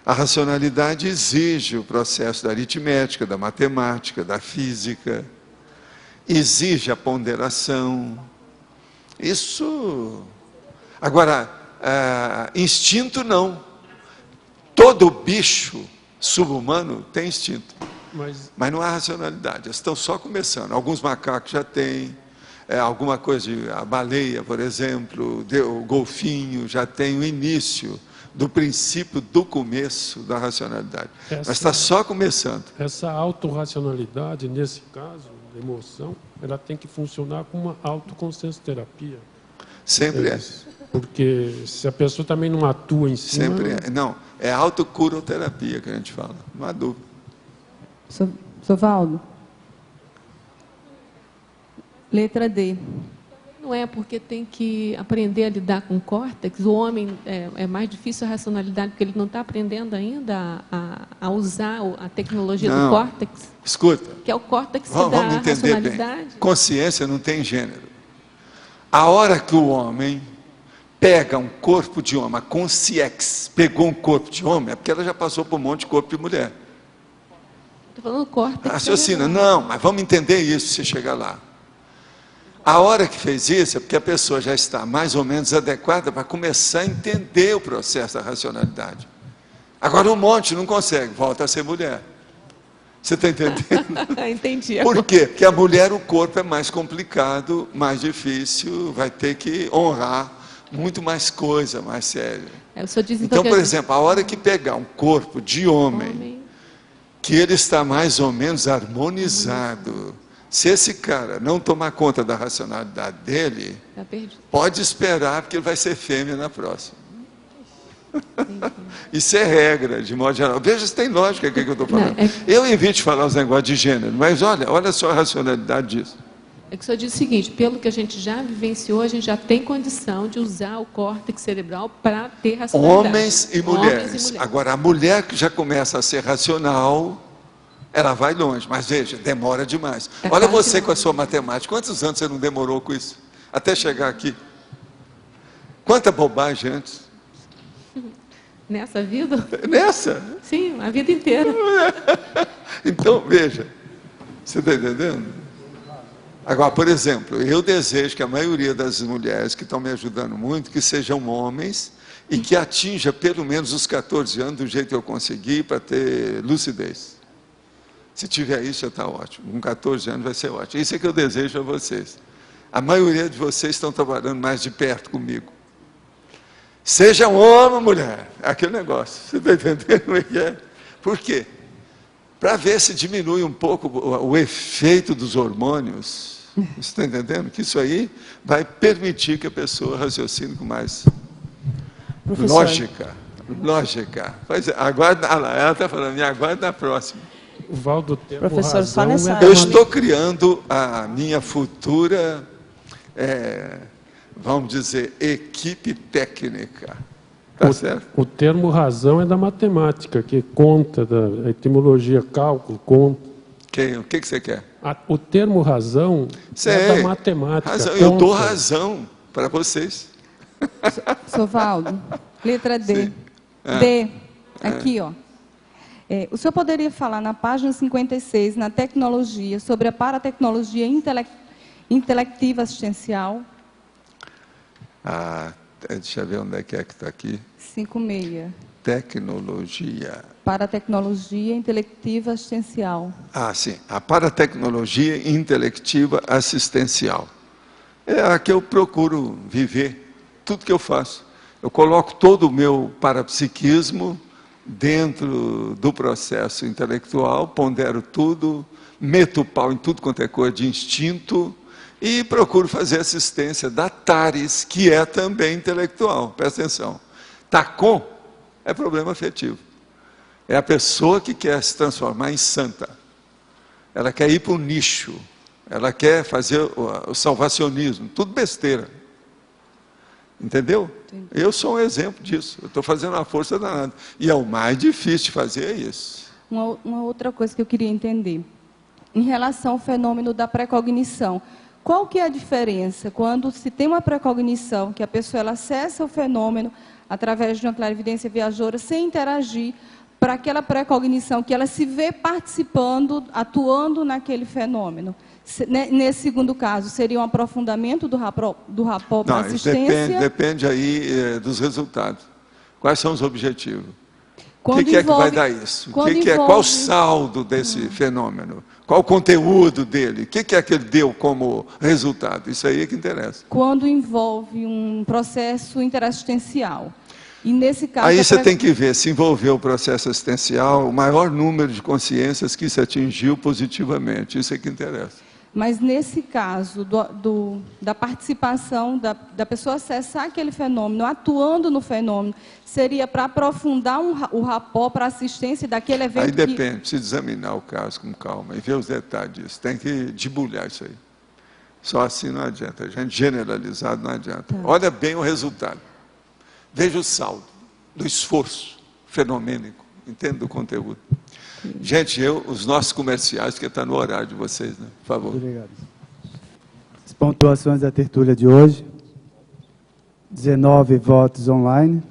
A racionalidade exige o processo da aritmética, da matemática, da física, exige a ponderação. Isso... Agora, instinto não. Todo bicho subhumano tem instinto. Mas não há racionalidade, eles estão só começando. Alguns macacos já têm, alguma coisa a baleia, por exemplo, o golfinho já tem o início do princípio do começo da racionalidade. Mas está só começando. Essa autorracionalidade, nesse caso, emoção, ela tem que funcionar como uma autoconsciência terapia. Sempre é. Porque se a pessoa também não atua em cima... Sempre é. Não, é autocuroterapia que a gente fala, não há dúvida. Sr. Valdo. Letra D. Não é porque tem que aprender a lidar com o córtex. O homem é mais difícil a racionalidade, porque ele não está aprendendo ainda a usar a tecnologia do córtex. Escuta. Que é o córtex que dá a racionalidade. Bem. Consciência não tem gênero. A hora que o homem pega um corpo de homem, a consciência pegou um corpo de homem, é porque ela já passou por um monte de corpo de mulher. Estou falando córtex. Raciocina, não, mas vamos entender isso se chegar lá. A hora que fez isso é porque a pessoa já está mais ou menos adequada para começar a entender o processo da racionalidade. Agora um monte não consegue, volta a ser mulher. Você está entendendo? Entendi. Por quê? Porque a mulher, o corpo é mais complicado, mais difícil, vai ter que honrar muito mais coisa, mais séria. Então, por exemplo, a hora que pegar um corpo de homem, que ele está mais ou menos harmonizado, se esse cara não tomar conta da racionalidade dele, pode esperar, porque ele vai ser fêmea na próxima. Isso é regra, de modo geral. Veja se tem lógica o que eu estou falando. Eu evito falar os negócios de gênero, mas olha só a racionalidade disso. É que o senhor diz o seguinte, pelo que a gente já vivenciou, a gente já tem condição de usar o córtex cerebral para ter racionalidade. Homens e mulheres. Agora, a mulher que já começa a ser racional, ela vai longe, mas veja, demora demais. Olha você com a sua matemática, quantos anos você não demorou com isso? Até chegar aqui. Quanta bobagem antes. Nessa vida? Nessa? Sim, a vida inteira. Então, veja, você está entendendo? Agora, por exemplo, eu desejo que a maioria das mulheres que estão me ajudando muito, que sejam homens e que atinja pelo menos os 14 anos do jeito que eu consegui para ter lucidez. Se tiver isso, já está ótimo. Com 14 anos vai ser ótimo. Isso é que eu desejo a vocês. A maioria de vocês estão trabalhando mais de perto comigo. Seja um homem ou mulher, é aquele negócio, você está entendendo o que é? Por quê? Para ver se diminui um pouco o efeito dos hormônios, você está entendendo? Que isso aí vai permitir que a pessoa raciocine com mais lógica. Aguarda, ela está falando, me aguarda na próxima. Valdo, tem professor, só nessa... Eu estou criando a minha futura... vamos dizer, equipe técnica. Tá certo? O termo razão é da matemática, que conta, da etimologia, cálculo, conta. O que você quer? O termo razão é da matemática. Razão. Eu dou razão para vocês. Sr. Valdo, letra D. D, aqui, ó. O senhor poderia falar na página 56, na tecnologia, sobre a paratecnologia intelectiva assistencial? Deixa eu ver onde é que está aqui. 56. Tecnologia. Paratecnologia intelectiva assistencial. Sim. A paratecnologia intelectiva assistencial. É a que eu procuro viver, tudo que eu faço. Eu coloco todo o meu parapsiquismo dentro do processo intelectual, pondero tudo, meto o pau em tudo quanto é coisa de instinto, e procuro fazer assistência da TARES, que é também intelectual. Presta atenção. TACOM é problema afetivo. É a pessoa que quer se transformar em santa. Ela quer ir para o nicho. Ela quer fazer o salvacionismo. Tudo besteira. Entendeu? Entendi. Eu sou um exemplo disso. Eu estou fazendo uma força danada. E é o mais difícil de fazer é isso. Uma outra coisa que eu queria entender. Em relação ao fenômeno da precognição. Qual que é a diferença quando se tem uma precognição, que a pessoa ela acessa o fenômeno através de uma clarividência viajoura sem interagir, para aquela precognição que ela se vê participando, atuando naquele fenômeno? Nesse segundo caso, seria um aprofundamento do rapó para assistência? Depende aí dos resultados. Quais são os objetivos? O que é que vai dar isso? Qual o saldo desse fenômeno? Qual o conteúdo dele? O que é que ele deu como resultado? Isso aí é que interessa. Quando envolve um processo interassistencial. E nesse caso... Aí você tem que ver se envolveu o processo assistencial, o maior número de consciências que se atingiu positivamente. Isso é que interessa. Mas nesse caso da participação, da pessoa acessar aquele fenômeno, atuando no fenômeno, seria para aprofundar o rapó para assistência daquele evento? Aí depende, precisa examinar o caso com calma e ver os detalhes disso. Tem que debulhar isso aí. Só assim não adianta. A gente generalizado não adianta. Olha bem o resultado. Veja o saldo do esforço fenomênico. Entenda o conteúdo. Gente, os nossos comerciais, que está no horário de vocês, né? Por favor. Obrigado. As pontuações da tertúlia de hoje. 19 votos online,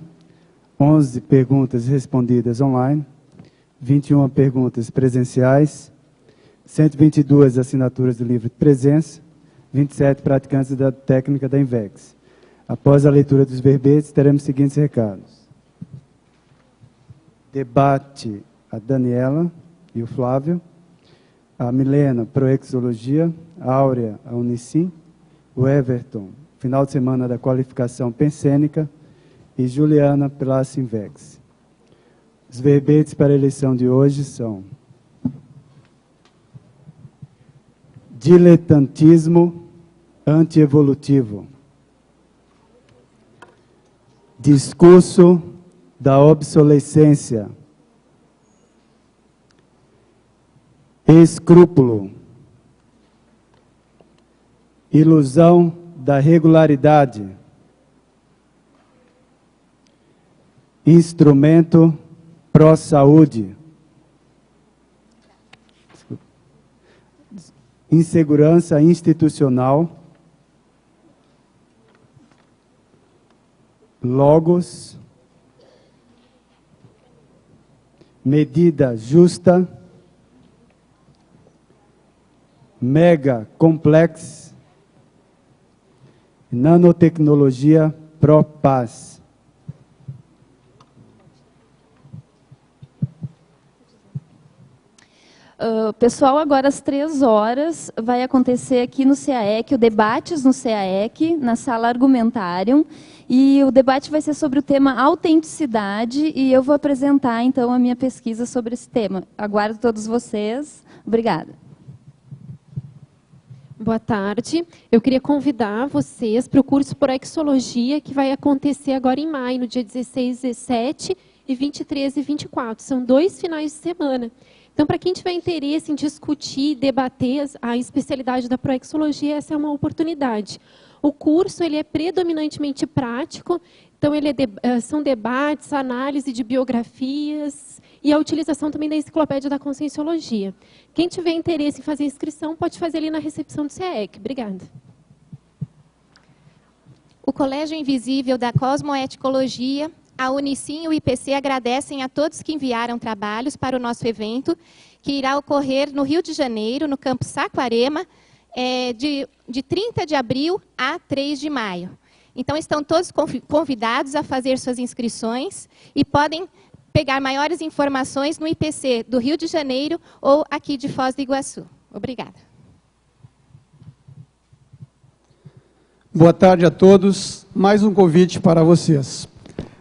11 perguntas respondidas online, 21 perguntas presenciais, 122 assinaturas do livro de presença, 27 praticantes da técnica da INVEX. Após a leitura dos verbetes, teremos os seguintes recados. Debate a Daniela e o Flávio, a Milena, Proexologia, a Áurea, a Unicim, o Everton, final de semana da qualificação pensênica, e Juliana, pela Sinvex. Os verbetes para a eleição de hoje são: diletantismo antievolutivo, discurso da obsolescência, escrúpulo, ilusão da regularidade, instrumento pró-saúde, insegurança institucional, logos, medida justa, mega complex, nanotecnologia pró-paz. Pessoal, agora às 3 horas vai acontecer aqui no CAEC, o Debates no CAEC, na sala Argumentarium, e o debate vai ser sobre o tema autenticidade, e eu vou apresentar, então, a minha pesquisa sobre esse tema. Aguardo todos vocês. Obrigada. Boa tarde. Eu queria convidar vocês para o curso Proexologia, que vai acontecer agora em maio, no dia 16, 17 e 23 e 24. São 2 finais de semana. Então, para quem tiver interesse em discutir, debater a especialidade da proexologia, essa é uma oportunidade. O curso ele é predominantemente prático, então são debates, análise de biografias e a utilização também da enciclopédia da Conscienciologia. Quem tiver interesse em fazer inscrição, pode fazer ali na recepção do CAEC. Obrigada. O Colégio Invisível da Cosmoeticologia, a Unicim e o IPC agradecem a todos que enviaram trabalhos para o nosso evento, que irá ocorrer no Rio de Janeiro, no campus Saquarema, de 30 de abril a 3 de maio. Então, estão todos convidados a fazer suas inscrições e podem pegar maiores informações no IPC do Rio de Janeiro ou aqui de Foz do Iguaçu. Obrigada. Boa tarde a todos. Mais um convite para vocês.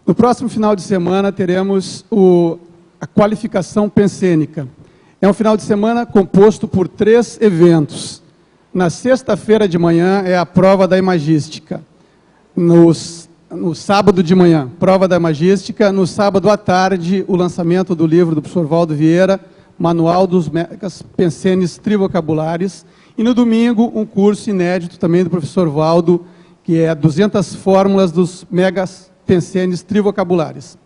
No próximo final de semana teremos a qualificação pensênica. É um final de semana composto por 3 eventos. Na sexta-feira de manhã é a prova da imagística. No sábado de manhã, prova da imagística. No sábado à tarde, o lançamento do livro do professor Valdo Vieira, Manual dos Megas Pensenes Trivocabulares. E no domingo, um curso inédito também do professor Valdo, que é 200 fórmulas dos megas pensenes trivocabulares.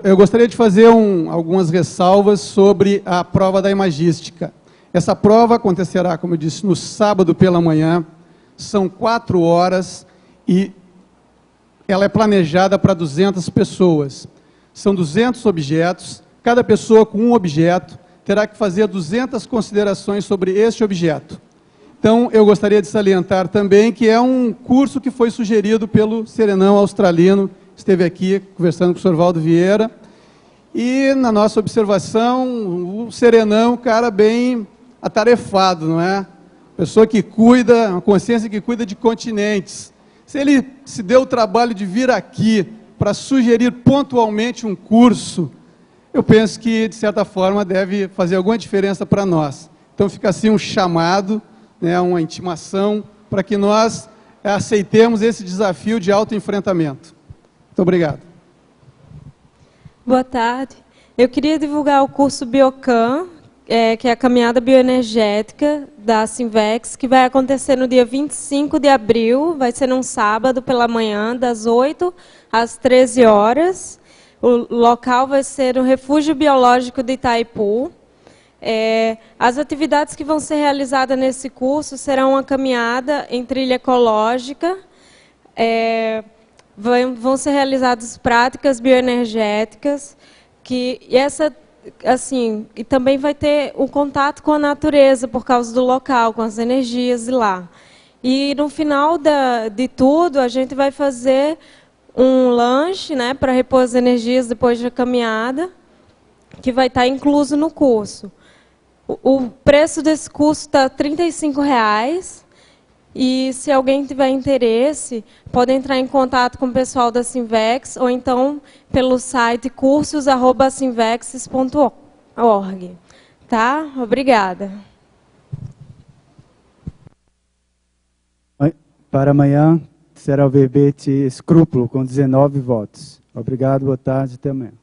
Eu gostaria de fazer algumas ressalvas sobre a prova da imagística. Essa prova acontecerá, como eu disse, no sábado pela manhã, são 4 horas e ela é planejada para 200 pessoas. São 200 objetos, cada pessoa com um objeto terá que fazer 200 considerações sobre este objeto. Então, eu gostaria de salientar também que é um curso que foi sugerido pelo Serenão australiano, esteve aqui conversando com o professor Valdo Vieira, e na nossa observação, o Serenão é um cara bem atarefado, não é? Pessoa que cuida, uma consciência que cuida de continentes. Se ele se deu o trabalho de vir aqui para sugerir pontualmente um curso, eu penso que, de certa forma, deve fazer alguma diferença para nós. Então, fica assim um chamado, né, uma intimação, para que nós aceitemos esse desafio de autoenfrentamento. Muito obrigado. Boa tarde. Eu queria divulgar o curso Biocan, que é a caminhada bioenergética da Sinvex, que vai acontecer no dia 25 de abril, vai ser num sábado pela manhã, das 8 às 13 horas. O local vai ser o Refúgio Biológico de Itaipu. As atividades que vão ser realizadas nesse curso serão uma caminhada em trilha ecológica, vão ser realizadas práticas bioenergéticas, e também vai ter um contato com a natureza por causa do local, com as energias de lá. E no final de tudo, a gente vai fazer um lanche, né, para repor as energias depois da caminhada, que vai estar incluso no curso. O preço desse curso está R$ 35,00. E se alguém tiver interesse, pode entrar em contato com o pessoal da Sinvex ou então pelo site cursos@sinvex.org. Tá? Obrigada. Para amanhã será o verbete escrúpulo com 19 votos. Obrigado, boa tarde, até amanhã.